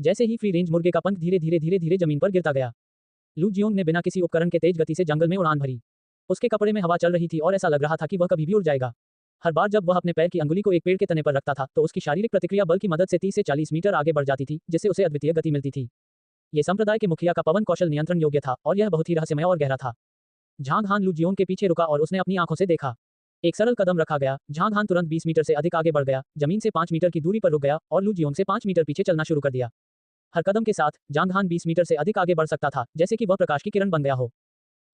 जैसे ही free range मुर्गे का पंख धीरे धीरे जमीन पर गिरता गया, लू जियोंग ने बिना किसी उपकरण के तेज गति से जंगल में उड़ान भरी। उसके कपड़े में हवा चल रही थी और ऐसा लग रहा था कि वह कभी भी उड़ जाएगा। हर बार जब वह अपने पैर की अंगुली को एक पेड़ के तने पर रखता था तो उसकी शारीरिक प्रतिक्रिया बल की मदद से 30 से 40 मीटर आगे बढ़ जाती थी, जिससे उसे अद्वितीय गति मिलती थी। ये संप्रदाय के मुखिया का पवन कौशल नियंत्रण योग्य था और यह बहुत ही रहस्यमय और गहरा था। झांग हान लू जियोंग के पीछे रुका और उसने अपनी आंखों से देखा। एक सरल कदम रखा गया, झांग हान तुरंत 20 मीटर से अधिक आगे बढ़ गया, जमीन से 5 मीटर की दूरी पर रुक गया और लू जियोंग से 5 मीटर पीछे चलना शुरू कर दिया। हर कदम के साथ झांग हान 20 मीटर से अधिक आगे बढ़ सकता था, जैसे कि वह प्रकाश की किरण बन गया हो।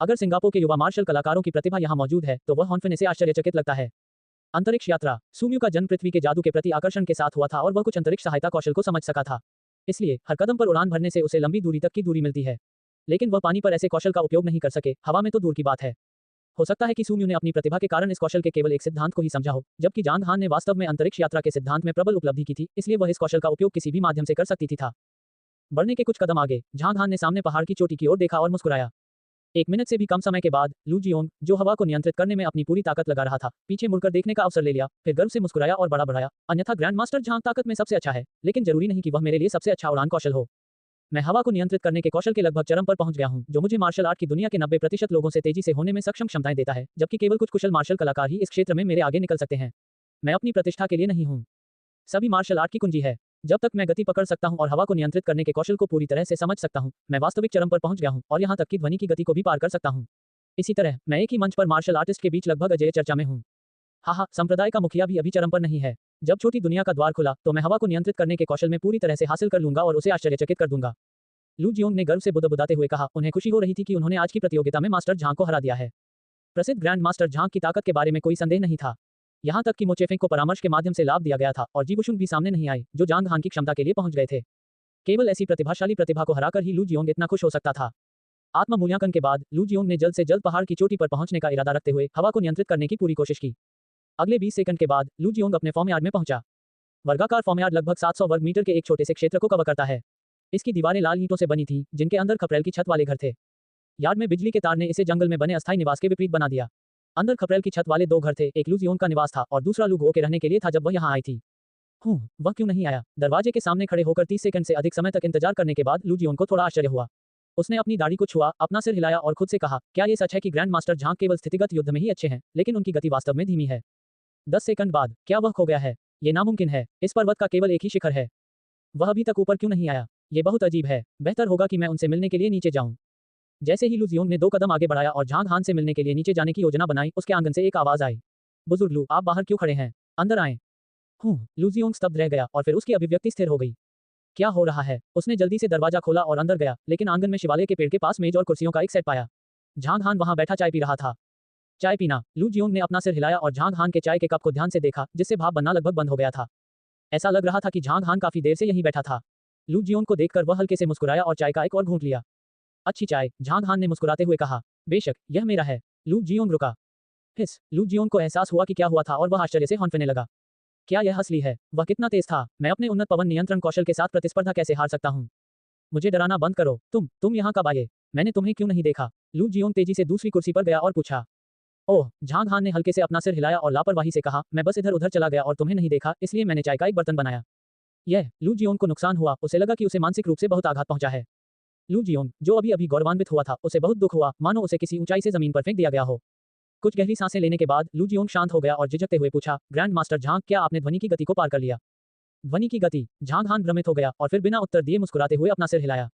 अगर सिंगापुर के युवा मार्शल कलाकारों की प्रतिभा यहाँ मौजूद है तो वह हॉन्फिने से आश्चर्यचकित लगता है। अंतरिक्ष यात्रा। सुम्यू का जन्म पृथ्वी के जादू के प्रति आकर्षण के साथ हुआ था और वह कुछ अंतरिक्ष सहायता कौशल को समझ सका था। इसलिए हर कदम पर उड़ान भरने से उसे लंबी दूरी तक की दूरी मिलती है। लेकिन वह पानी पर ऐसे कौशल का उपयोग नहीं कर सके, हवा में तो दूर की बात है। हो सकता है कि सुम्यू ने अपनी प्रतिभा के कारण इस कौशल के केवल एक सिद्धांत को ही समझा हो, जबकि झांग हान ने वास्तव में अंतरिक्ष यात्रा के सिद्धांत में प्रबल उपलब्धि की थी, इसलिए वह इस कौशल का उपयोग किसी भी माध्यम से कर सकती थी था। बढ़ने के कुछ कदम आगे, झांग हान ने सामने पहाड़ की चोटी की ओर देखा और मुस्कुराया। 1 मिनट से भी कम समय के बाद लू जियोंग, जो हवा को नियंत्रित करने में अपनी पूरी ताकत लगा रहा था, पीछे मुड़कर देखने का अवसर ले लिया, फिर गर्व से मुस्कुराया और बड़ा बढ़ाया, अन्यथा ग्रैंड मास्टर झांग ताकत में सबसे अच्छा है, लेकिन जरूरी नहीं कि वह मेरे लिए सबसे अच्छा उड़ान कौशल हो। मैं हवा को नियंत्रित करने के कौशल के लगभग चरम पर पहुंच गया हूं, जो मुझे मार्शल आर्ट की दुनिया के 90% लोगों से तेजी से होने में सक्षम क्षमताएं देता है, जबकि केवल कुछ कुशल मार्शल कलाकार ही इस क्षेत्र में मेरे आगे निकल सकते हैं। मैं अपनी प्रतिष्ठा के लिए नहीं हूं। सभी मार्शल आर्ट की कुंजी है। जब तक मैं गति पकड़ सकता हूं और हवा को नियंत्रित करने के कौशल को पूरी तरह से समझ सकता हूं, मैं वास्तविक चरम पर पहुंच गया हूं और यहां तक कि ध्वनि की गति को भी पार कर सकता हूं। इसी तरह मैं एक ही मंच पर मार्शल आर्टिस्ट के बीच लगभग अजेय चर्चा में हूं। हाँ, संप्रदाय का मुखिया भी अभी चरम पर नहीं है। जब छोटी दुनिया का द्वार खुला तो मैं हवा को नियंत्रित करने के कौशल में पूरी तरह से हासिल कर लूंगा और उसे आश्चर्यचकित कर दूंगा। लू जियोंग ने गर्व से बुदबुदाते हुए कहा। उन्हें खुशी हो रही थी कि उन्होंने आज की प्रतियोगिता में मास्टर झांग को हरा दिया है। प्रसिद्ध ग्रैंड मास्टर झांग की ताकत के बारे में कोई संदेह नहीं था। यहाँ तक कि मोचेफेंग को परामर्श के माध्यम से लाभ दिया गया था और जीबुशुंग भी सामने नहीं आए, जो झांग हान की क्षमता के लिए पहुंच गए थे। केवल ऐसी प्रतिभाशाली प्रतिभा को हराकर ही लू जियोंग इतना खुश हो सकता था। आत्म मूल्यांकन के बाद लू जियोंग ने जल्द से जल्द पहाड़ की चोटी पर पहुंचने का इरादा रखते हुए हवा को नियंत्रित करने की पूरी कोशिश की। अगले 20 सेकंड के बाद लू जियोंग अपने फॉर्मयार्ड में पहुंचा। वर्गाकार फॉर्मयार्ड लगभग 700 वर्ग मीटर के एक छोटे से क्षेत्र को कवर करता है। इसकी दीवारें लाल ईंटों से बनी थी, जिनके अंदर खपरेल की छत वाले घर थे। यार्ड में बिजली के तार ने इसे जंगल में बने अस्थायी निवास के विपरीत बना दिया। अंदर खपरेल की छत वाले 2 घर थे, एक लू जियोंग का निवास था और दूसरा लू गो के रहने के लिए था जब वह यहाँ आई थी। वह क्यों नहीं आया? दरवाजे के सामने खड़े होकर 30 सेकंड से अधिक समय तक इंतजार करने के बाद लू जियोंग को थोड़ा आश्चर्य हुआ। उसने अपनी दाढ़ी को छुआ, अपना सिर हिलाया और खुद से कहा, क्या ये सच है कि ग्रैंड मास्टर झांग केवल स्थितिगत युद्ध में ही अच्छे हैं, लेकिन उनकी गति वास्तव में धीमी है? 10 सेकंड बाद, क्या वह खो गया है? ये नामुमकिन है। इस पर्वत का केवल एक ही शिखर है। वह अभी तक ऊपर क्यों नहीं आया? ये बहुत अजीब है। बेहतर होगा कि मैं उनसे मिलने के लिए नीचे जाऊं। जैसे ही लू जियोंग ने 2 कदम आगे बढ़ाया और झांग हान से मिलने के लिए नीचे जाने की योजना बनाई, उसके आंगन से एक आवाज आई। बुजुर्ग लू, आप बाहर क्यों खड़े हैं? अंदर आएं। लू जियोंग स्तब्ध रह गया और फिर उसकी अभिव्यक्ति स्थिर हो गई। क्या हो रहा है? उसने जल्दी से दरवाजा खोला और अंदर गया, लेकिन आंगन में शिवालय के पेड़ के पास मेज और कुर्सियों का एक सेट पाया। झांग हान वहां बैठा चाय पी रहा था। चाय पीना। लू जियोंग ने अपना सिर हिलाया और झांग हान के चाय के कप को ध्यान से देखा, जिससे भाप बनना लगभग बंद हो गया था। ऐसा लग रहा था कि झांग हान काफी देर से यहीं बैठा था। लू जियोंग को देखकर वह हल्के से मुस्कुराया और चाय का एक और घूंट लिया। अच्छी चाय, झांग हान ने मुस्कुराते हुए कहा। बेशक, यह मेरा है। लू जियोंग रुका। लू जियोंग को एहसास हुआ कि क्या हुआ था और वह आश्चर्य से हौंफने लगा। क्या यह असली है? वह कितना तेज था? मैं अपने उन्नत पवन नियंत्रण कौशल के साथ प्रतिस्पर्धा कैसे हार सकता हूँ? मुझे डराना बंद करो। तुम यहाँ कब आए? मैंने तुम्हें क्यों नहीं देखा? लू जियोंग तेजी से दूसरी कुर्सी पर गया और पूछा। ओह, झांग हान ने हल्के से अपना सिर हिलाया और लापरवाही से कहा, मैं बस इधर उधर चला गया और तुम्हें नहीं देखा, इसलिए मैंने चाय का एक बर्तन बनाया। लू जियोंग को नुकसान हुआ, उसे लगा कि उसे मानसिक रूप से बहुत आघात पहुंचा है। लू जियोंग, जो अभी अभी गौरवान्वित हुआ था, उसे बहुत दुख हुआ, मानो उसे किसी ऊंचाई से जमीन पर फेंक दिया गया हो। कुछ गहरी सांसें लेने के बाद लू जियोंग शांत हो गया और झिझकते हुए पूछा, ग्रैंड मास्टर झांग, क्या आपने ध्वनि की गति को पार कर लिया? ध्वनि की गति? झांग हान भ्रमित हो गया और फिर बिना उत्तर दिए मुस्कुराते हुए अपना सिर हिलाया।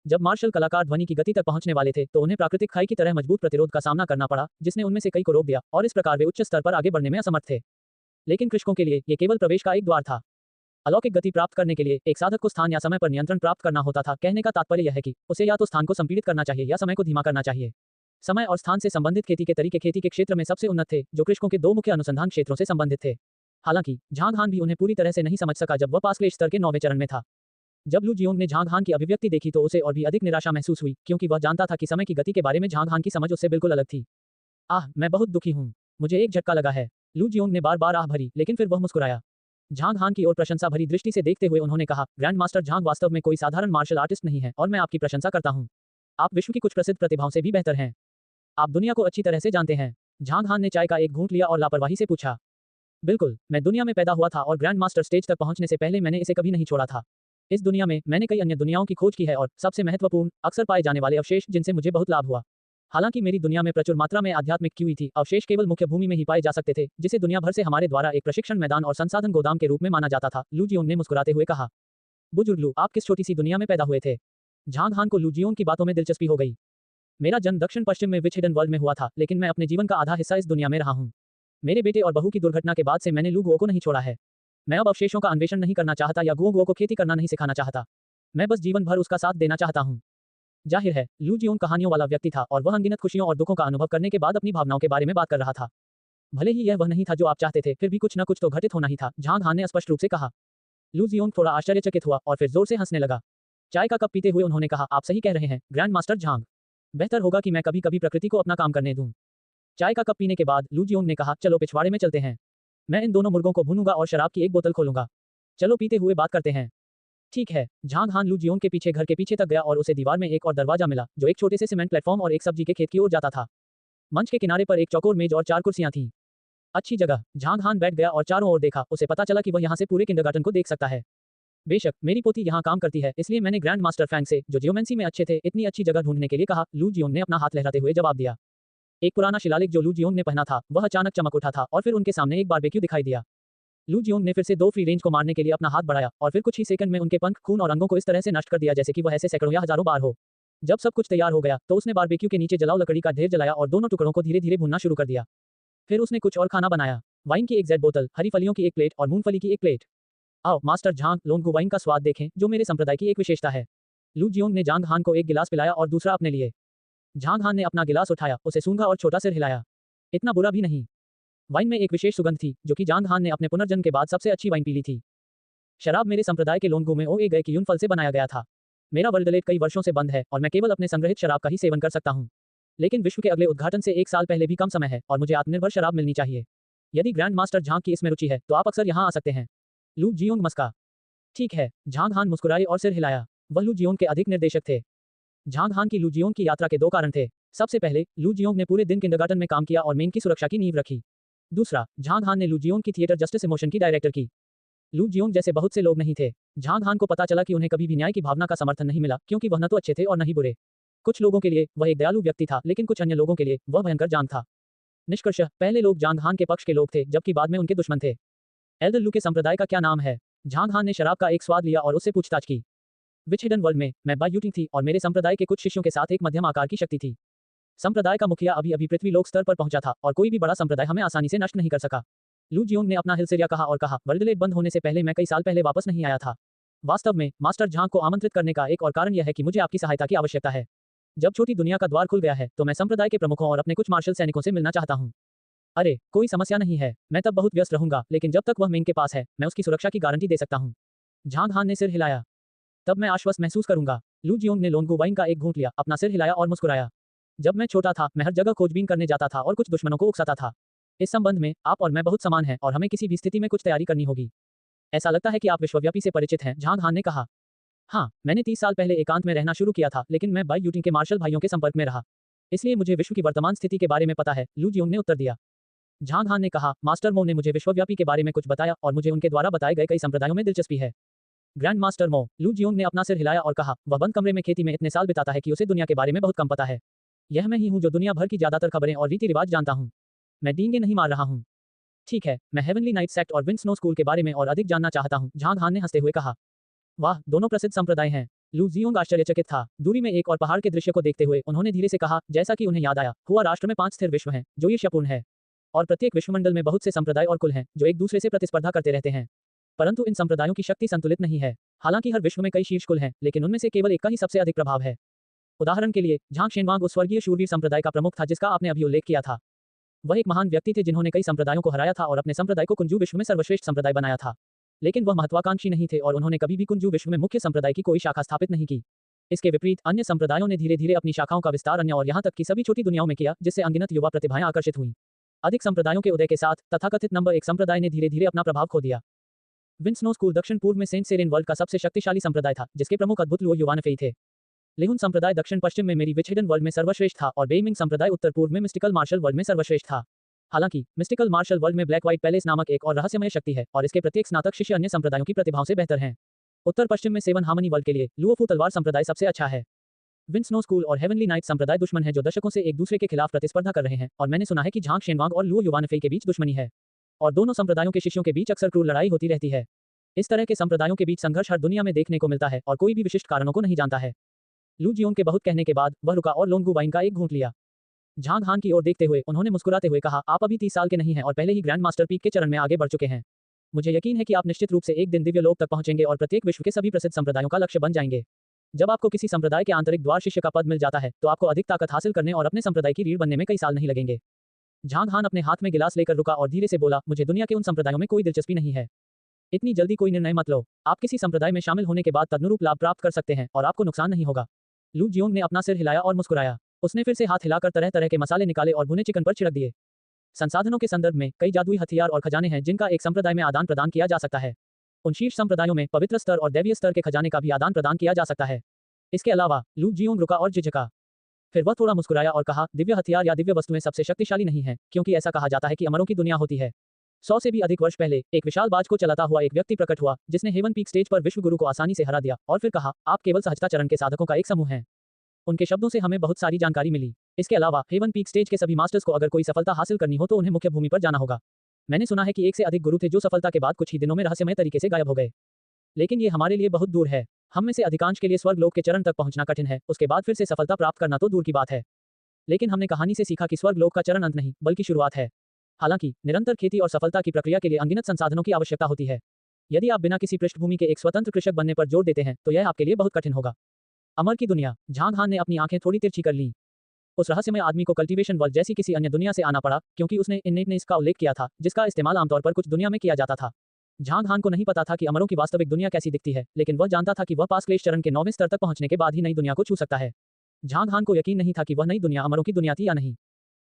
जब मार्शल कलाकार ध्वनि की गति तक पहुंचने वाले थे तो उन्हें प्राकृतिक खाई की तरह मजबूत प्रतिरोध का सामना करना पड़ा, जिसने उनमें से कई को रोक दिया और इस प्रकार वे उच्च स्तर पर आगे बढ़ने में असमर्थ थे। लेकिन कृषकों के लिए ये केवल प्रवेश का एक द्वार था। अलौकिक गति प्राप्त करने के लिए एक साधक को स्थान या समय पर नियंत्रण प्राप्त करना होता था। कहने का तात्पर्य यह है कि उसे या तो स्थान को संपीड़ित करना चाहिए या समय को धीमा करना चाहिए। समय और स्थान से संबंधित खेती के तरीके खेती के क्षेत्र में सबसे उन्नत थे, जो कृषकों के 2 मुख्य अनुसंधान क्षेत्रों से संबंधित थे। हालांकि झांग हान भी उन्हें पूरी तरह से नहीं समझ सका जब वह पास क्लेश स्तर के 9वें चरण में था। जब लू जियोंग ने झांग हान की अभिव्यक्ति देखी तो उसे और भी अधिक निराशा महसूस हुई, क्योंकि वह जानता था कि समय की गति के बारे में झांग हान की समझ उससे बिल्कुल अलग थी। मैं बहुत दुखी हूँ। मुझे एक झटका लगा है। लू जियोंग ने बार बार आह भरी, लेकिन फिर वह मुस्कुराया। झांग हान की ओर प्रशंसा भरी दृष्टि से देखते हुए उन्होंने कहा, ग्रैंड मास्टर झांग वास्तव में कोई साधारण मार्शल आर्टिस्ट नहीं है और मैं आपकी प्रशंसा करता हूँ। आप विश्व की कुछ प्रसिद्ध प्रतिभाओं से भी बेहतर हैं। आप दुनिया को अच्छी तरह से जानते हैं। झांग हान ने चाय का एक घूंट लिया और लापरवाही से पूछा। बिल्कुल, मैं दुनिया में पैदा हुआ था और ग्रैंड मास्टर स्टेज तक पहुंचने से पहले मैंने इसे कभी नहीं छोड़ा था। इस दुनिया में मैंने कई अन्य दुनियाओं की खोज की है और सबसे महत्वपूर्ण अक्सर पाए जाने वाले अवशेष जिनसे मुझे बहुत लाभ हुआ। हालांकि मेरी दुनिया में प्रचुर मात्रा में आध्यात्मिक क्यूई थी, अवशेष केवल मुख्य भूमि में ही पाए जा सकते थे, जिसे दुनिया भर से हमारे द्वारा एक प्रशिक्षण मैदान और संसाधन गोदाम के रूप में माना जाता था। लू जियोंग ने मुस्कुराते हुए कहा। बुजुर्ग लू, आप किस छोटी सी दुनिया में पैदा हुए थे? झांग हान को लू जियोंग की बातों में दिलचस्पी हो गई। मेरा जन्म दक्षिण पश्चिम में विच हिडन वर्ल्ड में हुआ था, लेकिन मैं अपने जीवन का आधा हिस्सा इस दुनिया में रहा हूँ। मेरे बेटे और बहू की दुर्घटना के बाद से मैंने लू गुओ को नहीं छोड़ा है। मैं अब अवशेषों का अन्वेषण नहीं करना चाहता या गुओ को खेती करना नहीं सिखाना चाहता। मैं बस जीवन भर उसका साथ देना चाहता हूँ। जाहिर है, लू जियोंग कहानियों वाला व्यक्ति था और वह अनगिनत खुशियों और दुखों का अनुभव करने के बाद अपनी भावनाओं के बारे में बात कर रहा था। भले ही यह वह नहीं था जो आप चाहते थे, फिर भी कुछ न कुछ तो घटित होना ही था, झांग हान ने स्पष्ट रूप से कहा। लू जियोंग थोड़ा आश्चर्यचकित हुआ और फिर जोर से हंसने लगा। चाय का कप पीते हुए उन्होंने कहा, आप सही कह रहे हैं, ग्रैंड मास्टर झांग। बेहतर होगा कि मैं कभी कभी प्रकृति को अपना काम करने दूं। चाय का कप पीने के बाद लू जियोंग ने कहा, चलो पिछवाड़े में चलते हैं। मैं इन दोनों मुर्गों को भूनूंगा और शराब की एक बोतल खोलूंगा। चलो पीते हुए बात करते हैं। ठीक है। झांग हान लू जियोंग के पीछे घर के पीछे तक गया और उसे दीवार में एक और दरवाजा मिला, जो एक छोटे से सीमेंट प्लेटफॉर्म और एक सब्जी के खेत की ओर जाता था। मंच के किनारे पर एक चौकोर मेज और 4 कुर्सियां थीं। अच्छी जगह। झांग हान बैठ गया और चारों ओर देखा। उसे पता चला कि वह यहाँ से पूरे किंडरगार्टन को देख सकता है। बेशक, मेरी पोती यहाँ काम करती है, इसलिए मैंने ग्रैंड मास्टर फैंग से, जो जियोमेंसी में अच्छे थे, इतनी अच्छी जगह ढूंढने के लिए कहा। लू जियोंग ने अपना हाथ लहराते हुए जवाब दिया। एक पुराना शिलालेख जो लू जियोंग ने पहना था, वह अचानक चमक उठा था और फिर उनके सामने एक बारबेक्यू दिखाई दिया। लू जियोंग ने फिर से 2 फ्री रेंज को मारने के लिए अपना हाथ बढ़ाया और फिर कुछ ही सेकंड में उनके पंख, खून और अंगों को इस तरह से नष्ट कर दिया जैसे कि वह ऐसे सैकड़ों या हजारों बार हो। जब सब कुछ तैयार हो गया, तो उसने बारबेक्यू के नीचे जलाओ लकड़ी का ढेर जलाया और दोनों टुकड़ों को धीरे धीरे भूनना शुरू कर दिया। फिर उसने कुछ और खाना बनाया। वाइन की एक जेड बोतल, हरी फलियों की एक प्लेट और मूंगफली की एक प्लेट। आओ मास्टर झांग, लोंगगु वाइन का स्वाद देखें, जो मेरे संप्रदाय की एक विशेषता है। लू जियोंग ने झांग हान को एक गिलास पिलाया और दूसरा अपने लिए। झांग हान ने अपना गिलास उठाया, उसे सूंघा और छोटा सिर हिलाया। इतना बुरा भी नहीं। वाइन में एक विशेष सुगंध थी, जो कि झांग हान ने अपने पुनर्जन्म के बाद सबसे अच्छी वाइन पी ली थी। शराब मेरे संप्रदाय के लोंगगु में ओए गए कियून फल से बनाया गया था। मेरा वर्ल्डलेट कई वर्षों से बंद है और मैं केवल अपने संग्रहित शराब का ही सेवन कर सकता हूँ। लेकिन विश्व के अगले उद्घाटन से 1 साल पहले भी कम समय है और मुझे आत्मनिर्भर शराब मिलनी चाहिए। यदि ग्रैंड मास्टर झांग की इसमें रुचि है, तो आप अक्सर यहाँ आ सकते हैं। लू जियोंग मस्का। ठीक है। झांग हान मुस्कुराए और सिर हिलाया। वह लू जियोंग के अधिक निर्देशक थे। झांग हान की लू जियोंग की यात्रा के 2 कारण थे। सबसे पहले, लू जियोंग ने पूरे दिन किंडरगार्टन में काम किया और मेंग की सुरक्षा की नींव रखी। दूसरा, झांग हान ने लू जियोंग की थिएटर जस्टिस इमोशन की डायरेक्टर की। लू जियोंग जैसे बहुत से लोग नहीं थे। झांग हान को पता चला कि उन्हें कभी भी न्याय की भावना का समर्थन नहीं मिला, क्योंकि वह न तो अच्छे थे और न ही बुरे। कुछ लोगों के लिए वह एक दयालु व्यक्ति था, लेकिन कुछ अन्य लोगों के लिए वह भयंकर जांग था। निष्कर्षतः, पहले लोग झांग हान के पक्ष के लोग थे, जबकि बाद में उनके दुश्मन थे। एल्डर लू के संप्रदाय का क्या नाम है? झांग हान ने शराब का एक स्वाद लिया और उससे पूछताछ की। विच हिडन वर्ल्ड में मैं बाई यूटिंग थी और मेरे संप्रदाय के कुछ शिष्यों के साथ एक मध्यम आकार की शक्ति थी। संप्रदाय का मुखिया अभी अभी पृथ्वी लोक स्तर पर पहुंचा था और कोई भी बड़ा संप्रदाय हमें आसानी से नष्ट नहीं कर सका। लू जियोंग ने अपना हिलसिरिया कहा और कहा, वर्ल्डलेट बंद होने से पहले मैं कई साल पहले वापस नहीं आया था। वास्तव में, मास्टर झांग को आमंत्रित करने का एक और कारण यह है कि मुझे आपकी सहायता की आवश्यकता है। जब छोटी दुनिया का द्वार खुल गया है, तो मैं संप्रदाय के प्रमुखों और अपने कुछ मार्शल सैनिकों से मिलना चाहता हूँ। अरे, कोई समस्या नहीं है, मैं तब बहुत व्यस्त रहूंगा, लेकिन जब तक वह मेंग के पास है, मैं उसकी सुरक्षा की गारंटी दे सकता हूँ। झांग हान ने सिर हिलाया। तब मैं आश्वस्त महसूस करूंगा। लू जियोंग ने लोंगगु वाइन का एक घूंट लिया, अपना सिर हिलाया और मुस्कुराया। जब मैं छोटा था, मैं हर जगह खोजबीन करने जाता था और कुछ दुश्मनों को उकसाता था। इस संबंध में, आप और मैं बहुत समान हैं और हमें किसी भी स्थिति में कुछ तैयारी करनी होगी। ऐसा लगता है कि आप विश्वव्यापी से परिचित हैं, झांग हान ने कहा। हाँ, मैंने 30 साल पहले एकांत में रहना शुरू किया था, लेकिन मैं बाई यूटिंग के मार्शल भाइयों के संपर्क में रहा। इसलिए मुझे विश्व की वर्तमान स्थिति के बारे में पता है, लू जियोंग ने उत्तर दिया। झांग हान ने कहा, मास्टर मो ने मुझे विश्वव्यापी के बारे में कुछ बताया और मुझे उनके द्वारा बताए गए कई संप्रदायों में दिलचस्पी है। ग्रैंड मास्टर मो, लू जियोंग ने अपना सिर हिलाया और कहा, वह बंद कमरे में खेती में इतने साल बिताता है कि उसे दुनिया के बारे में बहुत कम पता है। यह मैं ही हूँ जो दुनिया भर की ज्यादातर खबरें और रीति रिवाज जानता हूँ। मैं डींगे नहीं मार रहा हूँ। ठीक है, मैं हेवनली नाइट सेक्ट और विंड स्नो स्कूल के बारे में और अधिक जानना चाहता हूँ, झांग हान ने हंसते हुए कहा। वाह, दोनों प्रसिद्ध संप्रदाय हैं। लू जियोंग आश्चर्यचकित था। दूरी में एक और पहाड़ के दृश्य को देखते हुए उन्होंने धीरे से कहा, जैसा कि उन्हें याद आया, हुआ राष्ट्र में 5 स्थिर विश्व हैं, जो ईर्ष्यापूर्ण है। और प्रत्येक विश्वमंडल में बहुत से संप्रदाय और कुल हैं, जो एक दूसरे से प्रतिस्पर्धा करते रहते हैं। परंतु इन संप्रदायों की शक्ति संतुलित नहीं है। हालांकि हर विश्व में कई शीर्ष कुल हैं, लेकिन उनमें से केवल एक का ही सबसे अधिक प्रभाव है। उदाहरण के लिए, झांग शेनवांग उस स्वर्गीय शूरवीर संप्रदाय का प्रमुख था जिसका आपने अभी उल्लेख किया था। वह एक महान व्यक्ति थे जिन्होंने कई संप्रदायों को हराया था और अपने संप्रदाय को कुंजू विश्व में सर्वश्रेष्ठ संप्रदाय बनाया था। लेकिन वह महत्वाकांक्षी नहीं थे और उन्होंने कभी भी कुंजू विश्व में मुख्य संप्रदाय की कोई शाखा स्थापित नहीं की। इसके विपरीत, अन्य संप्रदायों ने धीरे धीरे अपनी शाखाओं का विस्तार अन्य और यहाँ तक कि सभी छोटी दुनियाओं में किया, जिससे अनगिनत युवा प्रतिभाएं आकर्षित हुई। अधिक संप्रदायों के उदय के साथ तथाकथित नंबर 1 संप्रदाय ने धीरे धीरे अपना प्रभाव खो दिया। विंड स्नो स्कूल दक्षिण पूर्व में सेंट सेरेन वर्ल्ड का सबसे शक्तिशाली संप्रदाय था, जिसके प्रमुख अद्भुत लुओ युवानफेई थे। लिहुन संप्रदाय दक्षिण पश्चिम में मेरी विच हिडन वर्ल्ड में सर्वश्रेष्ठ था और बेइमिंग संप्रदाय उत्तर पूर्व में मिस्टिकल मार्शल वर्ल्ड में सर्वश्रेष्ठ था। हालांकि मिस्टिकल मार्शल वर्ल्ड में ब्लैक व्हाइट पैलेस नामक एक और रहस्यमय शक्ति है और इसके प्रत्येक स्नातक शिष्य अन्य संप्रदायों की प्रतिभाओं से बेहतर हैं। उत्तर पश्चिम में सेवन हार्मनी वर्ल्ड के लिए लुओफू तलवार संप्रदाय सबसे अच्छा है। विन स्नो स्कूल और हेवनली नाइट संप्रदाय दुश्मन है जो दशकों से एक दूसरे के खिलाफ प्रतिस्पर्धा कर रहे हैं, और मैंने सुना है कि झांग शेनवांग और लुओ युवानफे के बीच दुश्मनी है और दोनों संप्रदायों के शिष्यों के बीच अक्सर क्रूर लड़ाई होती रहती है। इस तरह के संप्रदायों के बीच संघर्ष हर दुनिया में देखने को मिलता है और कोई भी विशिष्ट कारणों को नहीं जानता है। लू जियोंग के बहुत कहने के बाद वह रुका और लोंगू वाइन का एक घूंट लिया। झांग हान की ओर देखते हुए उन्होंने मुस्कुराते हुए कहा, आप अभी 30 साल के नहीं हैं और पहले ही ग्रैंड मास्टर पीक के चरण में आगे बढ़ चुके हैं। मुझे यकीन है कि आप निश्चित रूप से एक दिन दिव्य लोक तक पहुंचेंगे और प्रत्येक विश्व के सभी प्रसिद्ध संप्रदायों का लक्ष्य बन जाएंगे। जब आपको किसी संप्रदाय के आंतरिक द्वार शिष्य का पद मिल जाता है तो आपको अधिक ताकत हासिल करने और अपने संप्रदाय की रीढ़ बनने में कई साल नहीं लगेंगे। झांग हान अपने हाथ में गिलास लेकर रुका और धीरे से बोला, मुझे दुनिया के उन संप्रदायों में कोई दिलचस्पी नहीं है। इतनी जल्दी कोई निर्णय मत लो। आप किसी संप्रदाय में शामिल होने के बाद तदनुरूप लाभ प्राप्त कर सकते हैं और आपको नुकसान नहीं होगा। लू जियोंग ने अपना सिर हिलाया और मुस्कुराया। उसने फिर से हाथ हिलाकर तरह तरह के मसाले निकाले और भुने चिकन पर छिड़क दिए। संसाधनों के संदर्भ में कई जादुई हथियार और खजाने हैं जिनका एक संप्रदाय में आदान प्रदान किया जा सकता है। उन शीर्ष संप्रदायों में पवित्र स्तर और दैवीय स्तर के खजाने का भी आदान प्रदान किया जा सकता है। इसके अलावा लू जियोंग रुका और झिझका। फिर वह थोड़ा मुस्कुराया और कहा, दिव्य हथियार या दिव्य वस्तुएं सबसे शक्तिशाली नहीं हैं, क्योंकि ऐसा कहा जाता है कि अमरों की दुनिया होती है। 100 से भी अधिक वर्ष पहले एक विशाल बाज को चलाता हुआ एक व्यक्ति प्रकट हुआ जिसने हेवन पीक स्टेज पर विश्व गुरु को आसानी से हरा दिया और फिर कहा, आप केवल सहजता चरण के साधकों का एक समूह हैं। उनके शब्दों से हमें बहुत सारी जानकारी मिली। इसके अलावा हेवन पीक स्टेज के सभी मास्टर्स को अगर कोई सफलता हासिल करनी हो तो उन्हें मुख्य भूमि पर जाना होगा। मैंने सुना है कि एक से अधिक गुरु थे जो सफलता के बाद कुछ ही दिनों में रहस्यमय तरीके से गायब हो गए। लेकिन ये हमारे लिए बहुत दूर है। हम में से अधिकांश के लिए स्वर्ग लोक के चरण तक पहुंचना कठिन है, उसके बाद फिर से सफलता प्राप्त करना तो दूर की बात है। लेकिन हमने कहानी से सीखा कि स्वर्ग लोक का चरण अंत नहीं बल्कि शुरुआत है। हालांकि निरंतर खेती और सफलता की प्रक्रिया के लिए अनगिनत संसाधनों की आवश्यकता होती है। यदि आप बिना किसी पृष्ठभूमि के एक स्वतंत्र कृषक बनने पर जोर देते हैं तो यह आपके लिए बहुत कठिन होगा। अमर की दुनिया। झांग हान ने अपनी आंखें थोड़ी तिरछी कर लीं। उस रहस्यमय आदमी को कल्टीवेशन वर्ल्ड जैसी किसी अन्य दुनिया से आना पड़ा क्योंकि उसने इन्नेटनेस का उल्लेख किया था जिसका इस्तेमाल आमतौर पर कुछ दुनिया में किया जाता था। झांग हान को नहीं पता था कि अमरों की वास्तविक दुनिया कैसी दिखती है, लेकिन वह जानता था कि वह पास क्लेश चरण के 9वें स्तर तक पहुंचने के बाद ही नई दुनिया को छू सकता है। झांग हान को यकीन नहीं था कि वह नई दुनिया अमरों की दुनिया थी या नहीं।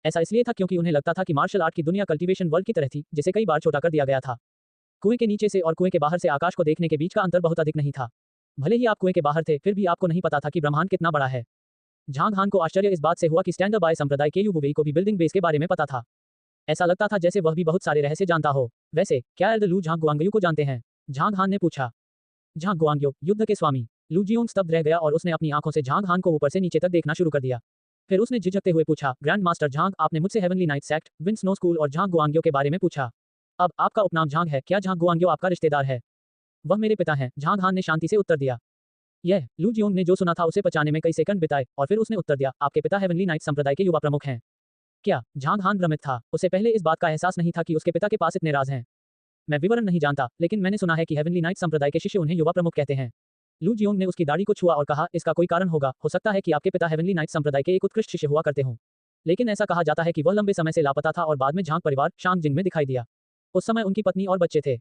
ऐसा इसलिए था क्योंकि उन्हें लगता था कि मार्शल आर्ट की दुनिया कल्टीवेशन वर्ल्ड की तरह थी जिसे कई बार छोटा कर दिया गया था। कुएं के नीचे से और कुएं के बाहर से आकाश को देखने के बीच का अंतर बहुत अधिक नहीं था। भले ही आप कुएं के बाहर थे फिर भी आपको नहीं पता था कि ब्रह्मांड कितना बड़ा है। झांग हान को आश्चर्य इस बात से हुआ कि स्टैंडर बाय संप्रदाय के युबुवेई को भी बिल्डिंग बेस के बारे में पता था। ऐसा लगता था जैसे वह भी बहुत सारे रहस्य जानता हो। वैसे क्या एल्डर लू झांग गुआंगयू को जानते हैं? झांग हान ने पूछा। झांग गुआंगयू, युद्ध के स्वामी। लू जियोंग स्तब्ध रह गया और उसने अपनी आंखों से झांग हान को ऊपर से नीचे तक देखना शुरू कर दिया। फिर उसने झिझकते हुए पूछा, ग्रैंड मास्टर झांग, आपने मुझसे heavenly night sect, win snow school और झांग गुआंगयू के बारे में पूछा। अब आपका उपनाम झांग है, क्या झांग गुआंगयू आपका रिश्तेदार है? वह मेरे पिता हैं, झांग हान ने शांति से उत्तर दिया। यह लू जियोंग ने जो सुना था उसे पचाने में कई सेकंड बिताए और फिर उसने उत्तर दिया, आपके पिता हेवनली नाइट संप्रदाय के युवा प्रमुख हैं। क्या? झांग हान भ्रमित था। उसे पहले इस बात का एहसास नहीं था कि उसके पिता के पास इतने राज हैं। मैं विवरण नहीं जानता, लेकिन मैंने सुना है कि हेवनली नाइट संप्रदाय के शिष्य उन्हें युवा प्रमुख कहते हैं। लू जियोंग ने उसकी दाढ़ी को छुआ और कहा, इसका कोई कारण होगा, हो सकता है कि आपके पिता हेवनली नाइट संप्रदाय के एक उत्कृष्ट शिष्य हुआ करते हों। लेकिन ऐसा कहा जाता है कि वह लंबे समय से लापता था और बाद में झांग परिवार शांग जिंग में दिखाई दिया। उस समय उनकी पत्नी और बच्चे थे।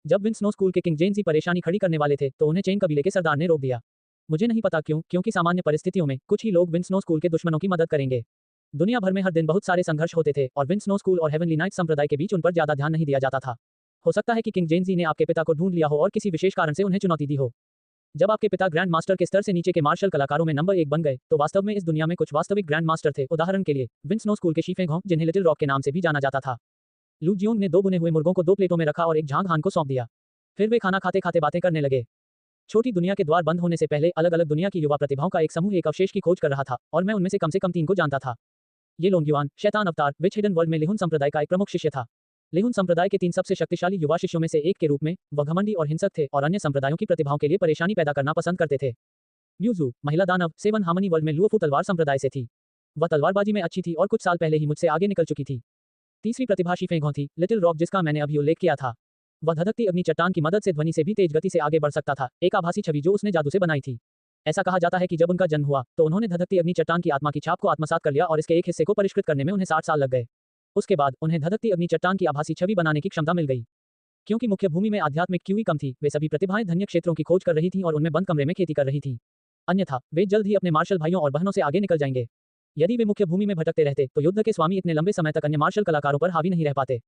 जब विन स्नो स्कूल के किंग जेनजी परेशानी खड़ी करने वाले थे तो उन्हें चेन कबीले के सरदार ने रोक दिया। मुझे नहीं पता क्यों, क्योंकि सामान्य परिस्थितियों में कुछ ही लोग विन स्नो स्कूल के दुश्मनों की मदद करेंगे। दुनिया भर में हर दिन बहुत सारे संघर्ष होते थे और विन स्नो स्कूल और हेवनली नाइट संप्रदाय के बीच उन पर ज्यादा ध्यान नहीं दिया जाता था। हो सकता है कि किंग जेनजी ने आपके पिता को ढूंढ लिया हो और किसी विशेष कारण से उन्हें चुनौती दी हो। जब आपके पिता ग्रैंड मास्टर के स्तर से नीचे के मार्शल कलाकारों में नंबर 1 बन गए तो वास्तव में इस दुनिया में कुछ वास्तविक ग्रैंड मास्टर थे। उदाहरण के लिए विन स्नो स्कूल के शीफे घोंग, जिन्हें लिटिल रॉक के नाम से भी जाना जाता था। लू जियोंग ने 2 बुने हुए मुर्गों को 2 प्लेटों में रखा और एक झांग हान को सौंप दिया। फिर वे खाना खाते खाते बातें करने लगे। छोटी दुनिया के द्वार बंद होने से पहले अलग अलग दुनिया की युवा प्रतिभाओं का एक समूह एक अवशेष की खोज कर रहा था और मैं उनमें से कम 3 को जानता था। ये लोंगयुआन, शैतान अवतार, विच हिडन वर्ल्ड में लिहुन संप्रदाय का एक प्रमुख शिष्य था। लिहुन संप्रदाय के 3 सबसे शक्तिशाली युवा शिष्यों में से एक के रूप में वह घमंडी और हिंसक थे और अन्य संप्रदायों की प्रतिभाओं के लिए परेशानी पैदा करना पसंद करते थे। म्यूजू, महिला दानव, सेवन हार्मनी वर्ल्ड में लुओफू तलवार संप्रदाय से थी। वह तलवारबाजी में अच्छी थी और कुछ साल पहले ही मुझसे आगे निकल चुकी थी। तीसरी प्रतिभा शीफे घों थी, लिटिल रॉक, जिसका मैंने अभी उल्लेख किया था। वह धधकती अग्नि चट्टान की मदद से ध्वनि से भी तेज गति से आगे बढ़ सकता था, एक आभासी छवि जो उसने जादू से बनाई थी। ऐसा कहा जाता है कि जब उनका जन्म हुआ तो उन्होंने धधकती अग्नि चट्टान की आत्मा की छाप को आत्मसात कर लिया और इसके एक हिस्से को परिष्कृत करने में उन्हें 60 साल लग गए। उसके बाद उन्हें धधकती अग्नि चट्टान की आभासी छवि बनाने की क्षमता मिल गई। क्योंकि मुख्य भूमि में आध्यात्मिक क्यूई कम थी, वे सभी प्रतिभाएं धन्य क्षेत्रों की खोज कर रही थीं और उनमें बंद कमरे में खेती कर रही थीं। अन्यथा वे जल्द ही अपने मार्शल भाइयों और बहनों से आगे निकल जाएंगे। यदि वे मुख्य भूमि में भटकते रहते तो युद्ध के स्वामी इतने लंबे समय तक अन्य मार्शल कलाकारों पर हावी नहीं रह पाते।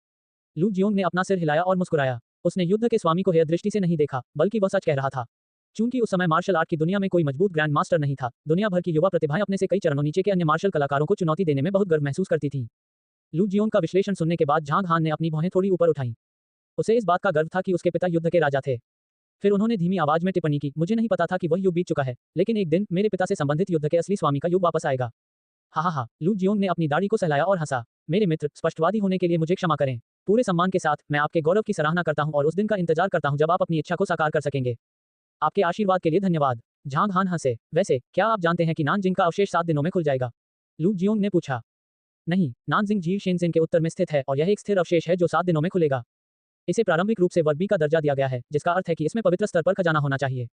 लू जियोंग ने अपना सिर हिलाया और मुस्कुराया। उसने युद्ध के स्वामी को हेय दृष्टि से नहीं देखा, बल्कि वह सच कह रहा था। चूंकि उस समय मार्शल आर्ट की दुनिया में कोई मजबूत ग्रैंड मास्टर नहीं था, दुनिया भर की युवा प्रतिभाएं अपने से कई चरणों नीचे के अन्य मार्शल कलाकारों को चुनौती देने में बहुत गर्व महसूस करती थीं। लू जियोंग का विश्लेषण सुनने के बाद झांग हान ने अपनी भौहें थोड़ी ऊपर उठाईं। उसे इस बात का गर्व था कि उसके पिता युद्ध के राजा थे। फिर उन्होंने धीमी आवाज में टिप्पणी की, मुझे नहीं पता था कि वह युग बीत चुका है, लेकिन एक दिन मेरे पिता से संबंधित युद्ध के असली स्वामी का युग वापस आएगा। हा, लू जियोंग ने अपनी दाढ़ी को सहलाया और हंसा। मेरे मित्र, स्पष्टवादी होने के लिए मुझे क्षमा करें। पूरे सम्मान के साथ, मैं आपके गौरव की सराहना करता हूं और उस दिन का इंतजार करता हूं जब आप अपनी इच्छा को साकार कर सकेंगे। आपके आशीर्वाद के लिए धन्यवाद। झांग हान हंसे। वैसे, क्या आप जानते हैं कि नानजिंग का अवशेष 7 दिनों में खुल जाएगा? लू जियोंग ने पूछा। नहीं, नानजिंग झील शेनजिन के उत्तर में स्थित है और यह एक स्थिर अवशेष है जो 7 दिनों में खुलेगा। इसे प्रारंभिक रूप से वर्ग बी का दर्जा दिया गया है, जिसका अर्थ है कि इसमें पवित्र स्तर पर खजाना होना चाहिए।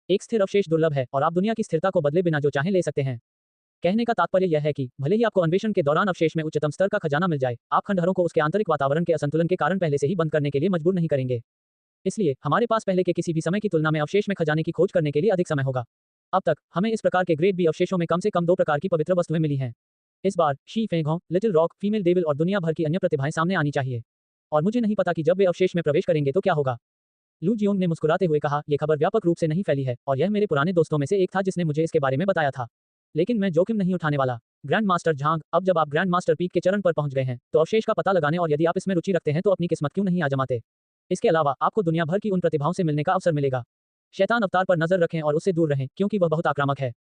एक स्थिर अवशेष दुर्लभ है और आप दुनिया की स्थिरता को बदले बिना जो चाहें ले सकते हैं। कहने का तात्पर्य यह है कि भले ही आपको अन्वेषण के दौरान अवशेष में उच्चतम स्तर का खजाना मिल जाए, आप खंडहरों को उसके आंतरिक वातावरण के असंतुलन के कारण पहले से ही बंद करने के लिए मजबूर नहीं करेंगे। इसलिए हमारे पास पहले के किसी भी समय की तुलना में अवशेष में खजाने की खोज करने के लिए अधिक समय होगा। अब तक हमें इस प्रकार के ग्रेड बी अवशेषों में कम से कम 2 प्रकार की पवित्र वस्तुएं मिली हैं। इस बार शी फेंगों, लिटिल रॉक, फीमेल डेविल और दुनिया भर की अन्य प्रतिभाएं सामने आनी चाहिए। और मुझे नहीं पता कि जब वे अवशेष में प्रवेश करेंगे तो क्या होगा। लू जियोंग ने मुस्कुराते हुए कहा, यह खबर व्यापक रूप से नहीं फैली है और यह मेरे पुराने दोस्तों में से एक था जिसने मुझे इसके बारे में बताया था। लेकिन मैं जोखिम नहीं उठाने वाला। ग्रैंड मास्टर झांग, अब जब आप ग्रैंड मास्टर पीक के चरण पर पहुंच गए हैं, तो अवशेष का पता लगाने और यदि आप इसमें रुचि रखते हैं तो अपनी किस्मत क्यों नहीं आजमाते। इसके अलावा आपको दुनिया भर की उन प्रतिभाओं से मिलने का अवसर मिलेगा। शैतान अवतार पर नजर रखें और उससे दूर रहें, क्योंकि वह बहुत आक्रामक है।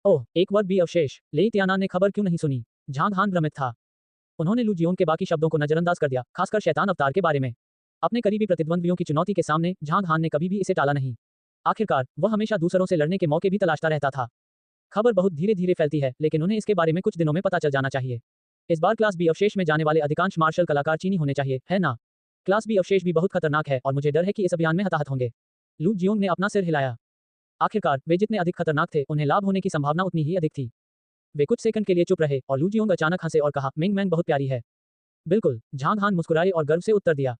ओह, एक वर्ग बी अवशेष। लेई त्याना ने खबर क्यों नहीं सुनी? झांग हान भ्रमित था। उन्होंने लू जियोंग के बाकी शब्दों को नजरअंदाज कर दिया, खासकर शैतान अवतार के बारे में। अपने करीबी प्रतिद्वंद्वियों की चुनौती के सामने झांग हान ने कभी भी इसे टाला नहीं। आखिरकार वह हमेशा दूसरों से लड़ने के मौके भी तलाशता रहता था। खबर बहुत धीरे धीरे फैलती है, लेकिन उन्हें इसके बारे में कुछ दिनों में पता चल जाना चाहिए। इस बार क्लास बी अवशेष में जाने वाले अधिकांश मार्शल कलाकार चीनी होने चाहिए, है ना? क्लास बी अवशेष भी बहुत खतरनाक है और मुझे डर है कि इस अभियान में हताहत होंगे। लू जियोंग ने अपना सिर हिलाया। आखिरकार वे जितने अधिक खतरनाक थे, उन्हें लाभ होने की संभावना उतनी ही अधिक थी। वे कुछ सेकंड के लिए चुप रहे और लू जियोंग अचानक हंसे और कहा, मिंग मैंग बहुत प्यारी है। बिल्कुल, झांग हान मुस्कुराए और गर्व से उत्तर दिया।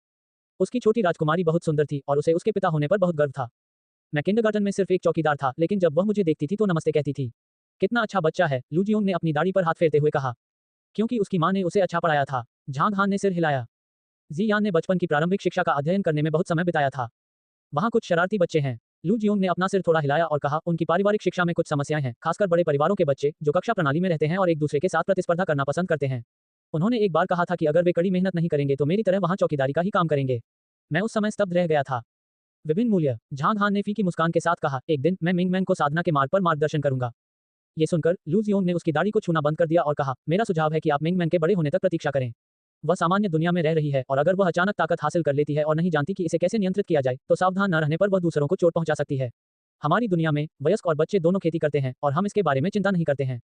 उसकी छोटी राजकुमारी बहुत सुंदर थी और उसे उसके पिता होने पर बहुत गर्व था। मैं किंडरगार्टन में सिर्फ एक चौकीदार था, लेकिन जब वह मुझे देखती थी तो नमस्ते कहती थी। कितना अच्छा बच्चा है, लू जियोंग ने अपनी दाढ़ी पर हाथ फेरते हुए कहा। क्योंकि उसकी मां ने उसे अच्छा पढ़ाया था। झांग हान ने सिर हिलाया। जी यान ने बचपन की प्रारंभिक शिक्षा का अध्ययन करने में बहुत समय बिताया था। वहाँ कुछ शरारती बच्चे हैं। लू जियोंग ने अपना सिर थोड़ा हिलाया और कहा, उनकी पारिवारिक शिक्षा में कुछ समस्याएं हैं, खासकर बड़े परिवारों के बच्चे जो कक्षा प्रणाली में रहते हैं और एक दूसरे के साथ प्रतिस्पर्धा करना पसंद करते हैं। उन्होंने एक बार कहा था कि अगर वे कड़ी मेहनत नहीं करेंगे तो मेरी तरह वहाँ चौकीदारी का ही काम करेंगे। मैं उस समय स्तब्ध रह गया था। विभिन्न मूल्य, झांग हान ने फीकी मुस्कान के साथ कहा, एक दिन मैं मिंग मैंग को साधना के मार्ग पर मार्गदर्शन करूंगा। ये सुनकर लू जियोंग ने उसकी दाढ़ी को छूना बंद कर दिया और कहा, मेरा सुझाव है कि आप मिंग मैंग के बड़े होने तक प्रतीक्षा करें। वह सामान्य दुनिया में रह रही है और अगर वह अचानक ताकत हासिल कर लेती है और नहीं जानती कि इसे कैसे नियंत्रित किया जाए, तो सावधान न रहने पर वह दूसरों को चोट पहुंचा सकती है। हमारी दुनिया में वयस्क और बच्चे दोनों खेती करते हैं और हम इसके बारे में चिंता नहीं करते हैं।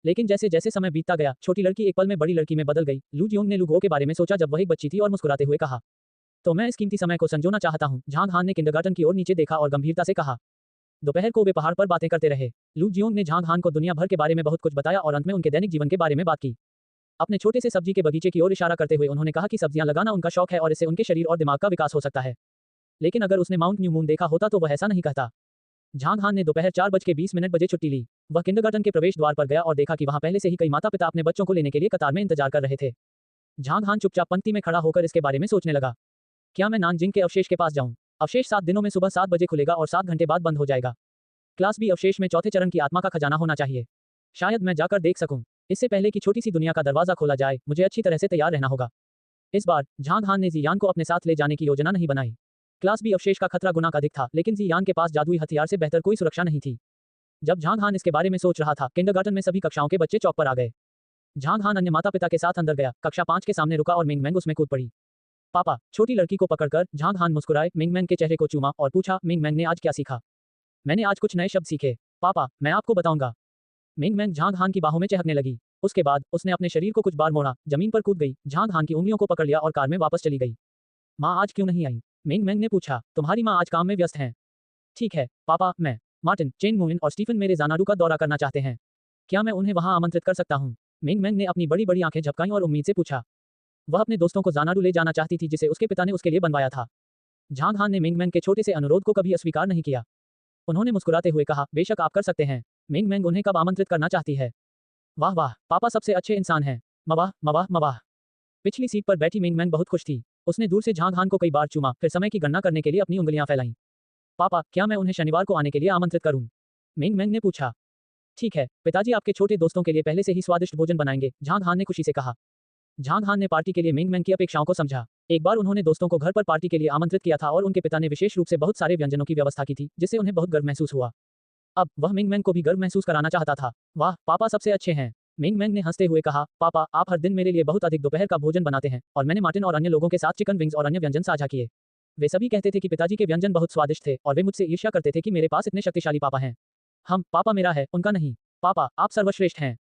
लेकिन जैसे जैसे समय बीतता गया, छोटी लड़की एक पल में बड़ी लड़की में बदल गई। लू जियोंग ने लुगो के बारे में सोचा जब वह एक बच्ची थी और मुस्कुराते हुए कहा, तो मैं इस कीमती समय को संजोना चाहता हूं। झांग हान ने किंडरगार्टन की ओर नीचे देखा और गंभीरता से कहा। दोपहर को वे पहाड़ पर बातें करते रहे। लू जियोंग ने झांग हान को दुनिया भर के बारे में बहुत कुछ बताया और अंत में उनके दैनिक जीवन के बारे में बात की। अपने छोटे से सब्जी के बगीचे की ओर इशारा करते हुए उन्होंने कहा कि सब्जियां लगाना उनका शौक है और इससे उनके शरीर और दिमाग का विकास हो सकता है। लेकिन अगर उसने माउंट न्यू मून देखा होता तो वह ऐसा नहीं कहता। झांग हान ने दोपहर 4:20 बजे छुट्टी ली। वह किंडरगार्टन के प्रवेश द्वार पर गया और देखा कि वहां पहले से ही कई माता पिता अपने बच्चों को लेने के लिए कतार में इंतजार कर रहे थे। झांग हान चुपचाप पंक्ति में खड़ा होकर इसके बारे में सोचने लगा। क्या मैं नानजिंग के अवशेष के पास जाऊं? अवशेष 7 दिनों में सुबह 7 बजे खुलेगा और 7 घंटे बाद बंद हो जाएगा। क्लास बी अवशेष में चौथे चरण की आत्मा का खजाना होना चाहिए। शायद मैं जाकर देख सकूं। इससे पहले कि छोटी सी दुनिया का दरवाजा खोला जाए, मुझे अच्छी तरह से तैयार रहना होगा। इस बार झांग हान ने जियान को अपने साथ ले जाने की योजना नहीं बनाई। क्लास बी अवशेष का खतरा गुना अधिक था, लेकिन जियान के पास जादुई हथियार से बेहतर कोई सुरक्षा नहीं थी। जब झांग हान इसके बारे में सोच रहा था, किंडरगार्टन में सभी कक्षाओं के बच्चे चौक पर आ गए। झांग हान अन्य माता पिता के साथ अंदर गया। कक्षा 5 के सामने रुका और मिंग मैंग उसमें कूद पड़ी। पापा, छोटी लड़की को पकड़कर झांग हान मुस्कुराए, मिंग मैंग के चेहरे को चूमा और पूछा, मिंग मैंग ने आज क्या सीखा? मैंने आज कुछ नए शब्द सीखे पापा, मैं आपको बताऊंगा। मिंग मैंग झांग हान की बाहों में चहकने लगी। उसके बाद उसने अपने शरीर को कुछ बार मोड़ा, जमीन पर कूद गई, झांग हान की उंगलियों को पकड़ लिया और कार में वापस चली गई। माँ आज क्यों नहीं आई? मिंग मैंग ने पूछा। तुम्हारी माँ आज काम में व्यस्त हैं। ठीक है पापा, मैं मार्टिन, चेन मुइन और स्टीफन मेरे जानाडू का दौरा करना चाहते हैं। क्या मैं उन्हें वहां आमंत्रित कर सकता हूँ? मिंग मैंग ने अपनी बड़ी बड़ी आंखें झपकाईं और उम्मीद से पूछा। वह अपने दोस्तों को जानाडू ले जाना चाहती थी जिसे उसके पिता ने उसके लिए बनवाया था। झांग हान ने मिंग मैंग के छोटे से अनुरोध को कभी अस्वीकार नहीं किया। उन्होंने मुस्कुराते हुए कहा, बेशक आप कर सकते हैं। मिंग मैंग उन्हें कब आमंत्रित करना चाहती है? वाह वाह, पापा सबसे अच्छे इंसान हैं। मवाह मवाह मवाह। पिछली सीट पर बैठी मिंग मैंग बहुत खुश थी। उसने दूर से झांग हान को कई बार चूमा, फिर समय की गणना करने के लिए अपनी उंगलियां फैलाईं। पापा, क्या मैं उन्हें शनिवार को आने के लिए आमंत्रित करूं? मिंग मैंग ने पूछा। ठीक है, पिताजी आपके छोटे दोस्तों के लिए पहले से ही स्वादिष्ट भोजन बनाएंगे, झांग हान ने खुशी से कहा। झांग हान ने पार्टी के लिए मेंग मेंग की अपेक्षाओं को समझा। एक बार उन्होंने दोस्तों को घर पर पार्टी के लिए आमंत्रित किया था और उनके पिता ने विशेष रूप से बहुत सारे व्यंजनों की व्यवस्था की थी, जिससे उन्हें बहुत गर्व महसूस हुआ। अब वह मेंग मेंग को भी गर्व महसूस कराना चाहता था। वाह, पापा सबसे अच्छे हैं। मेंग मेंग ने हंसते हुए कहा, पापा, आप हर दिन मेरे लिए बहुत अधिक दोपहर का भोजन बनाते हैं और मैंने मार्टिन और अन्य लोगों के साथ चिकन विंग्स और अन्य व्यंजन साझा किए। वे सभी कहते थे कि पिताजी के व्यंजन बहुत स्वादिष्ट थे और वे मुझसे ईर्ष्या करते थे कि मेरे पास इतने शक्तिशाली पापा हैं। पापा मेरा है, उनका नहीं। पापा, आप सर्वश्रेष्ठ हैं।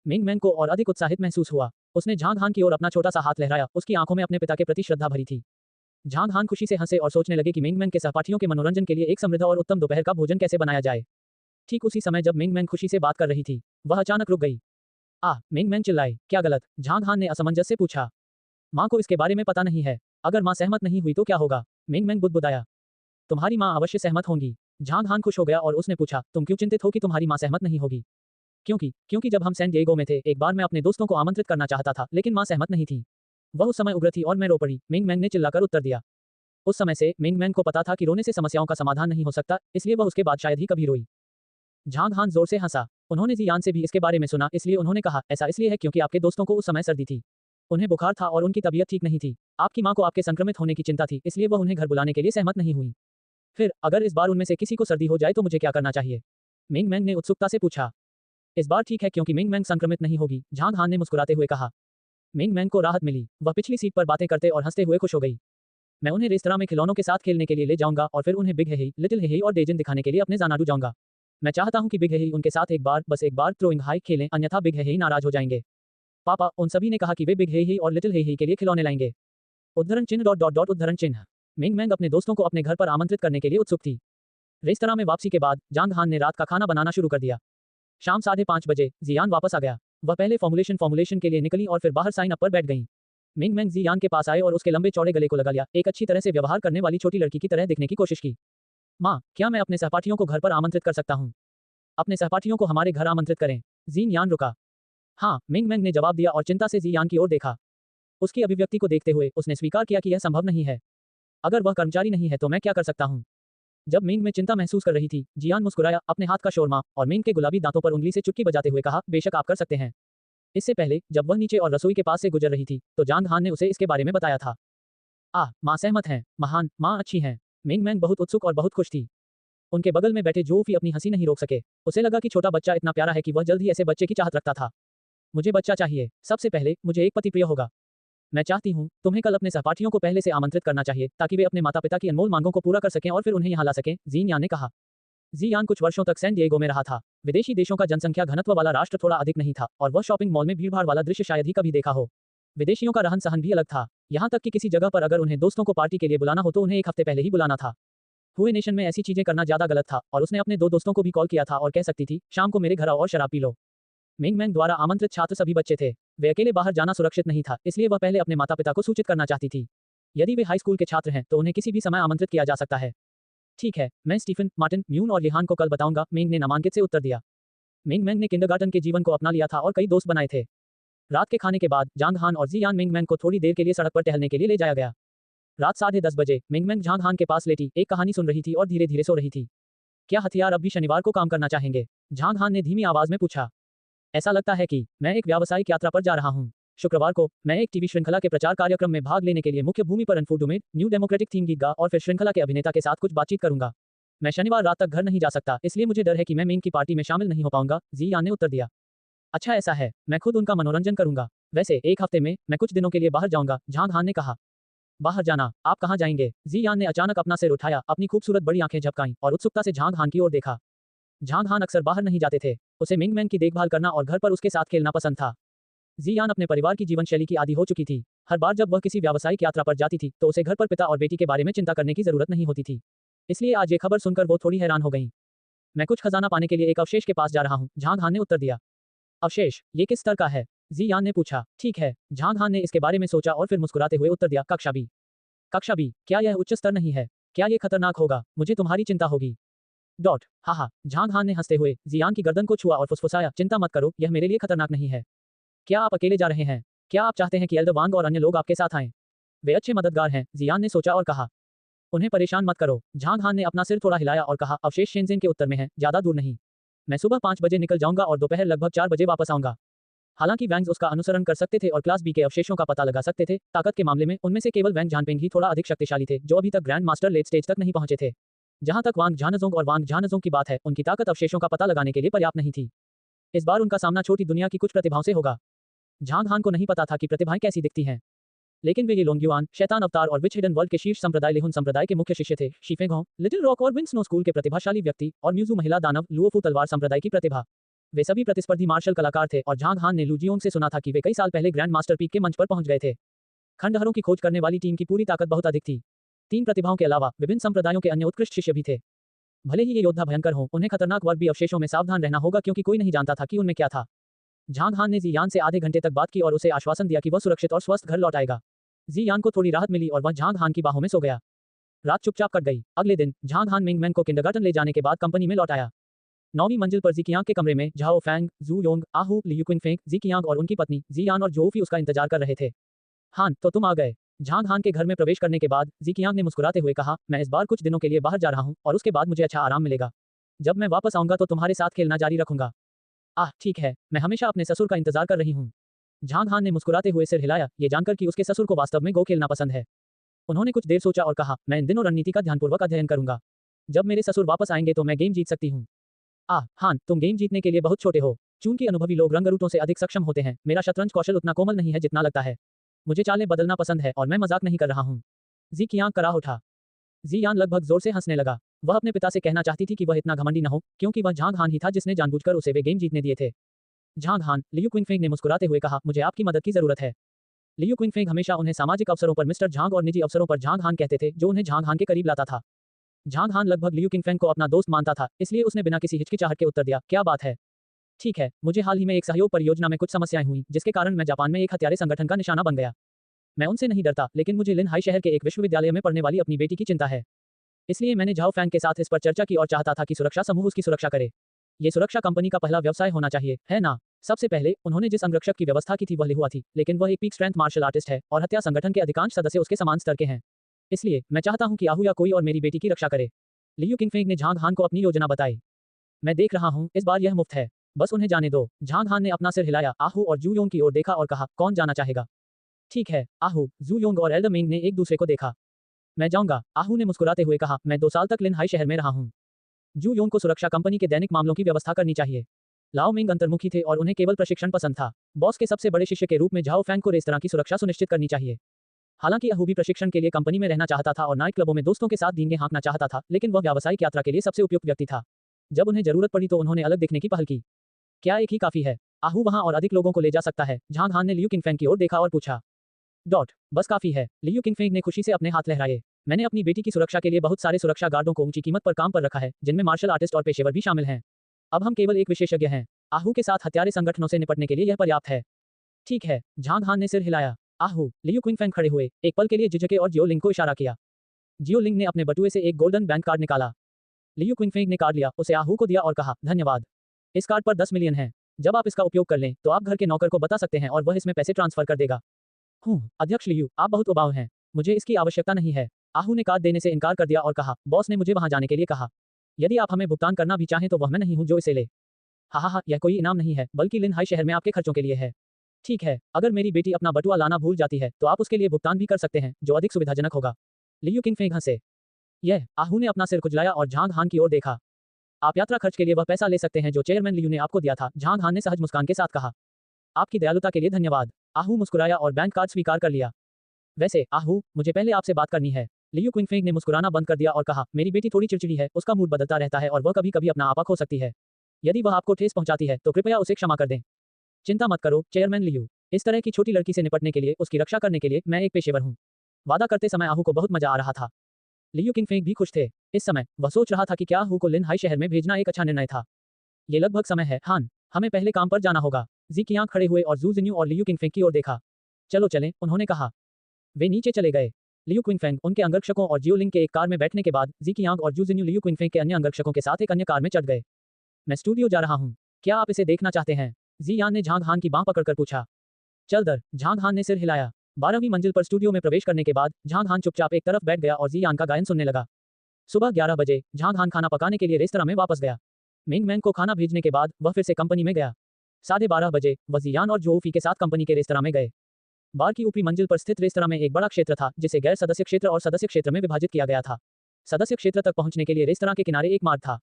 मेंग मेंग को और अधिक उत्साहित महसूस हुआ। उसने झांग हान की ओर अपना छोटा सा हाथ लहराया, उसकी आंखों में अपने पिता के प्रति श्रद्धा भरी थी। झांग हान खुशी से हंसे और सोचने लगे कि मेंग मेंग के सहपाठियों के मनोरंजन के लिए एक समृद्ध और उत्तम दोपहर का भोजन कैसे बनाया जाए। ठीक उसी समय जब मेंग मेंग खुशी से बात कर रही थी, वह अचानक रुक गई। मेंग मेंग चिल्लाई, क्या गलत? झांग हान ने असमंजस से पूछा। माँ को इसके बारे में पता नहीं है। अगर माँ सहमत नहीं हुई तो क्या होगा? मेंग मेंग बुदबुदाया। तुम्हारी माँ अवश्य सहमत होंगी। झांग हान खुश हो गया और उसने पूछा, तुम क्यों चिंतित हो कि तुम्हारी माँ सहमत नहीं होगी? क्योंकि जब हम सैन डिएगो में थे, एक बार मैं अपने दोस्तों को आमंत्रित करना चाहता था, लेकिन माँ सहमत नहीं थी। वह उस समय उग्र थी और मैं रो पड़ी, मेंग मेंग ने चिल्लाकर उत्तर दिया। उस समय से मेंग मेंग को पता था कि रोने से समस्याओं का समाधान नहीं हो सकता, इसलिए वह उसके बाद शायद ही कभी रोई। झांग हान जोर से हंसा। उन्होंने जियान से भी इसके बारे में सुना, इसलिए उन्होंने कहा, ऐसा इसलिए है क्योंकि आपके दोस्तों को उस समय सर्दी थी। उन्हें बुखार था और उनकी तबीयत ठीक नहीं थी। आपकी माँ को आपके संक्रमित होने की चिंता थी, इसलिए वह उन्हें घर बुलाने के लिए सहमत नहीं हुई। फिर अगर इस बार उनमें से किसी को सर्दी हो जाए तो मुझे क्या करना चाहिए? मेंग मेंग ने उत्सुकता से पूछा। इस बार ठीक है क्योंकि मेंग मेंग संक्रमित नहीं होगी, झांग हान ने मुस्कुराते हुए कहा। मेंग मेंग को राहत मिली। वह पिछली सीट पर बातें करते और हंसते हुए खुश हो गई। मैं उन्हें रेस्तरां में खिलौनों के साथ खेलने के लिए ले जाऊंगा और फिर उन्हें बिग हेही, लिटिल हेही और डेजिन दिखाने के लिए अपने ज़ानाडू जाऊंगा। मैं चाहता हूं कि बिग हेही उनके साथ बस एक बार थ्रोइंग हाई खेलें, अन्यथा बिग हेही नाराज हो जाएंगे। पापा, उन सभी ने कहा कि वे बिग हेही और लिटिल हेही के लिए खिलौने लाएंगे। उद्धरण चिन्ह डॉट डॉट डॉट उद्धरण चिन्ह। मेंग मेंग अपने दोस्तों को अपने घर पर आमंत्रित करने के लिए उत्सुक थी। रेस्तरां में वापसी के बाद झांग हान ने रात का खाना बनाना शुरू कर दिया। शाम 5:30 बजे जियान वापस आ गया। वह पहले फॉर्मुलेशन के लिए निकली और फिर बाहर साइन अप पर बैठ गईं। मेंग मेंग जियान के पास आए और उसके लंबे चौड़े गले को लगा लिया, एक अच्छी तरह से व्यवहार करने वाली छोटी लड़की की तरह दिखने की कोशिश की। माँ, क्या मैं अपने सहपाठियों को घर पर आमंत्रित कर सकता हूँ? अपने सहपाठियों को हमारे घर आमंत्रित करें। जीन यान रुका। हाँ, मेंग मेंग ने जवाब दिया और चिंता से जी यान की ओर देखा। उसकी अभिव्यक्ति को देखते हुए उसने स्वीकार किया कि यह संभव नहीं है। अगर वह कर्मचारी नहीं है तो मैं क्या कर सकता हूँ? जब मेंग में चिंता महसूस कर रही थी, जियान मुस्कुराया, अपने हाथ का शोरमा और मेंग के गुलाबी दांतों पर उंगली से चुटकी बजाते हुए कहा, बेशक आप कर सकते हैं। इससे पहले जब वह नीचे और रसोई के पास से गुजर रही थी, तो झांग हान ने उसे इसके बारे में बताया था। माँ सहमत हैं, महान, माँ अच्छी हैं। मेंग मेंग बहुत उत्सुक और बहुत खुश थी। उनके बगल में बैठे जोफी अपनी हंसी नहीं रोक सके। उसे लगा कि छोटा बच्चा इतना प्यारा है कि वह जल्द ही ऐसे बच्चे की चाहत रखता था। मुझे बच्चा चाहिए। सबसे पहले मुझे एक पति प्रिय होगा। मैं चाहती हूँ तुम्हें कल अपने सहपाठियों को पहले से आमंत्रित करना चाहिए ताकि वे अपने माता पिता की अनमोल मांगों को पूरा कर सकें और फिर उन्हें यहाँ ला सकें, जीन यान ने कहा। जी यान कुछ वर्षों तक सैन डिएगो में रहा था। विदेशी देशों का जनसंख्या घनत्व वाला राष्ट्र थोड़ा अधिक नहीं था और वह शॉपिंग मॉल में भीड़भाड़ वाला दृश्य शायद ही कभी देखा हो। विदेशियों का रहन सहन भी अलग था। यहाँ तक कि किसी जगह पर अगर उन्हें दोस्तों को पार्टी के लिए बुलाना हो तो उन्हें एक हफ्ते पहले ही बुलाना था। हुए नेशन में ऐसी चीजें करना ज्यादा गलत था और उसने अपने 2 दोस्तों को भी कॉल किया था और कह सकती थी, शाम को मेरे घर आओ और शराब पी लो। मेंग मेंग द्वारा आमंत्रित छात्र सभी बच्चे थे। वे अकेले बाहर जाना सुरक्षित नहीं था, इसलिए वह पहले अपने माता पिता को सूचित करना चाहती थी। यदि वे हाई स्कूल के छात्र हैं तो उन्हें किसी भी समय आमंत्रित किया जा सकता है। ठीक है, मैं स्टीफन, मार्टिन, म्यून और लिहान को कल बताऊंगा, मेंग ने नामांकित से उत्तर दिया। मेंग मेंग ने किंडरगार्टन के जीवन को अपना लिया था और कई दोस्त बनाए थे। रात के खाने के बाद झांग हान और जियान मेंग मेंग को थोड़ी देर के लिए सड़क पर टहलने के लिए ले जाया गया। रात 10:30 बजे मेंग मेंग झांग हान के पास लेटी एक कहानी सुन रही थी और धीरे धीरे सो रही थी। क्या हथियार अब भी शनिवार को काम करना चाहेंगे? झांग हान ने धीमी आवाज में पूछा। ऐसा लगता है कि मैं एक व्यावसायिक यात्रा पर जा रहा हूँ। शुक्रवार को मैं एक टीवी श्रृंखला के प्रचार कार्यक्रम में भाग लेने के लिए मुख्य भूमि पर अनफूडुमेट न्यू डेमोक्रेटिक थीम गीत गा और फिर श्रृंखला के अभिनेता के साथ कुछ बातचीत करूंगा। मैं शनिवार रात तक घर नहीं जा सकता, इसलिए मुझे डर है कि मैं मेंग की पार्टी में शामिल नहीं हो पाऊंगा, जी यान ने उत्तर दिया। अच्छा ऐसा है, मैं खुद उनका मनोरंजन करूंगा। वैसे एक हफ्ते में मैं कुछ दिनों के लिए बाहर जाऊंगा, झांग हान ने कहा। बाहर जाना? आप कहाँ जाएंगे? जी यान ने अचानक अपना सिर उठाया, अपनी खूबसूरत बड़ी आंखें झपकाईं और उत्सुकता से झांग हान की ओर देखा। झांग हान अक्सर बाहर नहीं जाते थे। उसे मेंग मेंग की देखभाल करना और घर पर उसके साथ खेलना पसंद था। जी यान अपने परिवार की जीवन शैली की आदी हो चुकी थी। हर बार जब वह किसी व्यावसायिक यात्रा पर जाती थी तो उसे घर पर पिता और बेटी के बारे में चिंता करने की जरूरत नहीं होती थी। इसलिए आज ये खबर सुनकर वो थोड़ी हैरान हो गई। मैं कुछ खजाना पाने के लिए एक अवशेष के पास जा रहा हूँ, झांग हान ने उत्तर दिया। अवशेष? ये किस स्तर का है? जी यान ने पूछा। ठीक है, झांग हान ने इसके बारे में सोचा और फिर मुस्कुराते हुए उत्तर दिया, कक्षा बी। कक्षा बी? क्या यह उच्च स्तर नहीं है? क्या ये खतरनाक होगा? मुझे तुम्हारी चिंता होगी। हाँ, झांग हान ने हंसते हुए जियान की गर्दन को छुआ और फुसफुसाया, चिंता मत करो, यह मेरे लिए खतरनाक नहीं है। क्या आप अकेले जा रहे हैं? क्या आप चाहते हैं कि एल्डर वांग और अन्य लोग आपके साथ आएं? वे अच्छे मददगार हैं, जियान ने सोचा और कहा। उन्हें परेशान मत करो। झांग हान ने अपना सिर थोड़ा हिलाया और कहा, अवशेष शेनज़ेन के उत्तर में है, ज्यादा दूर नहीं। मैं सुबह 5 बजे निकल जाऊंगा और दोपहर लगभग 4 बजे वापस आऊंगा। हालांकि वैंग्स उसका अनुसरण कर सकते थे और क्लास बी के अवशेषों का पता लगा सकते थे, ताकत के मामले में उनमें से केवल वैंग झानपेंग ही थोड़ा अधिक शक्तिशाली थे, जो अभी तक ग्रैंड मास्टर लेट स्टेज तक नहीं पहुंचे थे। जहां तक वांग झानजोंग और वांग झानजोंग की बात है, उनकी ताकत अवशेषों का पता लगाने के लिए पर्याप्त नहीं थी। इस बार उनका सामना छोटी दुनिया की कुछ प्रतिभाओं से होगा। झांग हान को नहीं पता था कि प्रतिभाएं कैसी दिखती हैं, लेकिन वे ये लोंग्युआन, शैतान अवतार और विच हिडन वर्ल्ड के शीर्ष संप्रदाय लिहुन संप्रदाय के मुख्य शिष्य थे। शीफेंगों, लिटिल रॉक और विंड स्नो स्कूल के प्रतिभाशाली व्यक्ति और म्यूजू महिला दानव लुओफू तलवार संप्रदाय की प्रतिभा। वे सभी प्रतिस्पर्धी मार्शल कलाकार थे और झांग हान ने लू जियोंग से सुना था कि वे कई साल पहले ग्रैंड मास्टर पीक के मंच पर पहुंच गए थे। खंडहरों की खोज करने वाली टीम की पूरी ताकत बहुत अधिक थी। 3 प्रतिभाओं के अलावा विभिन्न संप्रदायों के अन्य उत्कृष्ट शिष्य भी थे। भले ही ये योद्धा भयंकर हों, उन्हें खतरनाक वर्ग भी अवशेषों में सावधान रहना होगा, क्योंकि कोई नहीं जानता था कि उनमें क्या था। झांग हान ने जी यान से आधे घंटे तक बात की और उसे आश्वासन दिया कि वह सुरक्षित और स्वस्थ घर लौट आएगा। जी यान को थोड़ी राहत मिली और वह झांग हान की बाहों में सो गया। रात चुपचाप कट गई। अगले दिन झांग हान मिंग मैन को किंडरगार्टन ले जाने के बाद कंपनी में लौट आया। 9वीं मंजिल पर ज़िकियांग के कमरे में झाओ फैंग, जू योंग, आहू, लियू क्विंगफेंग, ज़िकियांग और उनकी पत्नी जी यान और जोफी उसका इंतजार कर रहे थे। हान, तो तुम आ गए। झांग हान के घर में प्रवेश करने के बाद ज़िकियांग ने मुस्कुराते हुए कहा, मैं इस बार कुछ दिनों के लिए बाहर जा रहा हूँ और उसके बाद मुझे अच्छा आराम मिलेगा। जब मैं वापस आऊंगा तो तुम्हारे साथ खेलना जारी रखूंगा। आह, ठीक है, मैं हमेशा अपने ससुर का इंतजार कर रही हूँ। झांग हान ने मुस्कुराते हुए सिर हिलाया, ये जानकर कि उसके ससुर को वास्तव में गो खेलना पसंद है। उन्होंने कुछ देर सोचा और कहा, मैं इन दिनों रणनीति का ध्यानपूर्वक अध्ययन करूंगा। जब मेरे ससुर वापस आएंगे तो मैं गेम जीत सकती हूँ। आह, हान, तुम गेम जीतने के लिए बहुत छोटे हो। चूंकि अनुभवी लोग रंगरूटों से अधिक सक्षम होते हैं, मेरा शतरंज कौशल उतना कोमल नहीं है जितना लगता है। मुझे चालें बदलना पसंद है और मैं मजाक नहीं कर रहा हूँ। जी कियांग करा उठा। जी यान लगभग जोर से हंसने लगा। वह अपने पिता से कहना चाहती थी कि वह इतना घमंडी न हो, क्योंकि वह झांग हान ही था जिसने जानबूझकर उसे वे गेम जीतने दिए थे। झांग हान, लियू क्विंगफेंग ने मुस्कुराते हुए कहा, मुझे आपकी मदद की जरूरत है। लियू क्विंगफेंग हमेशा उन्हें सामाजिक अवसरों पर मिस्टर झांग और निजी अवसरों पर झांग हान कहते थे, जो उन्हें झांग हान के करीब लाता था। झांग हान लगभग लियू क्विंगफेंग को अपना दोस्त मानता था, इसलिए उसने बिना किसी हिचकिचाहट के उत्तर दिया, क्या बात है। ठीक है, मुझे हाल ही में एक सहयोग परियोजना में कुछ समस्याएं हुई, जिसके कारण मैं जापान में एक हत्यारे संगठन का निशाना बन गया। मैं उनसे नहीं डरता, लेकिन मुझे लिन हाई शहर के एक विश्वविद्यालय में पढ़ने वाली अपनी बेटी की चिंता है। इसलिए मैंने झाओ फैंग के साथ इस पर चर्चा की और चाहता था कि सुरक्षा समूह उसकी सुरक्षा करे। ये सुरक्षा कंपनी का पहला व्यवसाय होना चाहिए, है ना। सबसे पहले उन्होंने जिस अंगरक्षक की व्यवस्था की थी वह लिहुआ थी, लेकिन वह एक पीक स्ट्रेंथ मार्शल आर्टिस्ट है और हत्या संगठन के अधिकांश सदस्य उसके समान स्तर के हैं। इसलिए मैं चाहता हूं कि आहू या कोई और मेरी बेटी की रक्षा करे। लियू किंगफेंग ने झांग हान को अपनी योजना बताई। मैं देख रहा हूं, इस बार यह मुफ्त है, बस उन्हें जाने दो। झांग हान ने अपना सिर हिलाया, आहू और जू योंग की ओर देखा और कहा, कौन जाना चाहेगा। ठीक है। आहू, जू योंग और एल्डर मिंग ने एक दूसरे को देखा। मैं जाऊंगा, आहू ने मुस्कुराते हुए कहा, मैं 2 साल तक लिन हाई शहर में रहा हूं। जू योंग को सुरक्षा कंपनी के दैनिक मामलों की व्यवस्था करनी चाहिए। लाओ मिंग अंतर्मुखी थे और उन्हें केवल प्रशिक्षण पसंद था। बॉस के सबसे बड़े शिष्य के रूप में झाओ फैंग को रेस्तरां की सुरक्षा सुनिश्चित करनी चाहिए। हालांकि आहू भी प्रशिक्षण के लिए कंपनी में रहना चाहता था और नाइट क्लबों में दोस्तों के साथ दींगे हाँकना चाहता था, लेकिन वह व्यावसायिक यात्रा के लिए सबसे उपयुक्त व्यक्ति था। जब उन्हें जरूरत पड़ी तो उन्होंने अलग दिखने की पहल की। क्या एक ही काफी है? आहू वहां और अधिक लोगों को ले जा सकता है। झांग हान ने लियू किंगफेंग की ओर देखा और पूछा। बस काफी है। लियू किंगफेंग ने खुशी से अपने हाथ लहराए। मैंने अपनी बेटी की सुरक्षा के लिए बहुत सारे सुरक्षा गार्डों को ऊंची कीमत पर काम पर रखा है, जिनमें मार्शल आर्टिस्ट और पेशेवर भी शामिल हैं। अब हम केवल एक विशेषज्ञ हैं। आहू के साथ हत्यारे संगठनों से निपटने के लिए यह पर्याप्त है। ठीक है। झांग हान ने सिर हिलाया। आहू, लियू क्विंगफेंग खड़े हुए, एक पल के लिए झिझके और जियो लिंग को इशारा किया। जियो लिंग ने अपने बटुए से एक गोल्डन बैंक कार्ड निकाला। लियू क्विंगफेंग ने कार्ड लिया, उसे आहू को दिया और कहा, धन्यवाद। इस कार्ड पर 10 मिलियन है। जब आप इसका उपयोग कर लें तो आप घर के नौकर को बता सकते हैं और वह इसमें पैसे ट्रांसफर कर देगा। अध्यक्ष लियू, आप बहुत उबाऊ हैं। मुझे इसकी आवश्यकता नहीं है। आहू ने कार्ड देने से इनकार कर दिया और कहा, बॉस ने मुझे वहां जाने के लिए कहा। यदि आप हमें भुगतान करना भी चाहें तो वह मैं नहीं हूं जो इसे ले। हा, यह कोई इनाम नहीं है, बल्कि लिन हाई शहर में आपके खर्चों के लिए है। ठीक है, अगर मेरी बेटी अपना बटुआ लाना भूल जाती है तो आप उसके लिए भुगतान भी कर सकते हैं, जो अधिक सुविधाजनक होगा। लियू किंगफेंग हंसे। आहू ने अपना सिर खुजलाया और झांग हान की ओर देखा। आप यात्रा खर्च के लिए वह पैसा ले सकते हैं जो चेयरमैन लियू ने आपको दिया था। झांग हान ने सहज मुस्कान के साथ कहा। आपकी दयालुता के लिए धन्यवाद। आहू मुस्कुराया और बैंक कार्ड स्वीकार कर लिया। वैसे आहू, मुझे पहले आपसे बात करनी है। लियू क्विंगफेंग ने मुस्कुराना बंद कर दिया और कहा, मेरी बेटी थोड़ी चिड़चिड़ी है, उसका मूड बदलता रहता है और वह कभी कभी अपना आपा खो सकती है। यदि वह आपको ठेस पहुंचाती है तो कृपया उसे क्षमा कर दें। चिंता मत करो चेयरमैन लियू, इस तरह की छोटी लड़की से निपटने के लिए, उसकी रक्षा करने के लिए मैं एक पेशेवर हूँ। वादा करते समय आहू को बहुत मजा आ रहा था। लियू किंगफेंग भी खुश थे। इस समय वह सोच रहा था कि क्या आहू को लिन हाई शहर में भेजना एक अच्छा निर्णय था। ये लगभग समय है। हान, हमें पहले काम पर जाना होगा। जी की आंख खड़े हुए और जू जिन्यू और लियू किंगफेंग की ओर देखा। चलो चलें, उन्होंने कहा। वे नीचे चले गए। लियू क्विंगफेंग उनके अंगरक्षकों और जियोलिंग के एक कार में बैठने के बाद जी की आंख और जू जिन्यू लियू क्विंगफेंग के अन्य अंगरक्षकों के साथ एक अन्य कार में चढ़ गए। मैं स्टूडियो जा रहा हूँ, क्या आप इसे देखना चाहते हैं? जी यान ने झांग हान की बांह पकड़कर पूछा। चल दर, झांग हान ने सिर हिलाया। 12वीं मंजिल पर स्टूडियो में प्रवेश करने के बाद झांग हान चुपचाप एक तरफ बैठ गया और जी यान का गायन सुनने लगा। सुबह 11 बजे झांग हान खाना पकाने के लिए रेस्तरां में वापस गया। मिंग मैंग को खाना भेजने के बाद वह फिर से कंपनी में गया। 12:30 बजे वह जियान और जोफी के साथ कंपनी के रेस्तरां में गए। बार की ऊपरी मंजिल पर स्थित रेस्तरां में एक बड़ा क्षेत्र था जिसे गैर सदस्य क्षेत्र और सदस्य क्षेत्र में विभाजित किया गया था। सदस्य क्षेत्र तक पहुंचने के लिए रेस्तरां के किनारे एक मार्ग था।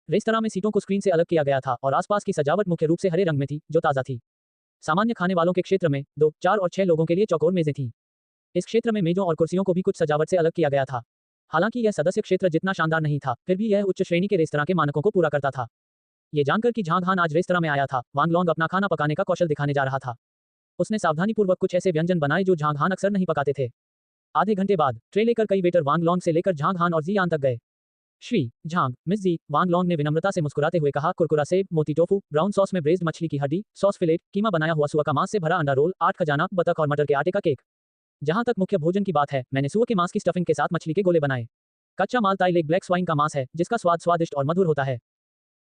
रेस्तरां में सीटों को स्क्रीन से अलग किया गया था और आसपास की सजावट मुख्य रूप से हरे रंग में थी, जो ताज़ा थी। सामान्य खाने वालों के क्षेत्र में 2, 4 और 6 लोगों के लिए चौकोर मेजें थीं। इस क्षेत्र में मेजों और कुर्सियों को भी कुछ सजावट से अलग किया गया था। हालांकि यह सदस्य क्षेत्र जितना शानदार नहीं था, फिर भी यह उच्च श्रेणी के रेस्तरां के मानकों को पूरा करता था। ये जानकर कि झांग हान आज रेस्तरां में आया था, वांग लोंग अपना खाना पकाने का कौशल दिखाने जा रहा था। उसने सावधानीपूर्वक कुछ ऐसे व्यंजन बनाए जो झांग हान अक्सर नहीं पकाते थे। आधे घंटे बाद ट्रे लेकर कई वेटर वांग लोंग से लेकर झांग हान और जियान तक गए। श्री झांग, मिस जी, वांग लोंग ने विनम्रता से मुस्कुराते हुए कहा। कुरकुरा सेब, मोती टोफू, ब्राउन सॉस में ब्रेज्ड मछली की हड्डी, सॉस फिलेट, कीमा बनाया हुआ सुअर का मांस से भरा अंडा रोल, 8 खजाना, बतख और मटर के आटे का केक। जहां तक मुख्य भोजन की बात है, मैंने सुअर के मांस की स्टफिंग के साथ मछली के गोले बनाए। कच्चा माल ताई लेग ब्लैक स्वाइन का मांस है, जिसका स्वाद स्वादिष्ट और मधुर होता है।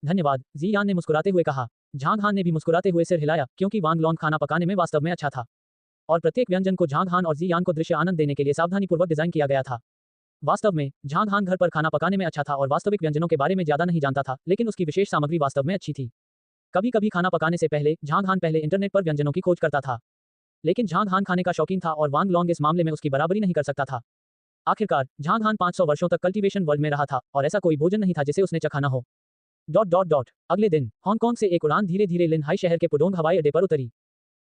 धन्यवाद, जियान ने मुस्कुराते हुए कहा। झांग हान ने भी मुस्कुराते हुए सिर हिलाया, क्योंकि वांग लोंग खाना पकाने में वास्तव में अच्छा था और प्रत्येक व्यंजन को झांग हान और जियान को दृश्य आनंद देने के लिए सावधानीपूर्वक डिजाइन किया गया था। वास्तव में झांग हान घर पर खाना पकाने में अच्छा था और वास्तविक व्यंजनों के बारे में ज्यादा नहीं जानता था, लेकिन उसकी विशेष सामग्री वास्तव में अच्छी थी। कभी कभी खाना पकाने से पहले झांग हान पहले इंटरनेट पर व्यंजनों की खोज करता था, लेकिन झांग हान खाने का शौकीन था और वांग लोंग इस मामले में उसकी बराबरी नहीं कर सकता था। आखिरकार झांग हान 500 वर्षों तक कल्टीवेशन वर्ल्ड में रहा था और ऐसा कोई भोजन नहीं था जिसे उसने चखा न हो। अगले दिन हांगकांग से एक उड़ान धीरे धीरे लिनहाई शहर के पुडोंग हवाई अड्डे पर उतरी।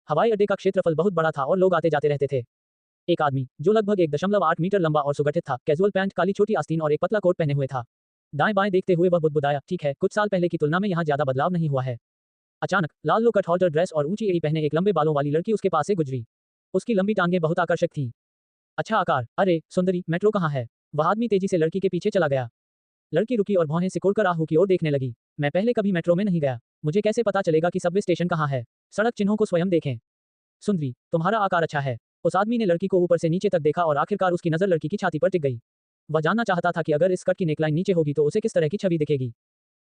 हवाई अड्डे का क्षेत्रफल बहुत बड़ा था और लोग आते जाते रहते थे। एक आदमी जो लगभग 1.8 मीटर लंबा और सुगठित था, कैजुअल पैंट, काली छोटी आस्तीन और एक पतला कोट पहने हुए था। दाएं बाएं देखते हुए वह बुदबुदाया, ठीक है, कुछ साल पहले की तुलना में यहाँ ज्यादा बदलाव नहीं हुआ है। अचानक लाल लो कट हॉल्टर ड्रेस और ऊंची एड़ी पहने एक लंबे बालों वाली लड़की उसके पास से गुजरी। उसकी लंबी टांगें बहुत आकर्षक थीं। अच्छा आकार, अरे सुंदरी, मेट्रो कहाँ है? वह आदमी तेजी से लड़की के पीछे चला गया। लड़की रुकी और भौहें सिकोड़कर आहू की ओर देखने लगी। मैं पहले कभी मेट्रो में नहीं गया, मुझे कैसे पता चलेगा कि सबवे स्टेशन कहाँ है? सड़क चिन्हों को स्वयं देखें। सुंदरी, तुम्हारा आकार अच्छा है। उस आदमी ने लड़की को ऊपर से नीचे तक देखा और आखिरकार उसकी नजर लड़की की छाती पर टिक गई। वह जानना चाहता था कि अगर इस स्कर्ट की नेकलाइन नीचे होगी तो उसे किस तरह की छवि दिखेगी।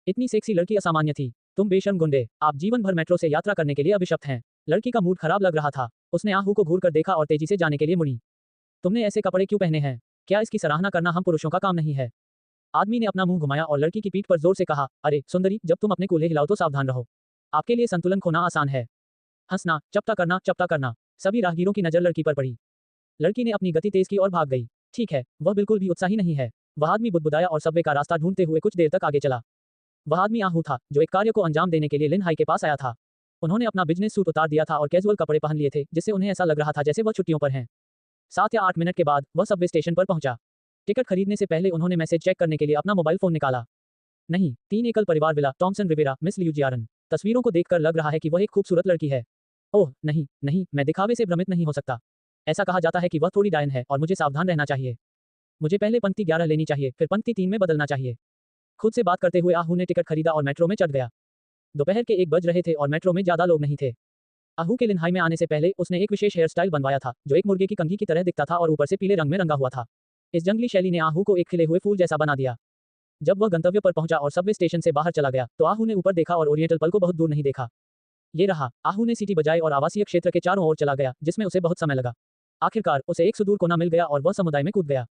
इतनी सेक्सी लड़की असामान्य थी। तुम बेशर्म गुंडे, आप जीवन भर मेट्रो से यात्रा करने के लिए अभिशप्त हैं। लड़की का मूड खराब लग रहा था। उसने आहू को घूरकर देखा और तेजी से जाने के लिए मुड़ी। तुमने ऐसे कपड़े क्यों पहने हैं? क्या इसकी सराहना करना हम पुरुषों का काम नहीं है? आदमी ने अपना मुंह घुमाया और लड़की की पीठ पर जोर से कहा, अरे सुंदरी, जब तुम अपने कूल्हे हिलाओ तो सावधान रहो। आपके लिए संतुलन खोना आसान है। हंसना, चपटा करना। सभी राहगीरों की नजर लड़की पर पड़ी। लड़की ने अपनी गति तेज की और भाग गई। ठीक है, वह बिल्कुल भी उत्साही नहीं है। वह आदमी बुदबुदाया और सबवे का रास्ता ढूंढते हुए कुछ देर तक आगे चला। वह आदमी आहू था, जो एक कार्य को अंजाम देने के लिए लिन हाई के पास आया था। उन्होंने अपना बिजनेस सूट उतार दिया था और कैजुअल कपड़े पहन लिए थे, जिससे उन्हें ऐसा लग रहा था जैसे वह छुट्टियों पर हैं। 7 या 8 मिनट के बाद वह सबवे स्टेशन पर पहुंचा। टिकट खरीदने से पहले उन्होंने मैसेज चेक करने के लिए अपना मोबाइल फोन निकाला। नहीं, 3 एकल परिवार villa, Thomson Riviera, Miss Liu Jiaran. तस्वीरों को देखकर लग रहा है कि वह एक खूबसूरत लड़की है। ओह नहीं नहीं, मैं दिखावे से भ्रमित नहीं हो सकता। ऐसा कहा जाता है कि वह थोड़ी डायन है और मुझे सावधान रहना चाहिए। मुझे पहले पंक्ति 11 लेनी चाहिए, फिर पंक्ति 3 में बदलना चाहिए। खुद से बात करते हुए आहू ने टिकट खरीदा और मेट्रो में चढ़ गया। दोपहर के 1 बज रहे थे और मेट्रो में ज्यादा लोग नहीं थे। आहू के लिनहाई में आने से पहले उसने एक विशेष हेयर स्टाइल बनवाया था, जो एक मुर्गे की कंघी की तरह दिखता था और ऊपर से पीले रंग में रंगा हुआ था। इस जंगली शैली ने आहू को एक खिले हुए फूल जैसा बना दिया। जब वह गंतव्य पर पहुंचा और सबवे स्टेशन से बाहर चला गया, तो आहू ने ऊपर देखा और ओरिएंटल पल को बहुत दूर नहीं देखा। ये रहा। आहू ने सीटी बजाई और आवासीय क्षेत्र के चारों ओर चला गया, जिसमें उसे बहुत समय लगा। आखिरकार उसे एक सुदूर कोना मिल गया और वह समुदाय में कूद गया।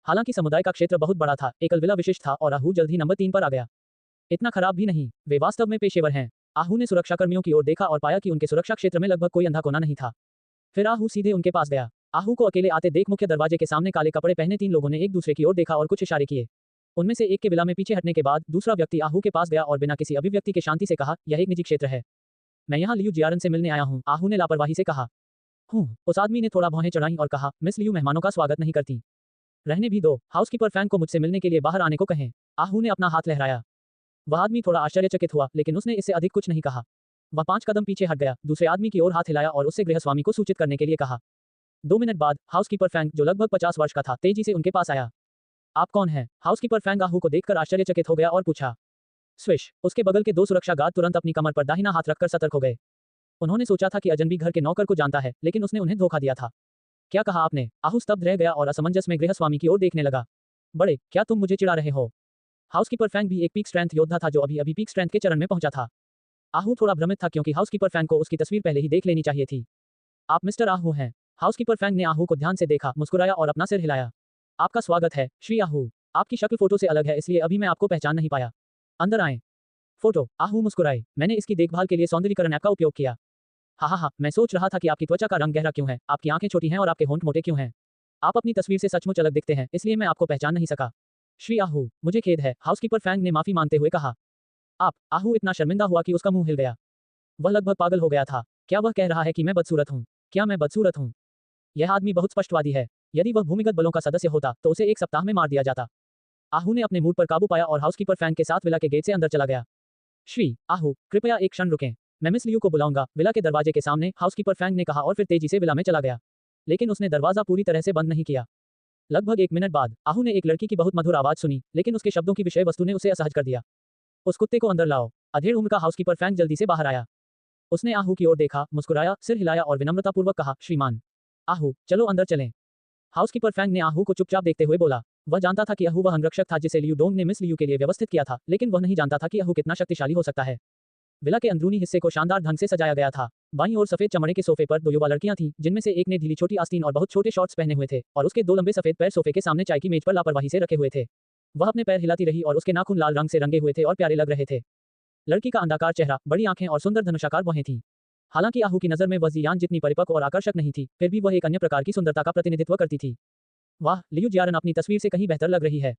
हालांकि समुदाय का क्षेत्र बहुत बड़ा था, एकल विला विशिष्ट था और आहू जल्द ही नंबर 3 पर आ गया। इतना खराब भी नहीं, वे वास्तव में पेशेवर हैं। आहू ने सुरक्षाकर्मियों की ओर देखा और पाया कि उनके सुरक्षा क्षेत्र में लगभग कोई अंधा कोना नहीं था। फिर आहू सीधे उनके पास गया। आहू को अकेले आते देख मुख्य दरवाजे के सामने काले कपड़े पहने 3 लोगों ने एक दूसरे की ओर देखा और कुछ इशारे किए। उनमें से एक के विला में पीछे हटने के बाद दूसरा व्यक्ति आहू के पास गया और बिना किसी अभिव्यक्ति के शांति से कहा, यह एक निजी क्षेत्र है। मैं यहाँ लियू जियारन से मिलने आया हूँ, आहू ने लापरवाही से कहा। उस आदमी ने थोड़ा भौहें चढ़ाई और कहा, मिस लियू मेहमानों का स्वागत नहीं करती। रहने भी दो, हाउसकीपर फैंग को मुझसे मिलने के लिए बाहर आने को कहें। आहू ने अपना हाथ लहराया। वह आदमी थोड़ा आश्चर्यचकित हुआ, लेकिन उसने इससे अधिक कुछ नहीं कहा। वह 5 कदम पीछे हट गया, दूसरे आदमी की ओर हाथ हिलाया और उससे गृहस्वामी को सूचित करने के लिए कहा। 2 मिनट बाद हाउसकीपर फैंग, जो लगभग 50 वर्ष का था, तेजी से उनके पास आया। आप कौन हैं? हाउसकीपर फैंग आहू को देखकर आश्चर्यचकित हो गया और पूछा। स्विश, उसके बगल के 2 सुरक्षा गार्ड तुरंत अपनी कमर पर दाहिना हाथ रखकर सतर्क हो गए। उन्होंने सोचा था कि अजनबी घर के नौकर को जानता है, लेकिन उसने उन्हें धोखा दिया था। क्या कहा आपने? आहू स्तब्ध रह गया और असमंजस में गृहस्वामी की ओर देखने लगा। बड़े, क्या तुम मुझे चिढ़ा रहे हो? हाउसकीपर फैंग भी एक पीक स्ट्रेंथ योद्धा था जो अभी पीक स्ट्रेंथ के चरण में पहुंचा था। आहू थोड़ा भ्रमित था क्योंकि हाउसकीपर फैंग को उसकी तस्वीर पहले ही देख लेनी चाहिए थी। आप मिस्टर आहू हैं? हाउसकीपर फैंग ने आहू को ध्यान से देखा, मुस्कुराया और अपना सिर हिलाया। आपका स्वागत है, श्री आहू। आपकी शक्ल फोटो से अलग है, इसलिए अभी मैं आपको पहचान नहीं पाया। अंदर आएं। फोटो। आहू मुस्कुराए। मैंने इसकी देखभाल के लिए सौंदर्यीकरण ऐप का उपयोग किया। हाँ, मैं सोच रहा था कि आपकी त्वचा का रंग गहरा क्यों है, आपकी आंखें छोटी हैं और आपके होंठ मोटे क्यों हैं। आप अपनी तस्वीर से सचमुच अलग दिखते हैं, इसलिए मैं आपको पहचान नहीं सका। श्री आहू, मुझे खेद है, हाउसकीपर फैंग ने माफी मांगते हुए कहा। आप, आहू इतना शर्मिंदा हुआ कि उसका मुंह हिल गया। वह लगभग पागल हो गया था। क्या वह कह रहा है कि मैं बदसूरत हूँ? क्या मैं बदसूरत हूँ? यह आदमी बहुत स्पष्टवादी है। यदि वह भूमिगत बलों का सदस्य होता, तो उसे 1 सप्ताह में मार दिया जाता। आहू ने अपने मूड पर काबू पाया और हाउसकीपर फैंग के साथ विला के गेट से अंदर चला गया। श्री आहू, कृपया एक क्षण रुकें। मैं मिस लियू को बुलाऊंगा। विला के दरवाजे के सामने हाउसकीपर फैंग ने कहा और फिर तेजी से विला में चला गया। लेकिन उसने दरवाजा पूरी तरह से बंद नहीं किया। लगभग 1 मिनट बाद आहू ने एक लड़की की बहुत मधुर आवाज सुनी, लेकिन उसके शब्दों की विषय वस्तु ने उसे असहज कर दिया। उस कुत्ते को अंदर लाओ। अधेड़ उम्र का हाउसकीपर फैंग जल्दी से बाहर आया। उसने आहू की ओर देखा, मुस्कुराया, सिर हिलाया और विनम्रतापूर्वक कहा, श्रीमान आहू, चलो अंदर चलें। हाउसकीपर फैंग ने आहू को चुपचाप देखते हुए बोला। वह जानता था कि आहू वह अंगरक्षक था जिसे लियू डोंग ने मिस लियू के लिए व्यवस्थित किया था, लेकिन वह नहीं जानता था कि आहू कितना शक्तिशाली हो सकता है। विला के अंदरूनी हिस्से को शानदार ढंग से सजाया गया था। बाईं ओर सफेद चमड़े के सोफे पर 2 युवा लड़कियां थीं, जिनमें से एक ने ढीली छोटी आस्तीन और बहुत छोटे शॉर्ट्स पहने हुए थे, और उसके 2 लंबे सफेद पैर सोफे के सामने चाय की मेज पर लापरवाही से रखे हुए थे। वह अपने पैर हिलाती रही और उसके नाखून लाल रंग से रंगे हुए थे और प्यारे लग रहे थे। लड़की का अंडाकार चेहरा, बड़ी आंखें और सुंदर धनुषाकार भौहें थीं। हालांकि आहू की नजर में वह जियान जितनी परिपक्व और आकर्षक नहीं थी, फिर भी वह एक अन्य प्रकार की सुंदरता का प्रतिनिधित्व करती थी। वाह, लियू जियारन अपनी तस्वीर से कहीं बेहतर लग रही है।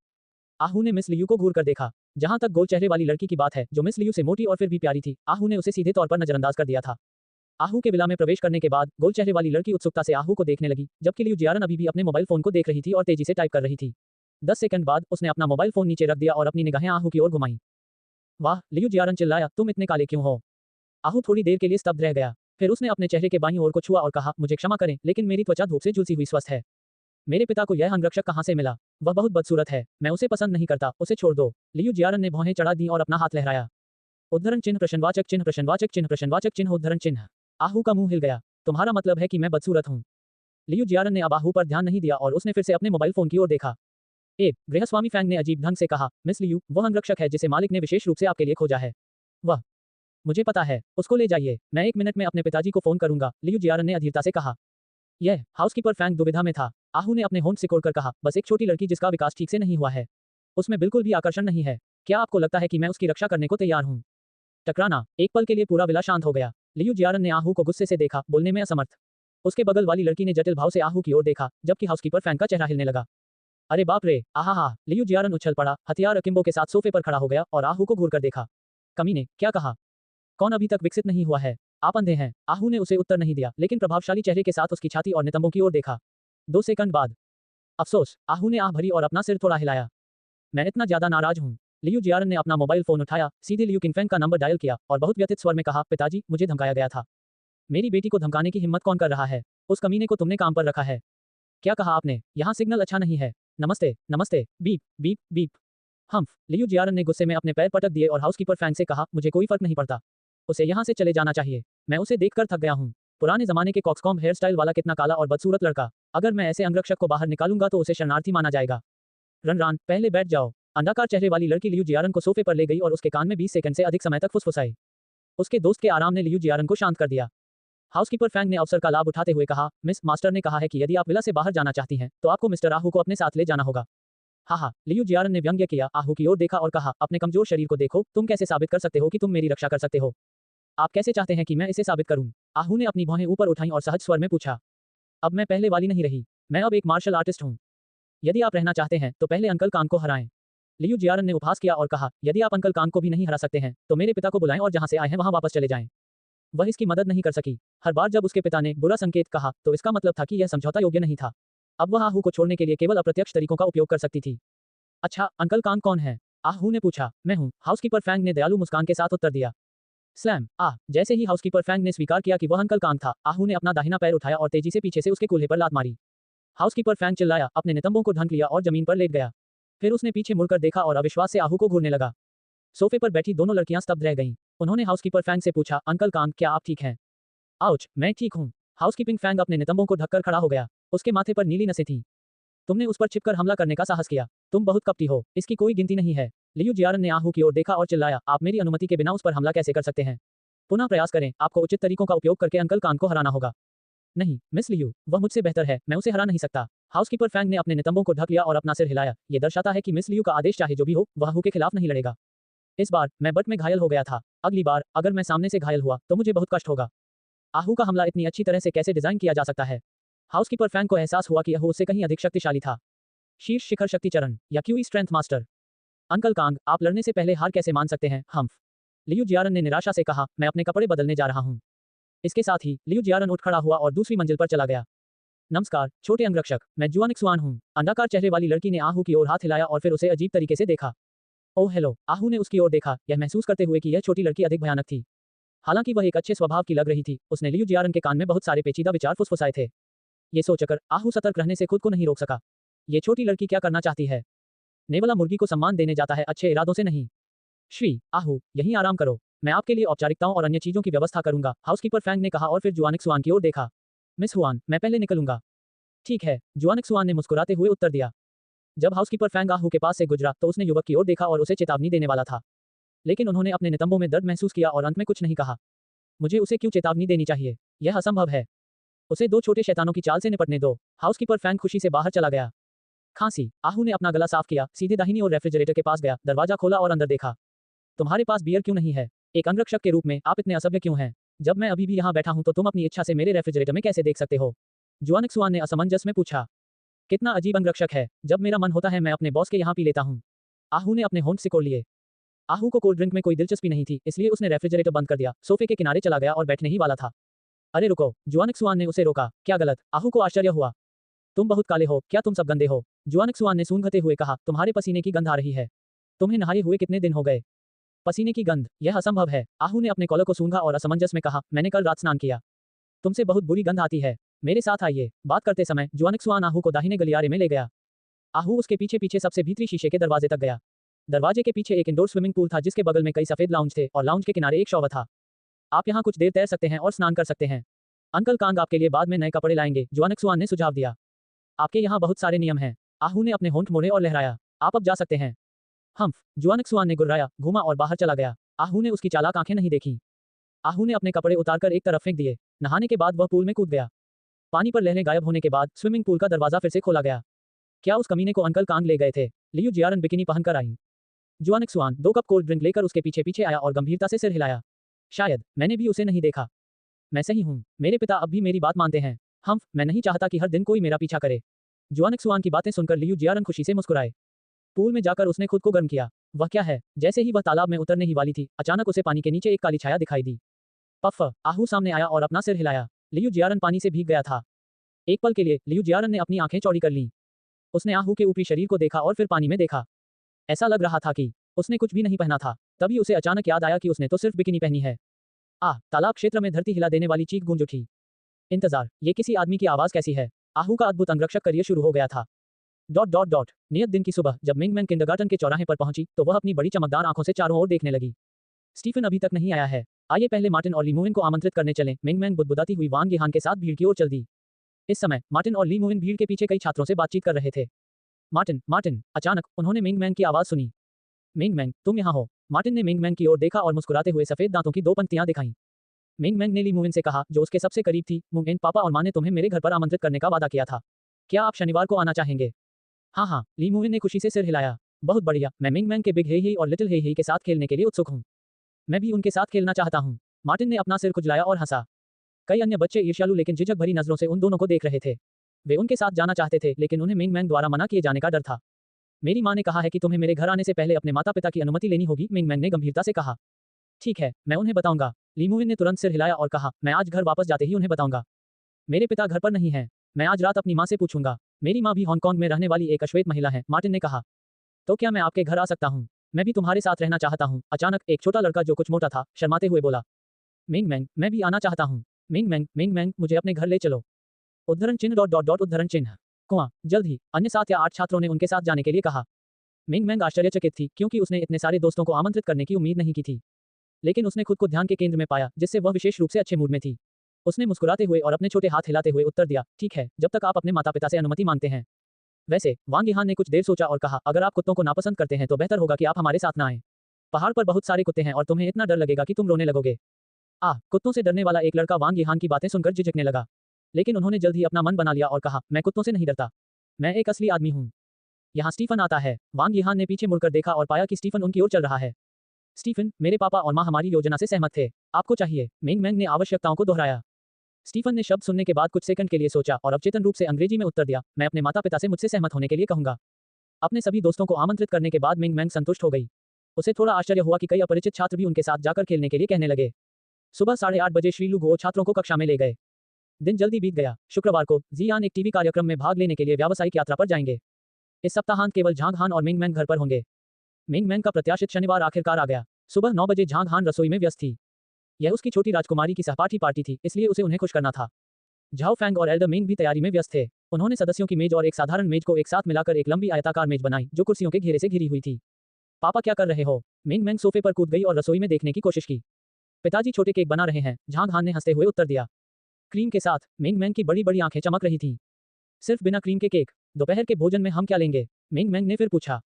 आहू ने मिस लियू को घूर कर देखा। जहां तक गोल चेहरे वाली लड़की की बात है, जो मिस लियू से मोटी और फिर भी प्यारी थी, आहू ने उसे सीधे तौर पर नजरअंदाज कर दिया था। आहू के विला में प्रवेश करने के बाद गोल चेहरे वाली लड़की उत्सुकता से आहू को देखने लगी, जबकि लियू जियारन अभी भी अपने मोबाइल फोन को देख रही थी और तेजी से टाइप कर रही थी। 10 सेकंड बाद उसने अपना मोबाइल फोन नीचे रख दिया और अपनी निगाहें आहू की ओर घुमाई। वाह, लियू जियारन चिल्लाया, तुम इतने काले क्यों हो? आहू थोड़ी देर के लिए स्तब्ध रह गया। फिर उसने अपने चेहरे के बाईं ओर को छुआ और कहा, मुझे क्षमा करें, लेकिन मेरी त्वचा धूप से झुलसी हुई स्वस्थ है। मेरे पिता को यह अंगरक्षक कहां से मिला? वह बहुत बदसूरत है। मैं उसे पसंद नहीं करता, उसे छोड़ दो। लियू जियारन ने भौहें चढ़ा दी और अपना हाथ लहराया। उद्धरण चिन्ह प्रश्नवाचक चिन्ह प्रश्नवाचक चिन्ह प्रश्नवाचक चिन्ह उद्धरण चिन्ह। आहू का मुंह हिल गया। तुम्हारा मतलब है कि मैं बदसूरत हूँ? लियू जियारन ने अब आहू पर ध्यान नहीं दिया और उसने फिर से अपने मोबाइल फोन की ओर देखा। गृहस्वामी फैंग ने अजीब ढंग से कहा, मिस लियू, वह अंगरक्षक है जिसे मालिक ने विशेष रूप से आपके लिए खोजा है। वह, मुझे पता है, उसको ले जाइए। मैं 1 मिनट में अपने पिताजी को फोन करूंगा, लियू जियारन ने अधीरता से कहा। यह हाउसकीपर फैंग दुविधा में था। आहू ने अपने होंठ सिकोड़कर कहा, बस एक छोटी लड़की जिसका विकास ठीक से नहीं हुआ है। उसमें बिल्कुल भी आकर्षण नहीं है। क्या आपको लगता है कि मैं उसकी रक्षा करने को तैयार हूं? टकराना। एक पल के लिए पूरा विला शांत हो गया। लियू जियारन ने आहू को गुस्से से देखा, बोलने में असमर्थ। उसके बगल वाली लड़की ने जटिल भाव से आहू की ओर देखा, जबकि हाउसकीपर फैंग का चेहरा हिलने लगा। अरे बाप रे, आहा! लियू जियारन उछल पड़ा, हथियार अकिम्बो के साथ सोफे पर खड़ा हो गया और आहू को घूर कर देखा। कमीने, क्या कहा? कौन अभी तक विकसित नहीं हुआ है? आप अंधे हैं? आहू ने उसे उत्तर नहीं दिया, लेकिन प्रभावशाली चेहरे के साथ उसकी छाती और नितंबों की ओर देखा। 2 सेकंड बाद, अफसोस, आहू ने आह भरी और अपना सिर थोड़ा हिलाया। मैं इतना ज्यादा नाराज हूँ। लियू जियारन ने अपना मोबाइल फोन उठाया, सीधे लियू किंगफेंग का नंबर डायल किया और बहुत व्यथित स्वर में कहा, पिताजी, मुझे धमकाया गया था। मेरी बेटी को धमकाने की हिम्मत कौन कर रहा है? उस कमीने को तुमने काम पर रखा है। क्या कहा आपने? यहाँ सिग्नल अच्छा नहीं है। नमस्ते, नमस्ते, बीप, बीप, बीप। हम्फ, लियू जियारन ने गुस्से में अपने पैर पटक दिए और हाउसकीपर फैंग से कहा, मुझे कोई फर्क नहीं पड़ता। उसे यहाँ से चले जाना चाहिए। मैं उसे देखकर थक गया हूँ। पुराने जमाने के कॉक्सकॉम हेयर स्टाइल वाला कितना काला और बदसूरत लड़का। अगर मैं ऐसे अंगरक्षक को बाहर निकालूंगा तो उसे शरणार्थी माना जाएगा। रनरान, पहले बैठ जाओ। अंडाकार चेहरे वाली लड़की लियू जियारन को सोफे पर ले गई और उसके कान में 20 सेकंड से अधिक समय तक फुसफुसाई। उसके दोस्त के आराम ने लियू जियारन को शांत कर दिया। हाउसकीपर फैंग ने अवसर का लाभ उठाते हुए कहा, मिस मास्टर ने कहा है कि यदि आप विला से बाहर जाना चाहती हैं, तो आपको मिस्टर आहू को अपने साथ ले जाना होगा। हाँ, लियू जियारन ने व्यंग्य किया, आहू की ओर देखा और कहा, अपने कमजोर शरीर को देखो, तुम कैसे साबित कर सकते हो कि तुम मेरी रक्षा कर सकते हो? आप कैसे चाहते हैं कि मैं इसे साबित करूं? आहू ने अपनी भौहें ऊपर उठाई और सहज स्वर में पूछा। अब मैं पहले वाली नहीं रही। मैं अब एक मार्शल आर्टिस्ट हूं। यदि आप रहना चाहते हैं, तो पहले अंकल कांग को हराएं। लियू जियारन ने उपहास किया और कहा, यदि आप अंकल कांग को भी नहीं हरा सकते हैं, तो मेरे पिता को बुलाएं और जहां से आए हैं वहां वापस चले जाएं। वह इसकी मदद नहीं कर सकी। हर बार जब उसके पिता ने बुरा संकेत कहा, तो इसका मतलब था कि यह समझौता योग्य नहीं था। अब वह आहू को छोड़ने के लिए केवल अप्रत्यक्ष तरीकों का उपयोग कर सकती थी। अच्छा, अंकल कांग कौन है? आहू ने पूछा। मैं हूँ, हाउसकीपर फैंग ने दयालु मुस्कान के साथ उत्तर दिया। स्लैम। जैसे ही हाउसकीपर फैंग ने स्वीकार किया कि वह अंकल कांग था, आहू ने अपना दाहिना पैर उठाया और तेजी से पीछे से उसके कूल्हे पर लात मारी। हाउसकीपर फैंग चिल्लाया, अपने नितंबों को ढंक लिया और जमीन पर लेट गया। फिर उसने पीछे मुड़कर देखा और अविश्वास से आहू को घूरने लगा। सोफे पर बैठी दोनों लड़कियां स्तब्ध रह गईं। उन्होंने हाउसकीपर फैंग से पूछा, अंकल कांग, क्या आप ठीक हैं? आउच, मैं ठीक हूँ। हाउसकीपिंग फैंग अपने नितंबों को ढककर खड़ा हो गया। उसके माथे पर नीली नसें थीं। तुमने उस पर छिपकर हमला करने का साहस किया। तुम बहुत कपटी हो, इसकी कोई गिनती नहीं है। लियू जियारन ने आहू की ओर देखा और चिल्लाया, आप मेरी अनुमति के बिना उस पर हमला कैसे कर सकते हैं? पुनः प्रयास करें, आपको उचित तरीकों का उपयोग करके अंकल कांग को हराना होगा। नहीं, मिस लियू, वह मुझसे बेहतर है, मैं उसे हरा नहीं सकता। हाउसकीपर फैंग ने अपने नितंबों को ढक लिया और अपना सिर हिलाया। यह दर्शाता है कि मिस लियू का आदेश चाहे जो भी हो, वह आहू के खिलाफ नहीं लड़ेगा। इस बार मैं बट में घायल हो गया था। अगली बार अगर मैं सामने से घायल हुआ तो मुझे बहुत कष्ट होगा। आहू का हमला इतनी अच्छी तरह से कैसे डिजाइन किया जा सकता है? हाउसकीपर फैंग को एहसास हुआ कि आहू उससे कहीं अधिक शक्तिशाली था। शीर्ष शिखर शक्ति चरण या qi strength master. Uncle Kang, आप लड़ने से पहले हार कैसे मान सकते हैं? हम्फ। लियू जियारन ने निराशा से कहा, मैं अपने कपड़े बदलने जा रहा हूं। इसके साथ ही लियू जियारन उठ खड़ा हुआ और दूसरी मंजिल पर चला गया। नमस्कार छोटे अंगरक्षक, मैं जुआन एक्सुआन हूं। अंडाकार चेहरे वाली लड़की ने आहू की ओर हाथ हिलाया और फिर उसे अजीब तरीके से देखा। Oh hello. आहू ने उसकी ओर देखा, यह महसूस करते हुए कि यह छोटी लड़की अधिक भयानक थी। हालांकि वह एक अच्छे स्वभाव की लग रही थी, उसने लियू जियारन के कान में बहुत सारे पेचीदा विचार फुसफुसाए थे। ये सोचकर आहू सतर्क रहने से खुद को नहीं रोक सका। ये छोटी लड़की क्या करना चाहती है? नेवला मुर्गी को सम्मान देने जाता है, अच्छे इरादों से नहीं। श्री आहू, यहीं आराम करो, मैं आपके लिए औपचारिकताओं और अन्य चीजों की व्यवस्था करूंगा, हाउसकीपर फैंग ने कहा और फिर जुआन एक्सुआन की ओर देखा। मिस हुआन, मैं पहले निकलूंगा। ठीक है, जुआन एक्सुआन ने मुस्कुराते हुए उत्तर दिया। जब हाउसकीपर फैंग आहू के पास से गुजरा तो उसने युवक की ओर देखा और उसे चेतावनी देने वाला था, लेकिन उन्होंने अपने नितंबों में दर्द महसूस किया और अंत में कुछ नहीं कहा। मुझे उसे क्यों चेतावनी देनी चाहिए? यह असंभव है। उसे दो छोटे शैतानों की चाल से निपटने दो। हाउसकीपर फैंग खुशी से बाहर चला गया। खांसी। आहू ने अपना गला साफ किया, सीधे दाहिनी ओर रेफ्रिजरेटर के पास गया, दरवाजा खोला और अंदर देखा। तुम्हारे पास बियर क्यों नहीं है? एक अंगरक्षक के रूप में आप इतने असभ्य क्यों हैं? जब मैं अभी भी यहाँ बैठा हूँ तो तुम अपनी इच्छा से मेरे रेफ्रिजरेटर में कैसे देख सकते हो? जुआन एक्सुआन ने असमंजस में पूछा। कितना अजीब अंगरक्षक है, जब मेरा मन होता है मैं अपने बॉस के यहाँ पी लेता हूँ। आहू ने अपने होंठ सिकोड़ लिए। आहू को कोल्ड ड्रिंक में कोई दिलचस्पी नहीं थी, इसलिए उसने रेफ्रिजरेटर बंद कर दिया, सोफे के किनारे चला गया और बैठने ही वाला था। अरे रुको, जुआन एक्सुआन ने उसे रोका। क्या गलत? आहू को आश्चर्य हुआ। तुम बहुत काले हो, क्या तुम सब गंदे हो? जुआन एक्सुआन ने सूंघते हुए कहा, तुम्हारे पसीने की गंध आ रही है। तुम्हें नहाए हुए कितने दिन हो गए? पसीने की गंध, यह असंभव है। आहू ने अपने कॉलर को सूंघा और असमंजस में कहा, मैंने कल रात स्नान किया। तुमसे बहुत बुरी गंध आती है। मेरे साथ आइए। बात करते समय जुआन एक्सुआन आहू को दाहिने गलियारे में ले गया। आहू उसके पीछे पीछे सबसे भीतरी शीशे के दरवाजे तक गया। दरवाजे के पीछे एक इंडोर स्विमिंग पूल था जिसके बगल में कई सफेद लाउंज थे और लाउंज के किनारे एक शॉवर था। आप यहाँ कुछ देर तैर सकते हैं और स्नान कर सकते हैं। अंकल कांग आपके लिए बाद में नए कपड़े लाएंगे, जुआन एक्सुआन ने सुझाव दिया। आपके यहाँ बहुत सारे नियम हैं। आहू ने अपने होंठ मोड़े और लहराया। आप अब जा सकते हैं। हम्फ। जुआन एक्सुआन ने गुर्राया, घूमा और बाहर चला गया। आहू ने उसकी चालाक आंखें नहीं देखी। आहू ने अपने कपड़े उतारकर एक तरफ फेंक दिए। नहाने के बाद वह पूल में कूद गया। पानी पर लहरें गायब होने के बाद स्विमिंग पूल का दरवाजा फिर से खोला गया। क्या उस कमीने को अंकल कांग ले गए थे? लियू जियारन बिकिनी पहनकर आई। जुआन एक्सुआन 2 कप कोल्ड ड्रिंक लेकर उसके पीछे पीछे आया और गंभीरता से सिर हिलाया। शायद मैंने भी उसे नहीं देखा। मैं सही हूँ, मेरे पिता अब भी मेरी बात मानते हैं। हम्फ। मैं नहीं चाहता कि हर दिन कोई मेरा पीछा करे। जुआन एक्सुआन की बातें सुनकर लियू जियारन खुशी से मुस्कुराए। पूल में जाकर उसने खुद को गर्म किया। वह क्या है? जैसे ही वह तालाब में उतरने ही वाली थी, अचानक उसे पानी के नीचे एक काली छाया दिखाई दी। पफ। आहू सामने आया और अपना सिर हिलाया। लियू जियारन पानी से भीग गया था। एक पल के लिए लियू जियारन ने अपनी आंखें चौड़ी कर लीं। उसने आहू के ऊपरी शरीर को देखा और फिर पानी में देखा। ऐसा लग रहा था कि उसने कुछ भी नहीं पहना था। तभी उसे अचानक याद आया कि उसने तो सिर्फ बिकिनी पहनी है। तालाब क्षेत्र में धरती हिला देने वाली चीख गूंज उठी। इंतजार, ये किसी आदमी की आवाज कैसी है? आहू का अद्भुत अंगरक्षक करियर शुरू हो गया था। नियत दिन की सुबह जब मिंग मैंग किंडरगार्टन के चौराहे पर पहुंची तो वह अपनी बड़ी चमकदार आंखों से चारों ओर देखने लगी। स्टीफन अभी तक नहीं आया है। आइए पहले मार्टिन और ली मुइन को आमंत्रित करने चलें। मिंग मैंग बुदबुदाती हुई वांग यहान के साथ भीड़ की ओर चल दी। इस समय मार्टिन और ली मुइन भीड़ के पीछे कई छात्रों से बातचीत कर रहे थे। Martin, Martin. अचानक उन्होंने मिंग मैंग की आवाज सुनी। मिंग मैंग, तुम यहाँ हो? मार्टिन ने मिंग मैंग की ओर देखा और मुस्कुराते हुए सफेद दांतों की 2 पंक्तियां दिखाईं। मिंग मैंग ने ली मुइन से कहा, जो उसके सबसे करीब थी, मुइन, पापा और माँ ने तुम्हें मेरे घर पर आमंत्रित करने का वादा किया था। क्या आप शनिवार को आना चाहेंगे? हाँ हाँ, ली मुइन ने खुशी से सिर हिलाया। बहुत बढ़िया, मैं मिंग मैंग के बिग हे ही और लिटिल हे ही के साथ खेलने के लिए उत्सुक हूँ। मैं भी उनके साथ खेलना चाहता हूँ। मार्टिन ने अपना सिर खुजलाया और हंसा। कई अन्य बच्चे ईर्ष्यालु लेकिन झिझक भरी नजरों से उन दोनों को देख रहे थे। वे उनके साथ जाना चाहते थे लेकिन उन्हें मिंग मैंग द्वारा मना किए जाने का डर था। मेरी माँ ने कहा है कि तुम्हें मेरे घर आने से पहले अपने माता पिता की अनुमति लेनी होगी, मिंग मैंग ने गंभीरता से कहा। ठीक है, मैं उन्हें बताऊंगा। ली मुइन ने तुरंत सिर हिलाया और कहा, मैं आज घर वापस जाते ही उन्हें बताऊंगा। मेरे पिता घर पर नहीं हैं। मैं आज रात अपनी माँ से पूछूंगा। मेरी माँ भी हांगकांग में रहने वाली एक अश्वेत महिला है, मार्टिन ने कहा। तो क्या मैं आपके घर आ सकता हूँ? मैं भी तुम्हारे साथ रहना चाहता हूँ। अचानक एक छोटा लड़का जो कुछ मोटा था, शर्माते हुए बोला। मिंग मैंग, मैं भी आना चाहता हूँ। मिंग मैंग, मुझे अपने घर ले चलो। उद्धरण चिन्ह उद्धरण चिन्ह। कुआं। जल्द ही अन्य 7 या 8 छात्रों ने उनके साथ जाने के लिए कहा। मिंग मैंग आश्चर्यचकित थी क्योंकि उसने इतने सारे दोस्तों को आमंत्रित करने की उम्मीद नहीं की थी। लेकिन उसने खुद को ध्यान के केंद्र में पाया जिससे वह विशेष रूप से अच्छे मूड में थी। उसने मुस्कुराते हुए और अपने छोटे हाथ हिलाते हुए उत्तर दिया, ठीक है, जब तक आप अपने माता पिता से अनुमति मांगते हैं। वैसे वांग यहान ने कुछ देर सोचा और कहा, अगर आप कुत्तों को नापसंद करते हैं तो बेहतर होगा कि आप हमारे साथ ना आएं। पहाड़ पर बहुत सारे कुत्ते हैं और तुम्हें इतना डर लगेगा कि तुम रोने लगोगे। कुत्तों से डरने वाला एक लड़का वांग यहान की बातें सुनकर झिझकने लगा। लेकिन उन्होंने जल्द ही अपना मन बना लिया और कहा, मैं कुत्तों से नहीं डरता। मैं एक असली आदमी हूँ। यहाँ स्टीफन आता है। वांग यहान ने पीछे मुड़कर देखा और पाया कि स्टीफन उनकी ओर चल रहा है। स्टीफन, मेरे पापा और माँ हमारी योजना से सहमत थे। आपको चाहिए? मेंग मैंग ने आवश्यकताओं को दोहराया। स्टीफन ने शब्द सुनने के बाद कुछ सेकंड के लिए सोचा और अवचेतन रूप से अंग्रेजी में उत्तर दिया, मैं अपने माता पिता से मुझसे सहमत होने के लिए कहूंगा। अपने सभी दोस्तों को आमंत्रित करने के बाद मेंग मैंग संतुष्ट हो गई। उसे थोड़ा आश्चर्य हुआ कि कई अपरिचित छात्र भी उनके साथ जाकर खेलने के लिए कहने लगे। सुबह 8:30 बजे श्री लू गुओ छात्रों को कक्षा में ले गए। दिन जल्दी बीत गया। शुक्रवार को जियान एक टीवी कार्यक्रम में भाग लेने के लिए व्यावसायिक यात्रा पर जाएंगे। इस सप्ताहांत केवल झांग हान और मेंग मैंग घर पर होंगे। मेंग मैंग का प्रत्याशित शनिवार आखिरकार आ गया। सुबह 9 बजे झांग हान रसोई में व्यस्त थी। यह उसकी छोटी राजकुमारी की सहपाठी पार्टी थी, इसलिए उसे उन्हें खुश करना था। झाओ फैंग और एल्डर मिंग भी तैयारी में व्यस्त थे। उन्होंने सदस्यों की मेज और एक साधारण मेज को एक साथ मिलाकर एक लंबी आयताकार मेज बनाई जो कुर्सियों के घेरे से घिरी हुई थी। पापा क्या कर रहे हो? मेंग मैंग सोफे पर कूद गई और रसोई में देखने की कोशिश की। पिताजी छोटे केक बना रहे हैं, झांग हान ने हंसते हुए उत्तर दिया। क्रीम के साथ? मेंग मैंग की बड़ी बड़ी आंखें चमक रही थीं। सिर्फ बिना क्रीम के केक? दोपहर के भोजन में हम क्या लेंगे? मेंग मैंग ने फिर पूछा।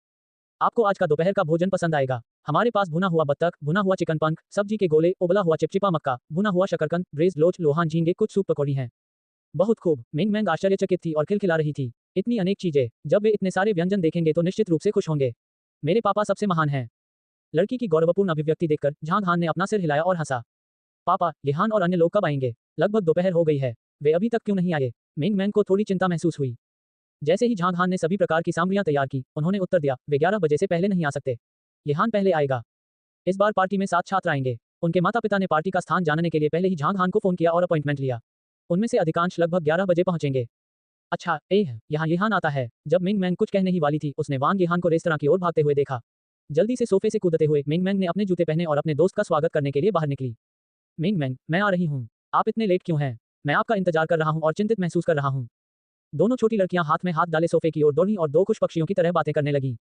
आपको आज का दोपहर का भोजन पसंद आएगा। हमारे पास भुना हुआ बत्तख, भुना हुआ चिकन पंख, सब्जी के गोले, उबला हुआ चिपचिपा मक्का, भुना हुआ शकरकंद, ब्रेज़ लोच, लोहान झींगे, कुछ सूप पकौड़ी हैं। बहुत खूब। मेंग मैंग आश्चर्यचकित थी और खिलखिला रही थी। इतनी अनेक चीजें, जब वे इतने सारे व्यंजन देखेंगे तो निश्चित रूप से खुश होंगे। मेरे पापा सबसे महान हैं। लड़की की गौरवपूर्ण अभिव्यक्ति देखकर झांग हान ने अपना सिर हिलाया और हंसा। पापा, येहान और अन्य लोग कब आएंगे? लगभग दोपहर हो गई है। वे अभी तक क्यों नहीं आए? मेंग मैंग को थोड़ी चिंता महसूस हुई। जैसे ही झांग हान ने सभी प्रकार की सामग्रियां तैयार की, उन्होंने उत्तर दिया, वे 11 बजे से पहले नहीं आ सकते। येहान पहले आएगा। इस बार पार्टी में 7 छात्र आएंगे। उनके माता पिता ने पार्टी का स्थान जानने के लिए पहले ही झांग हान को फोन किया और अपॉइंटमेंट लिया। उनमें से अधिकांश लगभग 11 बजे पहुंचेंगे। अच्छा, यहाँ येहान आता है। जब मेंग मैंग कुछ कहने ही वाली थी, उसने वांग येहान को रेस्तरां की ओर भागते हुए देखा। जल्दी से सोफे से कूदते हुए मेंग मैंग ने अपने जूते पहने और अपने दोस्त का स्वागत करने के लिए बाहर निकली। मेंग मैंग, मैं आ रही हूँ। आप इतने लेट क्यों हैं? मैं आपका इंतजार कर रहा हूँ और चिंतित महसूस कर रहा हूँ। दोनों छोटी लड़कियां हाथ में हाथ डाले सोफे की ओर दौड़ीं और दो खुश पक्षियों की तरह बातें करने लगीं।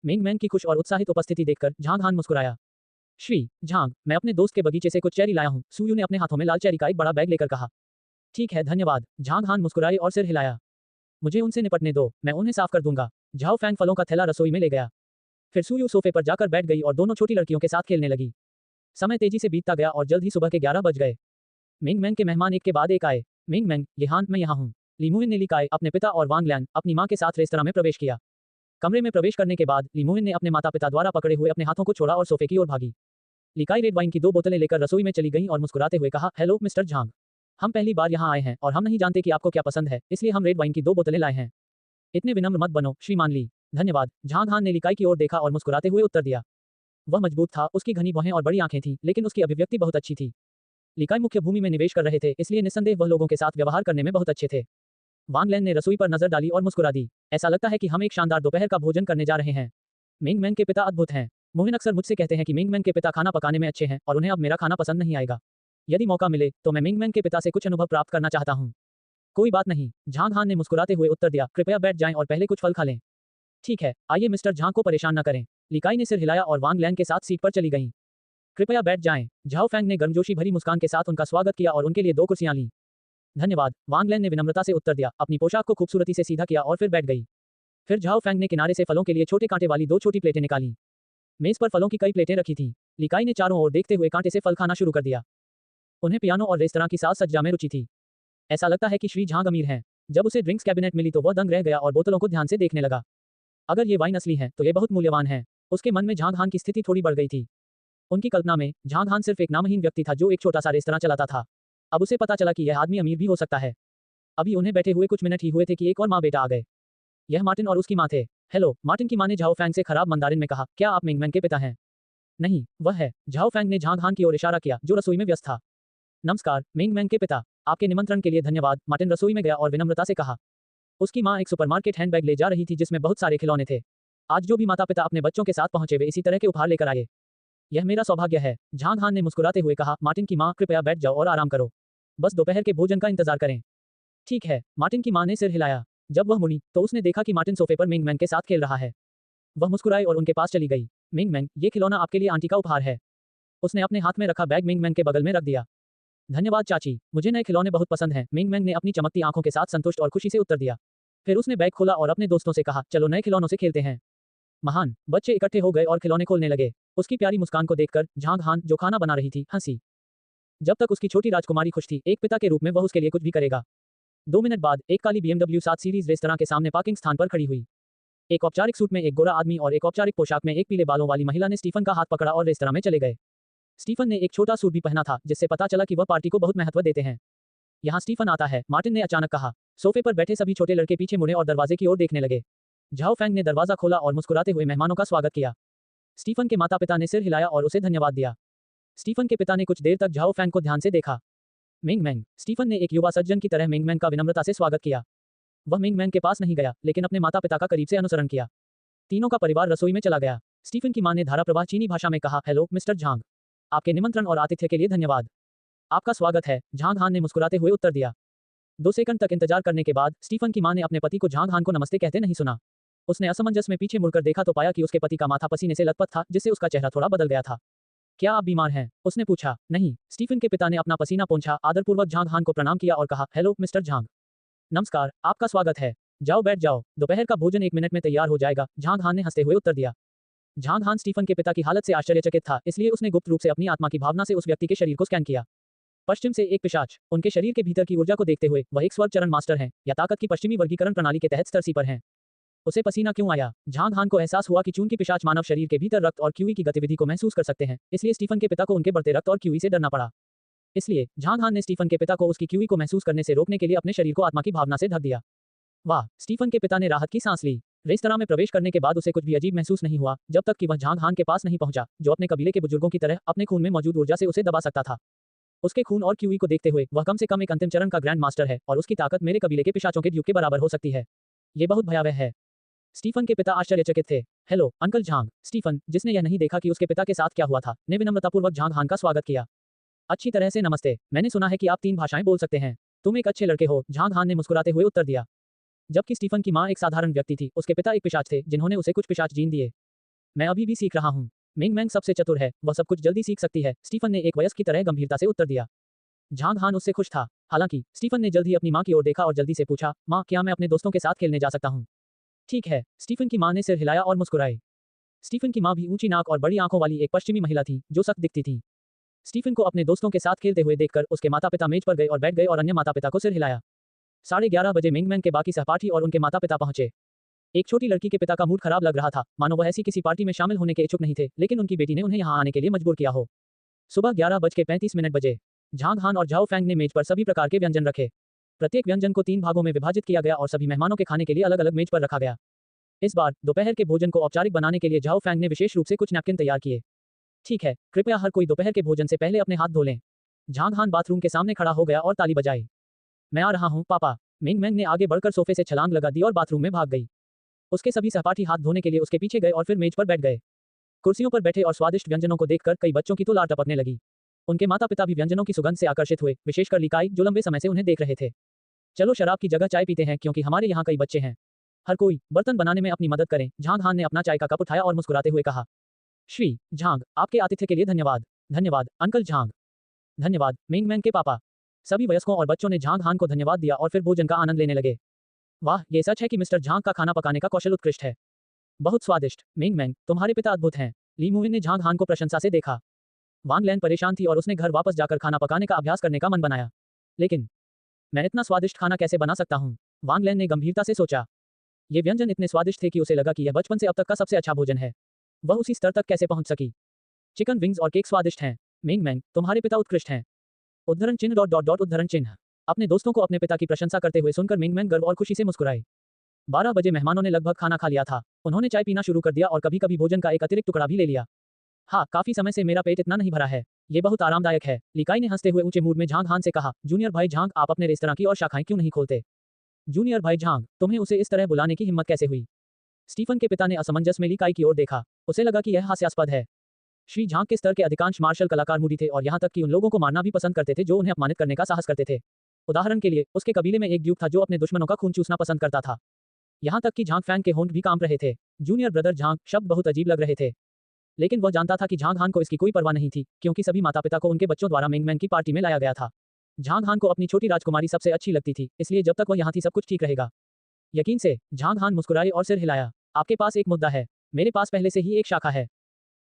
मेंग मैंग की खुश और उत्साहित उपस्थिति देखकर झांग हान मुस्कुराया। श्री झांग, मैं अपने दोस्त के बगीचे से कुछ चेरी लाया हूँ, सुयू ने अपने हाथों में लाल चेरी का एक बड़ा बैग लेकर कहा। ठीक है, धन्यवाद। झांग हान मुस्कुराए और सिर हिलाया। मुझे उनसे निपटने दो, मैं उन्हें साफ कर दूंगा। झाओ फैंग फलों का थैला रसोई में ले गया। फिर सुयू सोफे पर जाकर बैठ गई और दोनों छोटी लड़कियों के साथ खेलने लगी। समय तेजी से बीतता गया और जल्द ही सुबह के 11 बज गए। मेंग मैंग के मेहमान एक के बाद एक आए। मेंग मैंग, येहान, मैं यहाँ हूँ। लीमुइन ने लिकाई अपने पिता और वांग लैन अपनी माँ के साथ रेस्तरां में प्रवेश किया। कमरे में प्रवेश करने के बाद लीमुइन ने अपने माता पिता द्वारा पकड़े हुए अपने हाथों को छोड़ा और सोफे की ओर भागी। लिकाई रेड वाइन की 2 बोतलें लेकर रसोई में चली गईं और मुस्कुराते हुए कहा, हेलो मिस्टर झांग। हम पहली बार यहाँ आए हैं और हम नहीं जानते कि आपको क्या पसंद है, इसलिए हम रेड वाइन की 2 बोतलें लाए हैं। इतने विनम्र मत बनो, श्रीमान ली। धन्यवाद। झांग हान ने लिकाई की ओर देखा और मुस्कुराते हुए उत्तर दिया। वह मजबूत था, उसकी घनी भौहें और बड़ी आंखें थीं, लेकिन उसकी अभिव्यक्ति बहुत अच्छी थी। लिकाई मुख्य भूमि में निवेश कर रहे थे, इसलिए निस्संदेह वह लोगों के साथ व्यवहार करने में बहुत अच्छे थे। वांग लैन ने रसोई पर नजर डाली और मुस्कुरा दी। ऐसा लगता है कि हम एक शानदार दोपहर का भोजन करने जा रहे हैं। मेंग मैंग के पिता अद्भुत हैं। मोहन अक्सर मुझसे कहते हैं कि मेंग मैंग के पिता खाना पकाने में अच्छे हैं और उन्हें अब मेरा खाना पसंद नहीं आएगा। यदि मौका मिले तो मैं मेंग मैंग के पिता से कुछ अनुभव प्राप्त करना चाहता हूँ। कोई बात नहीं, झांग हान ने मुस्कुराते हुए उत्तर दिया, कृपया बैठ जाएं और पहले कुछ फल खा लें। ठीक है, आइए मिस्टर झांग को परेशान न करें। लिकाई ने सिर हिलाया और वांग लैन के साथ सीट पर चली गईं। कृपया बैठ जाएं। झाओ फैंग ने गर्मजोशी भरी मुस्कान के साथ उनका स्वागत किया और उनके लिए 2 कुर्सियां लीं। धन्यवाद, वांग लैन ने विनम्रता से उत्तर दिया, अपनी पोशाक को खूबसूरती से सीधा किया और फिर बैठ गई। फिर झाओ फैंग ने किनारे से फलों के लिए छोटे कांटे वाली 2 छोटी प्लेटें निकालीं। मेज पर फलों की कई प्लेटें रखी थीं। लिकाई ने चारों ओर देखते हुए कांटे से फल खाना शुरू कर दिया। उन्हें पियानो और रेस्तरां की साज सज्जा में रुचि थी। ऐसा लगता है कि श्री झांग अमीर हैं। जब उसे ड्रिंक्स कैबिनेट मिली तो वह दंग रह गया और बोतलों को ध्यान से देखने लगा। अगर ये वाइन असली है तो ये बहुत मूल्यवान है। उसके मन में झांग हान की स्थिति थोड़ी बढ़ गई थी। उनकी कल्पना में झांग हान सिर्फ एक नामहीन व्यक्ति था जो एक छोटा सा रेस्तरां चलाता था। अब उसे पता चला कि यह आदमी अमीर भी हो सकता है। अभी उन्हें बैठे हुए कुछ मिनट ही हुए थे कि एक और माँ बेटा आ गए। यह मार्टिन और उसकी माँ थे। हेलो, मार्टिन की माँ ने झाओ फैंग से खराब मंदारिन में कहा, क्या आप मेंग मैंग के पिता हैं? नहीं, वह है। झाओ फैंग ने झांग हान की ओर इशारा किया जो रसोई में व्यस्त था। नमस्कार, मेंग मैंग के पिता। आपके निमंत्रण के लिए धन्यवाद। मार्टिन रसोई में गया और विनम्रता से कहा। उसकी माँ एक सुपरमार्केट हैंडबैग ले जा रही थी जिसमें बहुत सारे खिलौने थे। आज जो भी माता पिता अपने बच्चों के साथ पहुंचे वे इसी तरह के उपहार लेकर आए। यह मेरा सौभाग्य है, झांग हान ने मुस्कुराते हुए कहा। मार्टिन की माँ, कृपया बैठ जाओ और आराम करो। बस दोपहर के भोजन का इंतजार करें। ठीक है, मार्टिन की माँ ने सिर हिलाया। जब वह मुड़ी तो उसने देखा कि मार्टिन सोफे पर मेंग मैंग के साथ खेल रहा है। वह मुस्कुराई और उनके पास चली गई। मेंग मैंग, ये खिलौना आपके लिए आंटी का उपहार है। उसने अपने हाथ में रखा बैग मेंग मैंग के बगल में रख दिया। धन्यवाद चाची, मुझे नए खिलौने बहुत पसंद हैं। मेंग मैंग ने अपनी चमकती आंखों के साथ संतुष्ट और खुशी से उत्तर दिया। फिर उसने बैग खोला और अपने दोस्तों से कहा, चलो नए खिलौनों से खेलते हैं। महान। बच्चे इकट्ठे हो गए और खिलौने खोलने लगे। उसकी प्यारी मुस्कान को देखकर झांग हान, जो खाना बना रही थी, हंसी। जब तक उसकी छोटी राजकुमारी खुश थी, एक पिता के रूप में वह उसके लिए कुछ भी करेगा। 2 मिनट बाद एक काली BMW 7 सीरीज रेस्तरां के सामने पार्किंग स्थान पर खड़ी हुई। एक औपचारिक सूट में एक गोरा आदमी और एक औपचारिक पोशाक में एक पीले बालों वाली महिला ने स्टीफन का हाथ पकड़ा और रेस्तरां में चले गए। स्टीफन ने एक छोटा सूट भी पहना था, जिससे पता चला कि वह पार्टी को बहुत महत्व देते हैं। यहाँ स्टीफन आता है, मार्टिन ने अचानक कहा। सोफे पर बैठे सभी छोटे लड़के पीछे मुड़े और दरवाजे की ओर देखने लगे। झाओ फैंग ने दरवाजा खोला और मुस्कुराते हुए मेहमानों का स्वागत किया। स्टीफन के माता पिता ने सिर हिलाया और उसे धन्यवाद दिया। स्टीफन के पिता ने कुछ देर तक झाओ फैंग को ध्यान से देखा। मिंग मैंग, स्टीफन ने एक युवा सज्जन की तरह मिंग मैंग का विनम्रता से स्वागत किया। वह मिंग मैंग के पास नहीं गया, लेकिन अपने माता पिता का करीब से अनुसरण किया। तीनों का परिवार रसोई में चला गया। स्टीफन की मां ने धाराप्रवाह चीनी भाषा में कहा, हेलो मिस्टर झांग, आपके निमंत्रण और आतिथ्य के लिए धन्यवाद। आपका स्वागत है, झांग हान ने मुस्कुराते हुए उत्तर दिया। 2 सेकंड तक इंतजार करने के बाद स्टीफन की मां ने अपने पति को झांग हान को नमस्ते कहते नहीं सुना। उसने असमंजस में पीछे मुड़कर देखा तो पाया कि उसके पति का माथा पसीने से लथपथ था, जिससे उसका चेहरा थोड़ा बदल गया था। क्या आप बीमार हैं? उसने पूछा। नहीं। स्टीफन के पिता ने अपना पसीना पोंछा, आदरपूर्वक झांग हान को प्रणाम किया और कहा, हेलो मिस्टर झांग। नमस्कार, आपका स्वागत है। जाओ बैठ जाओ, दोपहर का भोजन 1 मिनट में तैयार हो जाएगा, झांग हान ने हंसते हुए उत्तर दिया। झांग हान स्टीफन के पिता की हालत से आश्चर्यचकित था, इसलिए उसने गुप्त रूप से अपनी आत्मा की भावना से उस व्यक्ति के शरीर को स्कैन किया। पश्चिम से एक पिशाच, उनके शरीर के भीतर की ऊर्जा को देखते हुए वह एक स्वर्ग चरण मास्टर हैं, या ताकत की पश्चिमी वर्गीकरण प्रणाली के तहत स्तर सी पर हैं। उसे पसीना क्यों आया? झांग हान को एहसास हुआ कि चूंकि पिशाच मानव शरीर के भीतर रक्त और क्यूई की गतिविधि को महसूस कर सकते हैं, इसलिए स्टीफन के पिता को उनके बढ़ते रक्त और क्यूई से डरना पड़ा। इसलिए झांग हान ने स्टीफन के पिता को उसकी क्यूई को महसूस करने से रोकने के लिए अपने शरीर को आत्मा की भावना से ढक दिया। वाह, स्टीफन के पिता ने राहत की सांस ली। रेस्तरां में प्रवेश करने के बाद उसे कुछ भी अजीब महसूस नहीं हुआ, जब तक कि वह झांग हान के पास नहीं पहुंचा, जो अपने कबीले के बुजुर्गों की तरह अपने खून में मौजूद ऊर्जा से उसे दबा सकता था। उसके खून और क्यूई को देखते हुए वह कम से कम एक अंतिम चरण का ग्रैंड मास्टर है, और उसकी ताकत मेरे कबीले के पिशाचों के ड्यूक के बराबर हो सकती है। ये बहुत भयावह है। स्टीफन के पिता आश्चर्यचकित थे। Hello uncle Jhang. स्टीफन, जिसने यह नहीं देखा कि उसके पिता के साथ क्या हुआ था, ने विनम्रतापूर्वक झांग हान का स्वागत किया। अच्छी तरह से नमस्ते, मैंने सुना है कि आप 3 भाषाएं बोल सकते हैं। तुम एक अच्छे लड़के हो, झांग हान ने मुस्कुराते हुए उत्तर दिया। जबकि स्टीफन की मां एक साधारण व्यक्ति थी, उसके पिता एक पिशाच थे, जिन्होंने उसे कुछ पिशाच जीन दिए। मैं अभी भी सीख रहा हूँ। मिंग मैंग सबसे चतुर है, वह सब कुछ जल्दी सीख सकती है, स्टीफन ने एक वयस्क की तरह गंभीरता से उत्तर दिया। झांग हान उससे खुश था। हालांकि स्टीफन ने जल्द ही अपनी मां की ओर देखा और जल्दी से पूछा, मां, क्या मैं अपने दोस्तों के साथ खेलने जा सकता हूँ? ठीक है, स्टीफन की मां ने सिर हिलाया और मुस्कुराई। स्टीफन की मां भी ऊंची नाक और बड़ी आंखों वाली एक पश्चिमी महिला थी, जो सख्त दिखती थी। स्टीफन को अपने दोस्तों के साथ खेलते हुए देखकर उसके माता पिता मेज पर गए और बैठ गए और अन्य माता पिता को सिर हिलाया। 11:30 बजे मिंग मैंग के बाकी सहपाठी और उनके माता पिता पहुंचे। एक छोटी लड़की के पिता का मूड खराब लग रहा था, मानो वह ऐसी किसी पार्टी में शामिल होने के इच्छुक नहीं थे, लेकिन उनकी बेटी ने उन्हें यहाँ आने के लिए मजबूर किया हो। सुबह 11:35 बजे झांग हान और झाओ फैंग ने मेज पर सभी प्रकार के व्यंजन रखे। प्रत्येक व्यंजन को 3 भागों में विभाजित किया गया और सभी मेहमानों के खाने के लिए अलग अलग मेज पर रखा गया। इस बार दोपहर के भोजन को औपचारिक बनाने के लिए झाओ फैंग ने विशेष रूप से कुछ नैपकिन तैयार किए। ठीक है, कृपया हर कोई दोपहर के भोजन से पहले अपने हाथ धो लें। झांग हान बाथरूम के सामने खड़ा हो गया और ताली बजाई। मैं आ रहा हूँ पापा। मिंग मैंग ने आगे बढ़कर सोफे से छलांग लगा दी और बाथरूम में भाग गई। उसके सभी सहपाठी हाथ धोने के लिए उसके पीछे गए और फिर मेज पर बैठ गए। कुर्सियों पर बैठे और स्वादिष्ट व्यंजनों को देखकर कई बच्चों की तो लार टपकने लगी। उनके माता पिता भी व्यंजनों की सुगंध से आकर्षित हुए, विशेषकर लिकाई, जो लंबे समय से उन्हें देख रहे थे। चलो शराब की जगह चाय पीते हैं, क्योंकि हमारे यहाँ कई बच्चे हैं। हर कोई बर्तन बनाने में अपनी मदद करें। झांग हान ने अपना चाय का कप उठाया और मुस्कुराते हुए कहा, श्री झांग, आपके आतिथ्य के लिए धन्यवाद। धन्यवाद अंकल झांग। धन्यवाद मिंग मैंग के पापा। सभी वयस्कों और बच्चों ने झांग हान को धन्यवाद दिया और फिर भोजन का आनंद लेने लगे। वाह, ये सच है कि मिस्टर झांग का खाना पकाने का कौशल उत्कृष्ट है। बहुत स्वादिष्ट। मिंग मैंग, तुम्हारे पिता अद्भुत हैं। ली मुइन ने झांग हान को प्रशंसा से देखा। वांग लैन परेशान थी और उसने घर वापस जाकर खाना पकाने का अभ्यास करने का मन बनाया। लेकिन मैं इतना स्वादिष्ट खाना कैसे बना सकता हूँ? वांग लैन ने गंभीरता से सोचा। ये व्यंजन इतने स्वादिष्ट थे कि उसे लगा कि यह बचपन से अब तक का सबसे अच्छा भोजन है। वह उसी स्तर तक कैसे पहुंच सकी? चिकन विंग्स और केक स्वादिष्ट हैं। मिंग मैंग, तुम्हारे पिता उत्कृष्ट हैं। उद्धरण चिन्ह ... उद्धरण चिन्ह। अपने दोस्तों को अपने पिता की प्रशंसा करते हुए सुनकर मिंग मैंग गर्व और खुशी से मुस्कुराई। 12 बजे मेहमानों ने लगभग खाना खा लिया था। उन्होंने चाय पीना शुरू कर दिया और कभी कभी भोजन का एक अतिरिक्त टुकड़ा भी ले लिया। हाँ, काफी समय से मेरा पेट इतना नहीं भरा है। ये बहुत आरामदायक है। लिकाई ने हंसते हुए ऊंचे मूड में झांग हान से कहा, जूनियर भाई झांग, आप अपने रेस्तरां की और शाखाएं क्यों नहीं खोलते? जूनियर भाई झांग, तुम्हें उसे इस तरह बुलाने की हिम्मत कैसे हुई? स्टीफन के पिता ने असमंजस में लिकाई की ओर देखा। उसे लगा कि यह हास्यास्पद है। श्री झांग के स्तर के अधिकांश मार्शल कलाकार मूडी थे और यहाँ तक कि उन लोगों को मारना भी पसंद करते थे जो उन्हें अपमानित करने का साहस करते थे। उदाहरण के लिए, उसके कबीले में एक ड्यूक था जो अपने दुश्मनों का खून चूसना पसंद करता था। यहाँ तक कि झांग फैंग के होंठ भी कांप रहे थे। जूनियर ब्रदर झांग शब्द बहुत अजीब लग रहे थे, लेकिन वह जानता था कि झांग हान को इसकी कोई परवाह नहीं थी, क्योंकि सभी माता पिता को उनके बच्चों द्वारा मिंग मैंग की पार्टी में लाया गया था। झांग हान को अपनी छोटी राजकुमारी सबसे अच्छी लगती थी, इसलिए जब तक वह यहाँ थी सब कुछ ठीक रहेगा। यकीन से। झांग हान मुस्कुराए और सिर हिलाया। आपके पास एक मुद्दा है। मेरे पास पहले से ही एक शाखा है।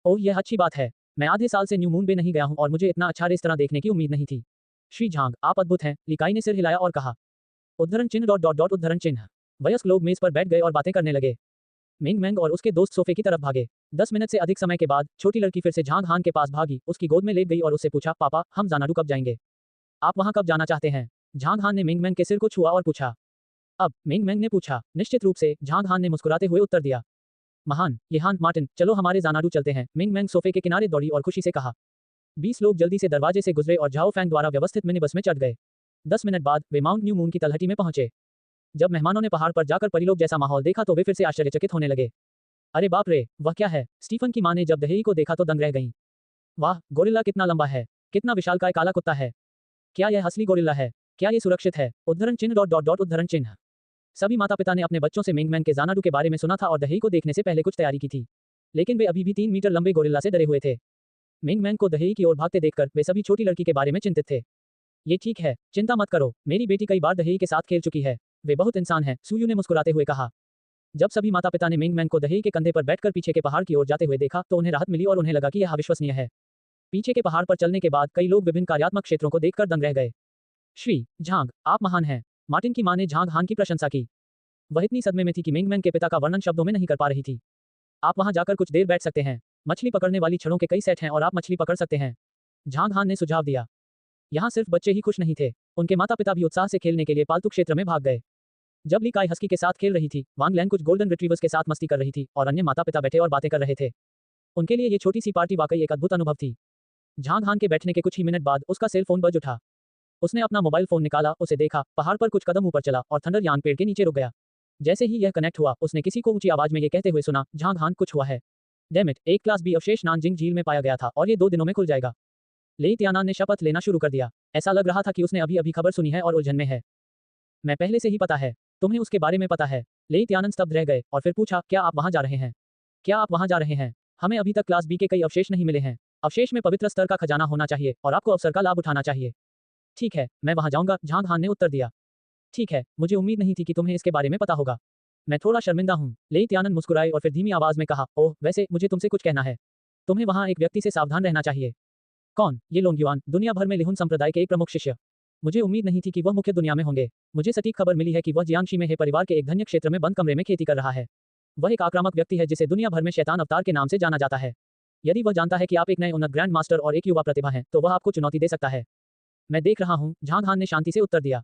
ओह, यह अच्छी बात है। मैं आधे साल से न्यू मून बे नहीं गया हूँ और मुझे इतना अच्छा रेस्तरां देखने की उम्मीद नहीं थी। श्री झांग, आप अद्भुत हैं। लिकाई ने सिर हिलाया और कहा, उद्धरण चिन्ह ... उद्धरण चिन्ह। वयस्क लोग मेज पर बैठ गए और बातें करने लगे। मिंग मैंग और उसके दोस्त सोफे की तरफ भागे। 10 मिनट से अधिक समय के बाद छोटी लड़की फिर से झांग हान के पास भागी, उसकी गोद में लेट गई और उससे पूछा, पापा, हम ज़ानाडू कब जाएंगे? आप वहां कब जाना चाहते हैं? झांग हान ने मिंग मैंग के सिर को छुआ और पूछा। अब मिंग मैंग ने पूछा। निश्चित रूप से, झांग हान ने मुस्कुराते हुए उत्तर दिया। महान, ये हान मार्टिन, चलो हमारे ज़ानाडू चलते हैं। मिंग मैंग सोफे के किनारे दौड़ी और खुशी से कहा। 20 लोग जल्दी से दरवाजे से गुजरे और झाओ फैंग द्वारा व्यवस्थित मिनी बस में चढ़ गए। 10 मिनट बाद वे माउंट न्यू मून की तलहटी में पहुंचे। जब मेहमानों ने पहाड़ पर जाकर परिलोक जैसा माहौल देखा तो वे फिर से आश्चर्यचकित होने लगे। अरे बाप रे, वह क्या है? स्टीफन की मां ने जब दहेई को देखा तो दंग रह गईं। वाह, गोरिल्ला कितना लंबा है, कितना विशालकाय काला कुत्ता है। क्या यह असली गोरिल्ला है? क्या ये सुरक्षित है? उद्धरण चिन्ह डॉट डॉट डॉट उद्धरण चिन्ह। सभी माता पिता ने अपने बच्चों से मिंग मैंग के ज़ानाडू के बारे में सुना था और दहेई को देखने से पहले कुछ तैयारी की थी, लेकिन वे अभी भी 3 मीटर लंबे गोरिल्ला से डरे हुए थे। मिंग मैंग को दहेई की ओर भागते देखकर वे सभी छोटी लड़की के बारे में चिंतित थे। ये ठीक है, चिंता मत करो, मेरी बेटी कई बार दहेई के साथ खेल चुकी है, वे बहुत इंसान है, सुयू ने मुस्कुराते हुए कहा। जब सभी माता पिता ने मिंग मैंग को दहेई के कंधे पर बैठकर पीछे के पहाड़ की ओर जाते हुए देखा तो उन्हें राहत मिली और उन्हें लगा कि यह अविश्वसनीय है। पीछे के पहाड़ पर चलने के बाद कई लोग विभिन्न कार्यात्मक क्षेत्रों को देखकर दंग रह गए। श्री झांग, आप महान हैं। मार्टिन की मां ने झांग हान की प्रशंसा की। वह इतनी सदमे में थी कि मिंग मैंग के पिता का वर्णन शब्दों में नहीं कर पा रही थी। आप वहां जाकर कुछ देर बैठ सकते हैं, मछली पकड़ने वाली छड़ों के कई सेट हैं और आप मछली पकड़ सकते हैं, झांग हान ने सुझाव दिया। यहाँ सिर्फ बच्चे ही खुश नहीं थे, उनके माता पिता भी उत्साह से खेलने के लिए पालतू क्षेत्र में भाग गए। जब ली काई हस्की के साथ खेल रही थी, वांग लैन कुछ गोल्डन रिट्रीवर्स के साथ मस्ती कर रही थी और अन्य माता पिता बैठे और बातें कर रहे थे। उनके लिए ये छोटी सी पार्टी वाकई एक अद्भुत अनुभव थी। झांग हान के बैठने के कुछ ही मिनट बाद उसका सेल फोन बज उठा। उसने अपना मोबाइल फोन निकाला, उसे देखा, पहाड़ पर कुछ कदम ऊपर चला और थंडर यांग पेड़ के नीचे रुक गया। जैसे ही यह कनेक्ट हुआ, उसने किसी को ऊंची आवाज में ये कहते हुए सुना, झांग हान, कुछ हुआ है। डैम इट, एक क्लास बी अवशेष नानजिंग झील में पाया गया था और ये 2 दिनों में खुल जाएगा। लेई त्यानान ने शपथ लेना शुरू कर दिया। ऐसा लग रहा था कि उसने अभी अभी खबर सुनी है और उलझन में है। मैं पहले से ही पता है, तुम्हें उसके बारे में पता है। लेई त्यानन स्तब्ध रह गए और फिर पूछा, क्या आप वहां जा रहे हैं? क्या आप वहां जा रहे हैं? हमें अभी तक क्लास बी के कई अवशेष नहीं मिले हैं। अवशेष में पवित्र स्तर का खजाना होना चाहिए और आपको अवसर का लाभ उठाना चाहिए। ठीक है, मैं वहां जाऊंगा, झांग हान ने उत्तर दिया। ठीक है, मुझे उम्मीद नहीं थी कि तुम्हें इसके बारे में पता होगा। मैं थोड़ा शर्मिंदा हूं। लेई त्यानन मुस्कुराए और फिर धीमी आवाज में कहा, ओह, वैसे मुझे तुमसे कुछ कहना है। तुम्हें वहां एक व्यक्ति से सावधान रहना चाहिए। कौन? ये लोंगयुआन, दुनिया भर में लिहुन संप्रदाय के एक प्रमुख शिष्य। मुझे उम्मीद नहीं थी कि वह मुख्य दुनिया में होंगे। मुझे सटीक खबर मिली है कि वह जियांगशी में हे परिवार के एक धन्य क्षेत्र में बंद कमरे में खेती कर रहा है। वह एक आक्रामक व्यक्ति है जिसे दुनिया भर में शैतान अवतार के नाम से जाना जाता है। यदि वह जानता है कि आप एक नए उन्नत ग्रैंड मास्टर और एक युवा प्रतिभा हैं, तो वह आपको चुनौती दे सकता है। मैं देख रहा हूं, झांग हान ने शांति से उत्तर दिया।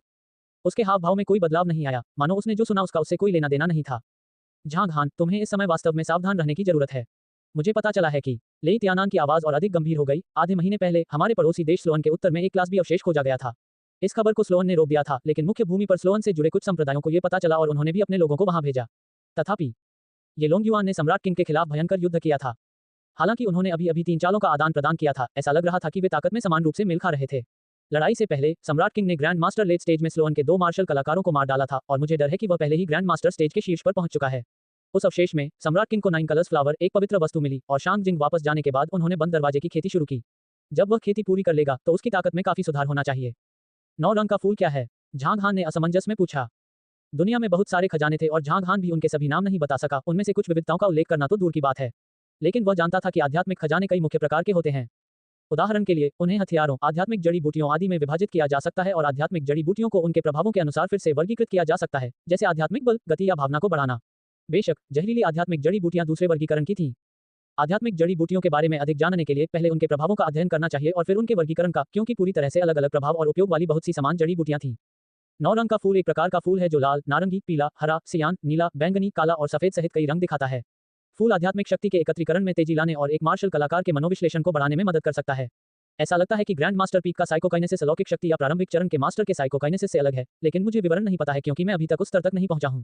उसके हाव भाव में कोई बदलाव नहीं आया, मानो उसने जो सुना उसका उससे कोई लेना देना नहीं था। झांग हान, तुम्हें इस समय वास्तव में सावधान रहने की जरूरत है। मुझे पता चला है कि लेई त्यानान की आवाज और अधिक गंभीर हो गई। आधे महीने पहले हमारे पड़ोसी देश स्लोअन के उत्तर में एक क्लास बी अवशेष खोजा गया था। इस खबर को स्लोअन ने रोक दिया था, लेकिन मुख्य भूमि पर स्लोअन से जुड़े कुछ संप्रदायों को यह पता चला और उन्होंने भी अपने लोगों को वहां भेजा। तथापि ये लोंगयुआन ने सम्राट किंग के खिलाफ भयंकर युद्ध किया था। हालांकि उन्होंने अभी अभी 3 चालों का आदान प्रदान किया था, ऐसा लग रहा था कि वे ताकत में समान रूप से मेल खा रहे थे। लड़ाई से पहले सम्राट किंग ने ग्रैंड मास्टर लेट स्टेज में स्लोअन के 2 मार्शल कलाकारों को मार डाला था और मुझे डर है कि वह पहले ही ग्रैंड मास्टर स्टेज के शीर्ष पर पहुंच चुका है। उस अवशेष में सम्राट किंग को 9 कलर्स फ्लावर, एक पवित्र वस्तु मिली और शांग जिंग वापस जाने के बाद उन्होंने बंद दरवाजे की खेती शुरू की। जब वह खेती पूरी कर लेगा तो उसकी ताकत में काफी सुधार होना चाहिए। 9 रंग का फूल क्या है? झांग हान ने असमंजस में पूछा। दुनिया में बहुत सारे खजाने थे और झांग हान भी उनके सभी नाम नहीं बता सका। उनमें से कुछ विविधताओं का उल्लेख करना तो दूर की बात है, लेकिन वह जानता था कि आध्यात्मिक खजाने कई मुख्य प्रकार के होते हैं। उदाहरण के लिए, उन्हें हथियारों, आध्यात्मिक जड़ी बूटियों आदि में विभाजित किया जा सकता है और आध्यात्मिक जड़ी बूटियों को उनके प्रभावों के अनुसार फिर से वर्गीकृत किया जा सकता है, जैसे आध्यात्मिक बल, गति या भावना को बढ़ाना। बेशक, जहरीली आध्यात्मिक जड़ी बूटियां दूसरे वर्गीकरण की थीं। आध्यात्मिक जड़ी बूटियों के बारे में अधिक जानने के लिए पहले उनके प्रभावों का अध्ययन करना चाहिए और फिर उनके वर्गीकरण का, क्योंकि पूरी तरह से अलग अलग प्रभाव और उपयोग वाली बहुत सी समान जड़ी बूटियां थीं। 9 रंग का फूल एक प्रकार का फूल है जो लाल, नारंगी, पीला, हरा, सियान, नीला, बैंगनी, काला और सफेद सहित कई रंग दिखाता है। फूल आध्यात्मिक शक्ति के एकत्रीकरण में तेजी लाने और एक मार्शल कलाकार के मनोविश्लेषण को बढ़ाने में मदद कर सकता है। ऐसा लगता है कि ग्रैंड मास्टर पीक का साइकोकाइनेसिस अलौकिक शक्ति या प्रारंभिक चरण के मास्टर के साइकोकाइनेसिस से अलग है, लेकिन मुझे विवरण नहीं पता है क्योंकि मैं अभी तक उस स्तर तक नहीं पहुंचा हूं।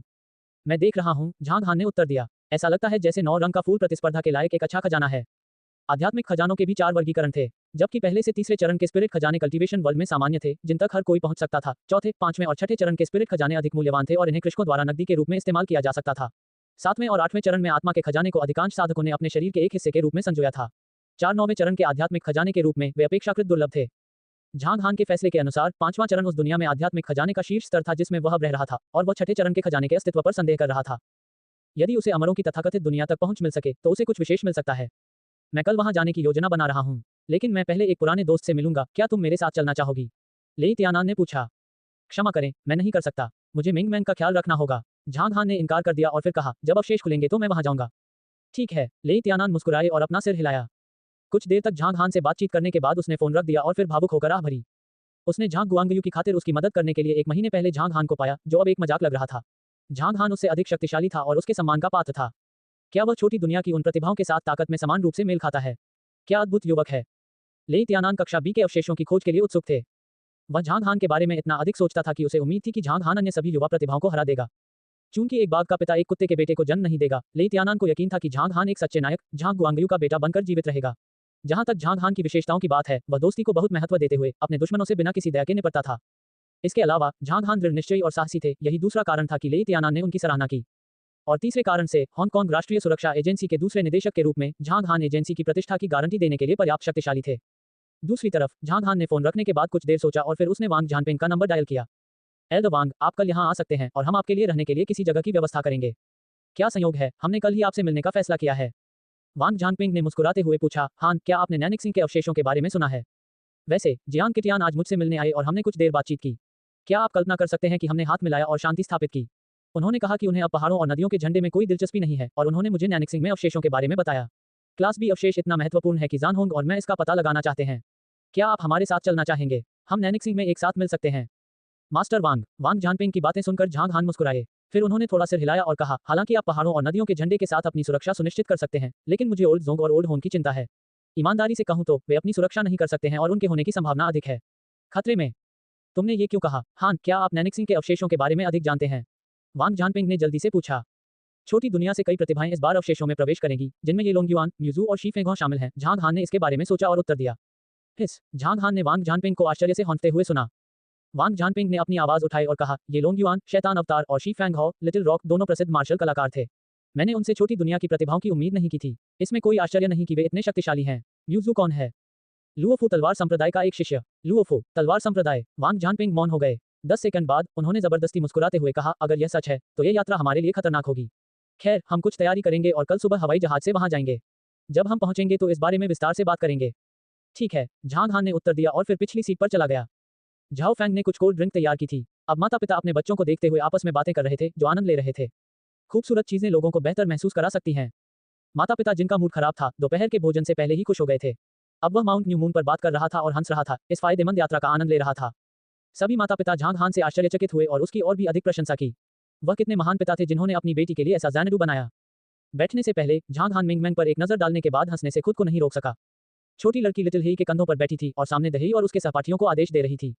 मैं देख रहा हूं, झांग हान ने उत्तर दिया। ऐसा लगता है जैसे 9 रंग का फूल प्रतिस्पर्धा के लायक एक अच्छा खजाना है। आध्यात्मिक खजानों के भी 4 वर्गीकरण थे, जबकि पहले से तीसरे चरण के स्पिरिट खजाने कल्टीवेशन वर्ल्ड में सामान्य थे, जिन तक हर कोई पहुंच सकता था। चौथे, 5वें और 6ठे चरण के स्पिरिट खजाने अधिक मूल्यवान थे और इन्हें कृषकों द्वारा नकदी के रूप में इस्तेमाल किया जा सकता था। 7वें और 8वें चरण में आत्मा के खजाने को अधिकांश साधकों ने अपने शरीर के एक हिस्से के रूप में संजोया था। 4-9वें चरण के आध्यात्मिक खजाने के रूप में वे अपेक्षाकृत दुर्लभ थे। झांग हान के फैसले के अनुसार 5वां चरण उस दुनिया में आध्यात्मिक खजाने का शीर्ष स्तर था जिसमें वह अब रह रहा था, और वह 6ठे चरण के खजाने के अस्तित्व पर संदेह कर रहा था। यदि उसे अमरों की तथाकथित दुनिया तक पहुंच मिल सके तो उसे कुछ विशेष मिल सकता है। मैं कल वहां जाने की योजना बना रहा हूं, लेकिन मैं पहले एक पुराने दोस्त से मिलूंगा। क्या तुम मेरे साथ चलना चाहोगी? लेई त्यानान ने पूछा। क्षमा करें, मैं नहीं कर सकता। मुझे मिंग मैंग का ख्याल रखना होगा। झांग हान ने इनकार कर दिया और फिर कहा, जब अवशेष खुलेंगे तो मैं वहां जाऊंगा। ठीक है, लेई त्यानान मुस्कुराए और अपना सिर हिलाया। कुछ देर तक झांग हान से बातचीत करने के बाद उसने फोन रख दिया और फिर भावुक होकर आह भरी। उसने झांग गुआंगयू की खातिर उसकी मदद करने के लिए 1 महीने पहले झांग हान को पाया, जो अब एक मजाक लग रहा था। झांग हान उससे अधिक शक्तिशाली था और उसके सम्मान का पात्र था। क्या वह छोटी दुनिया की उन प्रतिभाओं के साथ ताकत में समान रूप से मेल खाता है? क्या अद्भुत युवक है। लेई त्यानान कक्षा बी के अवशेषों की खोज के लिए उत्सुक थे। वह झांग हान के बारे में इतना अधिक सोचता था कि उसे उम्मीद थी कि झांग हान अन्य सभी युवा प्रतिभाओं को हरा देगा। चूंकि एक बाघ का पिता एक कुत्ते के बेटे को जन्म नहीं देगा, लेई त्यानान को यकीन था कि झांग हान एक सच्चे नायक, झांग गुआंगयू का बेटा बनकर जीवित रहेगा। जहां तक झांग हान की विशेषताओं की बात है, वह दोस्ती को बहुत महत्व देते हुए अपने दुश्मनों से बिना किसी दया के निपटता था। इसके अलावा झांग हान दृढ़ निश्चयी और साहसी थे, यही दूसरा कारण था कि लेई त्यानान ने उनकी सराहना की। और तीसरे कारण से हांगकांग राष्ट्रीय सुरक्षा एजेंसी के दूसरे निदेशक के रूप में झांग हान एजेंसी की प्रतिष्ठा की गारंटी देने के लिए पर्याप्त शक्तिशाली थे। दूसरी तरफ झांग हान ने फोन रखने के बाद कुछ देर सोचा और फिर उसने वांग जानपेंग का नंबर डायल किया। एल्डर वांग, आप कल यहाँ आ सकते हैं और हम आपके लिए रहने के लिए किसी जगह की व्यवस्था करेंगे। क्या संयोग है, हमने कल ही आपसे मिलने का फैसला किया है। वांग जानपेंग ने मुस्कुराते हुए पूछा, हान, क्या आपने नैनिक्सिंग के अवशेषों के बारे में सुना है? वैसे जियांग किटियान आज मुझसे मिलने आए और हमने कुछ देर बातचीत की। क्या आप कल्पना कर सकते हैं कि हमने हाथ मिलाया और शांति स्थापित की? उन्होंने कहा कि उन्हें अब पहाड़ों और नदियों के झंडे में कोई दिलचस्पी नहीं है और उन्होंने मुझे नैनिक्सिंग में अवशेषों के बारे में बताया। क्लास बी अवशेष इतना महत्वपूर्ण है कि जानहोंग और मैं इसका पता लगाना चाहते हैं। क्या आप हमारे साथ चलना चाहेंगे? हम नैनिक्सिंग में एक साथ मिल सकते हैं। मास्टर वांग। वांग जानपेंग की बातें सुनकर झांग हान मुस्कुराए। फिर उन्होंने थोड़ा सिर हिलाया और कहा, हालांकि आप पहाड़ों और नदियों के झंडे के साथ अपनी सुरक्षा सुनिश्चित कर सकते हैं, लेकिन मुझे ओल्ड जोंग और ओल्ड होम की चिंता है। ईमानदारी से कहूं तो वे अपनी सुरक्षा नहीं कर सकते हैं और उनके होने की संभावना अधिक है। खतरे में? तुमने ये क्यों कहा? हान, क्या आप नैनिक्सिंग के अवशेषों के बारे में अधिक जानते हैं? वांग जानपेंग ने जल्दी से पूछा। छोटी दुनिया से कई प्रतिभाएं इस बार अवशेषों में प्रवेश करेंगी, जिनमें ये लोंगयुआन, म्यूजू और शी फेंगो शामिल हैं। झांग हान ने इसके बारे में सोचा और उत्तर दिया। हिस, झांग हान ने वांग जानपेंग को आश्चर्य से हौंकते हुए सुना। वांग जानपेंग ने अपनी आवाज उठाई और कहा, ये लोंगयुआन, शैतान अवतार और शी फैंग हो, लिटिल रॉक दोनों प्रसिद्ध मार्शल कलाकार थे। मैंने उनसे छोटी दुनिया की प्रतिभाओं की उम्मीद नहीं की थी। इसमें कोई आश्चर्य नहीं कि वे इतने शक्तिशाली हैं। म्यूजू कौन है? लुओफू तलवार संप्रदाय का एक शिष्य। लुओफू तलवार संप्रदाय। वांग जानपेंग मौन हो गए। 10 सेकंड बाद उन्होंने जबरदस्ती मुस्कुराते हुए कहा, अगर यह सच है तो यह यात्रा हमारे लिए खतरनाक होगी। खैर, हम कुछ तैयारी करेंगे और कल सुबह हवाई जहाज से वहां जाएंगे। जब हम पहुंचेंगे तो इस बारे में विस्तार से बात करेंगे। ठीक है, झांग हान ने उत्तर दिया और फिर पिछली सीट पर चला गया। झाओ फैंग ने कुछ कोल्ड ड्रिंक तैयार की थी। अब माता पिता अपने बच्चों को देखते हुए आपस में बातें कर रहे थे, जो आनंद ले रहे थे। खूबसूरत चीजें लोगों को बेहतर महसूस करा सकती हैं। माता पिता, जिनका मूड खराब था, दोपहर के भोजन से पहले ही खुश हो गए थे। अब वह माउंट न्यू मून पर बात कर रहा था और हंस रहा था, इस फायदेमंद यात्रा का आनंद ले रहा था। सभी माता पिता झांग हान से आश्चर्यचकित हुए और उसकी और भी अधिक प्रशंसा की। वह कितने महान पिता थे जिन्होंने अपनी बेटी के लिए ऐसा ज़ैनडू बनाया। बैठने से पहले झांग हान मिंगमैंग पर एक नजर डालने के बाद हंसने से खुद को नहीं रोक सका। छोटी लड़की लिटिल हेई के कंधों पर बैठी थी और सामने दहेई और उसके सहपाठियों को आदेश दे रही थी।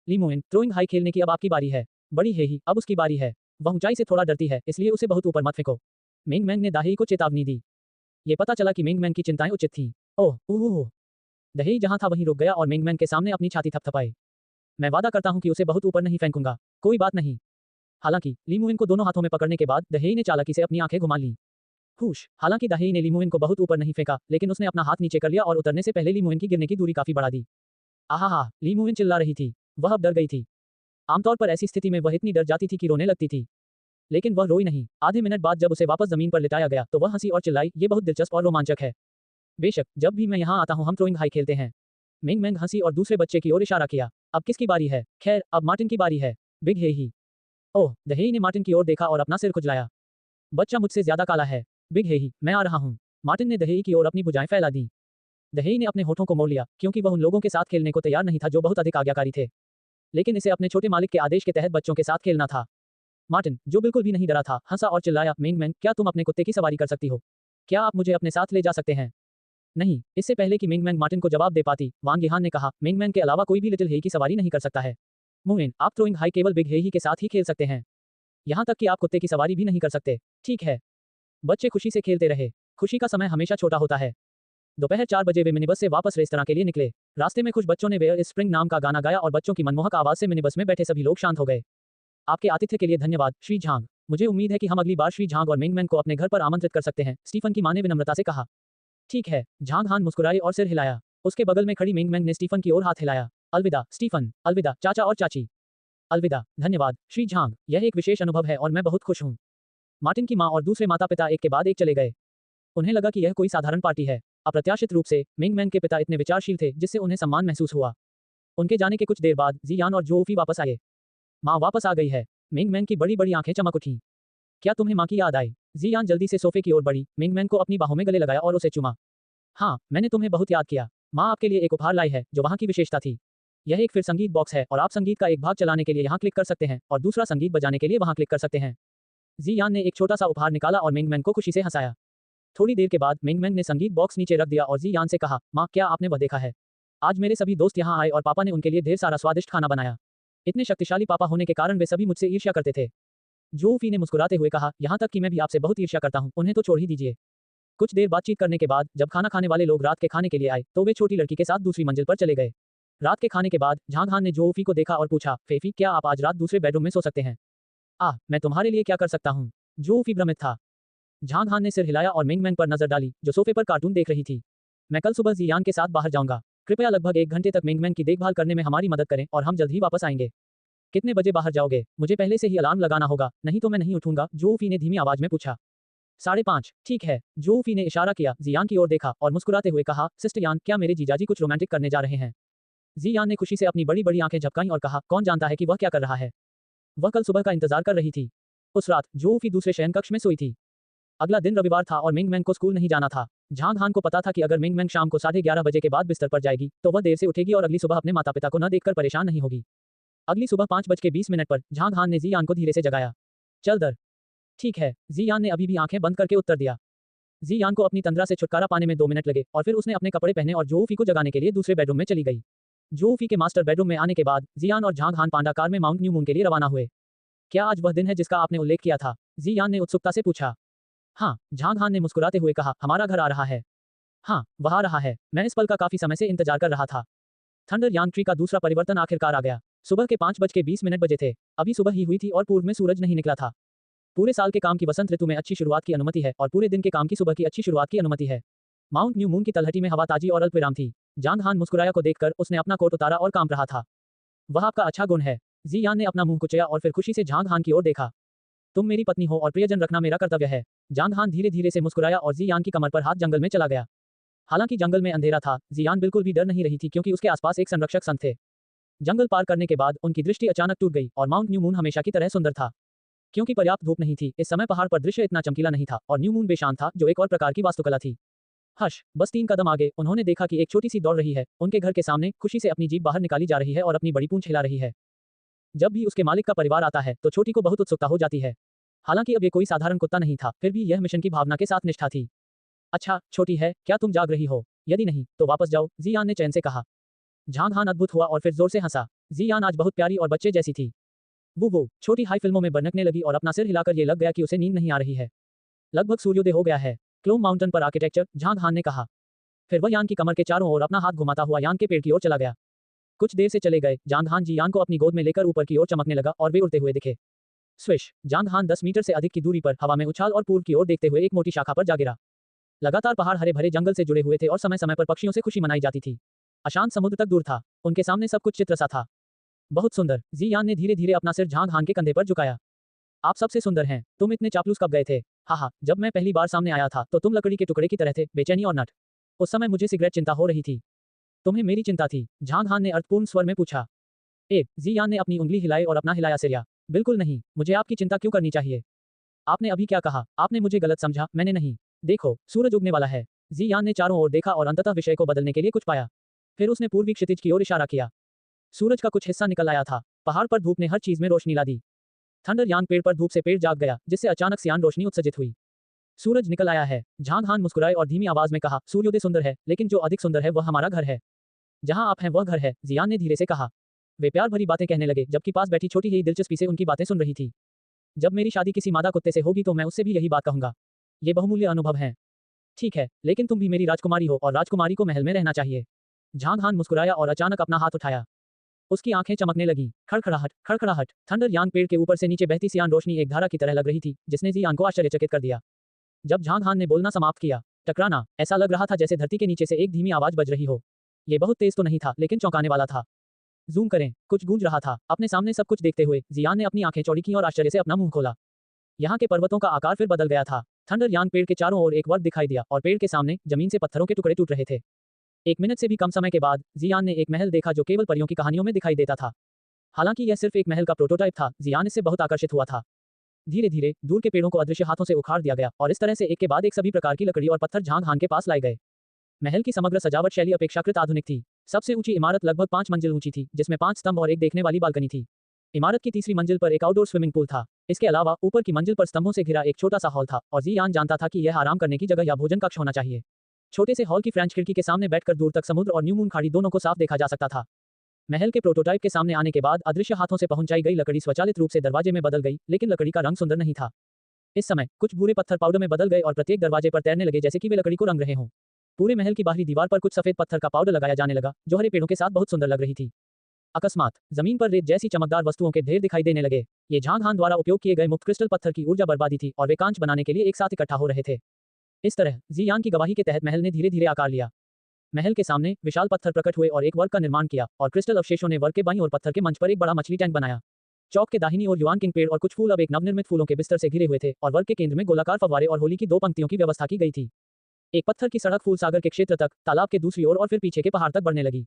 ली मोइन, थ्रोइंग हाई खेलने की अब आपकी बारी है। बड़ी हेई, अब उसकी बारी है। वह ऊंचाई से थोड़ा डरती है, इसलिए उसे बहुत ऊपर मत फेंको। मिंगमैंग ने दाहेई को चेतावनी दी। ये पता चला कि मिंगमैंग की चिंताएं उचित थीं। ओह ओह। दहेई जहां था वहीं रुक गया और मिंगमैंग के सामने अपनी छाती थपथपाई। मैं वादा करता हूं कि उसे बहुत ऊपर नहीं फेंकूंगा। कोई बात नहीं। हालांकि ली मुइन को दोनों हाथों में पकड़ने के बाद दहेई ने चालाकी से अपनी आंखें घुमा लीं। हुश। हालांकि दहेई ने ली मुइन को बहुत ऊपर नहीं फेंका, लेकिन उसने अपना हाथ नीचे कर लिया और उतरने से पहले ली मुइन की गिरने की दूरी काफी बढ़ा दी। आहा, ली मुइन चिल्ला रही थी। वह अब डर गई थी। आमतौर पर ऐसी स्थिति में वह इतनी डर जाती थी कि रोने लगती थी, लेकिन वह रोई नहीं। आधे मिनट बाद जब उसे वापस जमीन पर लिटाया गया तो वह हंसी और चिल्लाई, ये बहुत दिलचस्प और रोमांचक है। बेशक, जब भी मैं यहाँ आता हूँ हम थ्रोइंग हाई खेलते हैं। मिंगमैंग हंसी और दूसरे बच्चे की ओर इशारा किया। अब किसकी बारी है? खैर, अब मार्टिन की बारी है। बिग हेई। ओह, दहेई ने मार्टिन की ओर देखा और अपना सिर खुजलाया। बच्चा मुझसे ज्यादा काला है। बिग हेई, मैं आ रहा हूँ। मार्टिन ने दहेई की ओर अपनी भुजाएं फैला दी। दहेई ने अपने होठों को मोड़ लिया, क्योंकि वह उन लोगों के साथ खेलने को तैयार नहीं था जो बहुत अधिक आज्ञाकारी थे, लेकिन इसे अपने छोटे मालिक के आदेश के तहत बच्चों के साथ खेलना था। मार्टिन, जो बिल्कुल भी नहीं डरा था, हंसा और चिल्लाया, मिंगमैंग, क्या तुम अपने कुत्ते की सवारी कर सकती हो? क्या आप मुझे अपने साथ ले जा सकते हैं? नहीं। इससे पहले कि मिंगमैंग मार्टिन को जवाब दे पाती, वांग यिहान ने कहा, मिंगमैंग के अलावा कोई भी लिटिल हेई की सवारी नहीं कर सकता है। मुइन, आप थ्रोइंग हाई केवल बिग हेई के साथ ही खेल सकते हैं। यहाँ तक कि आप कुत्ते की सवारी भी नहीं कर सकते। ठीक है। बच्चे खुशी से खेलते रहे। खुशी का समय हमेशा छोटा होता है। दोपहर 4 बजे वे मिनीबस से वापस रेस्तरां के लिए निकले। रास्ते में कुछ बच्चों ने वेयर इज स्प्रिंग नाम का गाना गाया और बच्चों की मनमोहक आवाज से मिनीबस में बैठे सभी लोग शांत हो गए। आपके आतिथ्य के लिए धन्यवाद, श्री झांग। मुझे उम्मीद है कि हम अगली बार श्री झांग और मिंगमैंग को अपने घर पर आमंत्रित कर सकते हैं, स्टीफन की मां ने विनम्रता से कहा। ठीक है। झांग हान मुस्कुराए और सिर हिलाया। उसके बगल में खड़ी मिंगमैंग ने स्टीफन की ओर हाथ हिलाया। अलविदा स्टीफन, अलविदा चाचा और चाची। अलविदा, धन्यवाद श्री झांग, यह एक विशेष अनुभव है और मैं बहुत खुश हूँ। मार्टिन की माँ और दूसरे माता पिता एक के बाद एक चले गए। उन्हें लगा कि यह कोई साधारण पार्टी है। अप्रत्याशित रूप से मिंगमैंग के पिता इतने विचारशील थे जिससे उन्हें सम्मान महसूस हुआ। उनके जाने के कुछ देर बाद जियान और जोफी वापस आए। माँ वापस आ गई है। मिंगमैंग की बड़ी बड़ी आंखें चमक उठीं। क्या तुम्हें माँ की याद आई? जियान जल्दी से सोफे की ओर बढ़ी, मिंगमैन को अपनी बाहों में गले लगाया और उसे चूमा। हाँ, मैंने तुम्हें बहुत याद किया। माँ आपके लिए एक उपहार लाई है, जो वहाँ की विशेषता थी। यह एक फिर संगीत बॉक्स है और आप संगीत का एक भाग चलाने के लिए यहाँ क्लिक कर सकते हैं और दूसरा संगीत बजाने के लिए वहाँ क्लिक कर सकते हैं। जियान ने एक छोटा सा उपहार निकाला और मिंगमैन को खुशी से हंसाया। थोड़ी देर के बाद मिंगमैन ने संगीत बॉक्स नीचे रख दिया और जियान से कहा, माँ क्या आपने वह देखा है? आज मेरे सभी दोस्त यहाँ आए और पापा ने उनके लिए ढेर सारा स्वादिष्ट खाना बनाया। इतने शक्तिशाली पापा होने के कारण वे सभी मुझसे ईर्ष्या करते थे। जोफी ने मुस्कुराते हुए कहा, यहाँ तक कि मैं भी आपसे बहुत ईर्ष्या करता हूँ, उन्हें तो छोड़ ही दीजिए। कुछ देर बातचीत करने के बाद जब खाना खाने वाले लोग रात के खाने के लिए आए तो वे छोटी लड़की के साथ दूसरी मंजिल पर चले गए। रात के खाने के बाद झांग हान ने जोफी को देखा और पूछा, फेफी क्या आप आज रात दूसरे बेडरूम में सो सकते हैं? मैं तुम्हारे लिए क्या कर सकता हूँ? जोफी भ्रमित था। झांग हान ने सिर हिलाया और मिंगमैन पर नजर डाली, जो सोफे पर कार्टून देख रही थी। मैं कल सुबह जियान के साथ बाहर जाऊंगा। कृपया लगभग 1 घंटे तक मिंगमैन की देखभाल करने में हमारी मदद करें और हम जल्द ही वापस आएंगे। कितने बजे बाहर जाओगे? मुझे पहले से ही अलार्म लगाना होगा, नहीं तो मैं नहीं उठूंगा, जोफी ने धीमी आवाज में पूछा। 5:30, ठीक है। जोफी ने इशारा किया, जियान की ओर देखा और मुस्कुराते हुए कहा, सिस्टर यान क्या मेरे जीजाजी कुछ रोमांटिक करने जा रहे हैं? जियान ने खुशी से अपनी बड़ी बड़ी आंखें झपकाईं और कहा, कौन जानता है कि वह क्या कर रहा है? वह कल सुबह का इंतजार कर रही थी। उस रात जोफी दूसरे शयन कक्ष में सोई थी। अगला दिन रविवार था और मिंगमैन को स्कूल नहीं जाना था। झांग हान को पता था कि अगर मिंगमैन शाम को 11:30 बजे के बाद बिस्तर पर जाएगी तो वह देर से उठेगी और अगली सुबह अपने माता पिता को न देखकर परेशान नहीं होगी। अगली सुबह 5:20 पर झांग हान ने जियान को धीरे से जगाया। चल दर। ठीक है, जियान ने अभी भी आंखें बंद करके उत्तर दिया। जियान को अपनी तंद्रा से छुटकारा पाने में 2 मिनट लगे और फिर उसने अपने कपड़े पहने और जोफी को जगाने के लिए दूसरे बेडरूम में चली गई। जोफी के मास्टर बेडरूम में आने के बाद जियान और झांग हान पांडा कार में माउंट न्यू मून के लिए रवाना हुए। क्या आज वह दिन है जिसका आपने उल्लेख किया था? जियान ने उत्सुकता से पूछा। हाँ, झांग हान ने मुस्कुराते हुए कहा, हमारा घर आ रहा है। हाँ, वह आ रहा है। मैं इस पल का काफी समय से इंतजार कर रहा था। थंडर यांग ट्री का दूसरा परिवर्तन आखिरकार आ गया। सुबह के 5:20 बजे थे। अभी सुबह ही हुई थी और पूर्व में सूरज नहीं निकला था। पूरे साल के काम की वसंत ऋतु में अच्छी शुरुआत की अनुमति है और पूरे दिन के काम की सुबह की अच्छी शुरुआत की अनुमति है। माउंट न्यू मून की तलहटी में हवा ताजी और अल्पविराम थी। झांग हान मुस्कुराया को देखकर उसने अपना कोट उतारा और कांप रहा था। वह आपका अच्छा गुण है। जियान ने अपना मुंह कुचया और फिर खुशी से झांग हान की ओर देखा। तुम मेरी पत्नी हो और प्रियजन रखना मेरा कर्तव्य है। झांग हान धीरे धीरे से मुस्कुराया और जियान की कमर पर हाथ जंगल में चला गया। हालांकि जंगल में अंधेरा था, जियान बिल्कुल भी डर नहीं रही थी क्योंकि उसके आसपास एक संरक्षक संत थे। जंगल पार करने के बाद उनकी दृष्टि अचानक टूट गई और माउंट न्यू मून हमेशा की तरह सुंदर था। क्योंकि पर्याप्त धूप नहीं थी, इस समय पहाड़ पर दृश्य इतना चमकीला नहीं था और न्यू मून बेशान था, जो एक और प्रकार की वास्तुकला थी। हश, बस 3 कदम आगे उन्होंने देखा कि एक छोटी सी दौड़ रही है, उनके घर के सामने खुशी से अपनी जीभ बाहर निकाली जा रही है और अपनी बड़ी पूंछ हिला रही है। जब भी उसके मालिक का परिवार आता है तो छोटी को बहुत उत्सुकता हो जाती है। हालांकि अब ये कोई साधारण कुत्ता नहीं था, फिर भी यह मिशन की भावना के साथ निष्ठा थी। अच्छा, छोटी है, क्या तुम जाग रही हो? यदि नहीं, तो वापस जाओ, जियान ने चैन से कहा। झांग हान अद्भुत हुआ और फिर जोर से हंसा। जियान आज बहुत प्यारी और बच्चे जैसी थी। वो छोटी हाई फिल्मों में बरनकने लगी और अपना सिर हिलाकर ये लग गया कि उसे नींद नहीं आ रही है। लगभग सूर्योदय हो गया है। क्लोम माउंटेन पर आर्किटेक्चर, झांग हान ने कहा। फिर वह यान की कमर के चारों ओर अपना हाथ घुमाता हुआ यान के पेड़ की ओर चला गया। कुछ देर से चले गए, झांग हान जियान को अपनी गोद में लेकर ऊपर की ओर चमकने लगा और वे उड़ते हुए दिखे। स्विश, झांग हान 10 मीटर से अधिक की दूरी पर हवा में उछाल और पूर्व की ओर देखते हुए एक मोटी शाखा पर जा गिरा। लगातार पहाड़ हरे भरे जंगल से जुड़े हुए थे और समय समय पर पक्षियों से खुशी मनाई जाती थी। अशांत समुद्र तक दूर था। उनके सामने सब कुछ चित्र सा था। बहुत सुंदर। जियान ने धीरे धीरे अपना सिर झांग हान के कंधे पर झुकाया। आप सबसे सुंदर हैं। तुम इतने चापलूस कब गए थे? हाँ, जब मैं पहली बार सामने आया था तो तुम लकड़ी के टुकड़े की तरह थे, बेचैनी और नट। उस समय मुझे सिगरेट चिंता हो रही थी। तुम्हें मेरी चिंता थी? झांग हान ने अर्थपूर्ण स्वर में पूछा। जियान ने अपनी उंगली हिलाई और अपना हिलाया सिर। बिल्कुल नहीं, मुझे आपकी चिंता क्यों करनी चाहिए? आपने अभी क्या कहा? आपने मुझे गलत समझा, मैंने नहीं। देखो, सूरज उगने वाला है। जियान ने चारों ओर देखा और अंततः विषय को बदलने के लिए कुछ पाया। फिर उसने पूर्वी क्षितिज की ओर इशारा किया। सूरज का कुछ हिस्सा निकल आया था। पहाड़ पर धूप ने हर चीज में रोशनी ला दी। थंडर यांग पेड़ पर धूप से पेड़ जाग गया, जिससे अचानक सियान रोशनी उत्सर्जित हुई। सूरज निकल आया है। झांग हान मुस्कुराए और धीमी आवाज में कहा, सूर्योदय सुंदर है, लेकिन जो अधिक सुंदर है वह हमारा घर है। जहां आप हैं वह घर है, जियान ने धीरे से कहा। वे प्यार भरी बातें कहने लगे, जबकि पास बैठी छोटी ही दिलचस्पी से उनकी बातें सुन रही थी। जब मेरी शादी किसी मादा कुत्ते से होगी तो मैं उससे भी यही बात कहूंगा। ये बहुमूल्य अनुभव है। ठीक है, लेकिन तुम भी मेरी राजकुमारी हो और राजकुमारी को महल में रहना चाहिए। झांग हान मुस्कुराया और अचानक अपना हाथ उठाया। उसकी आंखें चमकने लगीं। खड़खड़ाहट, खड़खड़ाहट। थंडर यांग पेड़ के ऊपर से नीचे बहती सियान रोशनी एक धारा की तरह लग रही थी, जिसने जियान को आश्चर्यचकित कर दिया। जब झांग हान ने बोलना समाप्त किया, टकराना, ऐसा लग रहा था जैसे धरती के नीचे से एक धीमी आवाज बज रही हो। ये बहुत तेज तो नहीं था, लेकिन चौंकाने वाला था। जूम करें, कुछ गूंज रहा था। अपने सामने सब कुछ देखते हुए जियान ने अपनी आंखें चौड़ी की और आश्चर्य से अपना मुंह खोला। यहाँ के पर्वतों का आकार फिर बदल गया था। थंडर यांग पेड़ के चारों ओर एक वर्ग दिखाई दिया और पेड़ के सामने जमीन से पत्थरों के टुकड़े टूट रहे थे। 1 मिनट से भी कम समय के बाद जियान ने एक महल देखा जो केवल परियों की कहानियों में दिखाई देता था। हालांकि यह सिर्फ एक महल का प्रोटोटाइप था, जियान इससे बहुत आकर्षित हुआ था। धीरे धीरे दूर के पेड़ों को अदृश्य हाथों से उखाड़ दिया गया और इस तरह से एक के बाद एक सभी प्रकार की लकड़ी और पत्थर झांग हान के पास लाए गए। महल की समग्र सजावट शैली अपेक्षाकृत आधुनिक थी। सबसे ऊंची इमारत लगभग 5 मंजिल ऊंची थी, जिसमें 5 स्तंभ और एक देखने वाली बालकनी थी। इमारत की तीसरी मंजिल पर एक आउटडोर स्विमिंग पूल था। इसके अलावा ऊपर की मंजिल पर स्तंभों से घिरा एक छोटा सा हॉल था और जियान जानता था कि यह आराम करने की जगह या भोजन कक्ष होना चाहिए। छोटे से हॉल की फ्रेंच खिड़की के सामने बैठकर दूर तक समुद्र और न्यू मून खाड़ी दोनों को साफ देखा जा सकता था। महल के प्रोटोटाइप के सामने आने के बाद अदृश्य हाथों से पहुंचाई गई लकड़ी स्वचालित रूप से दरवाजे में बदल गई, लेकिन लकड़ी का रंग सुंदर नहीं था। इस समय कुछ भूरे पत्थर पाउडर में बदल गए और प्रत्येक दरवाजे पर तैरने लगे जैसे कि वे लकड़ी को रंग रहे हों। पूरे महल की बाहरी दीवार पर कुछ सफेद पत्थर का पाउडर लगाया जाने लगा, जो हरे पेड़ों के साथ बहुत सुंदर लग रही थी। अकस्मात जमीन पर रेत जैसी चमकदार वस्तुओं के ढेर दिखाई देने लगे। ये झांग हान द्वारा उपयोग किए गए मुफ्त क्रिस्टल पत्थर की ऊर्जा बर्बादी थी और वे कांच बनाने के लिए एक साथ इकट्ठा हो रहे थे। इस तरह जियान की गवाही के तहत महल ने धीरे धीरे आकार लिया। महल के सामने विशाल पत्थर प्रकट हुए और एक वर्ग का निर्माण किया और क्रिस्टल अवशेषों ने वर्ग के बाईं ओर पत्थर के मंच पर एक बड़ा मछली टैंक बनाया। चौक के दाहिनी ओर युआन किंग पेड़ और कुछ फूल अब एक नवनिर्मित फूलों के बिस्तर से घिरे हुए थे और वर्ग के केंद्र में गोलाकार फव्वारे और होली की 2 पंक्तियों की व्यवस्था की गई थी। एक पत्थर की सड़क फूल सागर के क्षेत्र तक, तालाब के दूसरी ओर और फिर पीछे के पहाड़ तक बढ़ने लगी।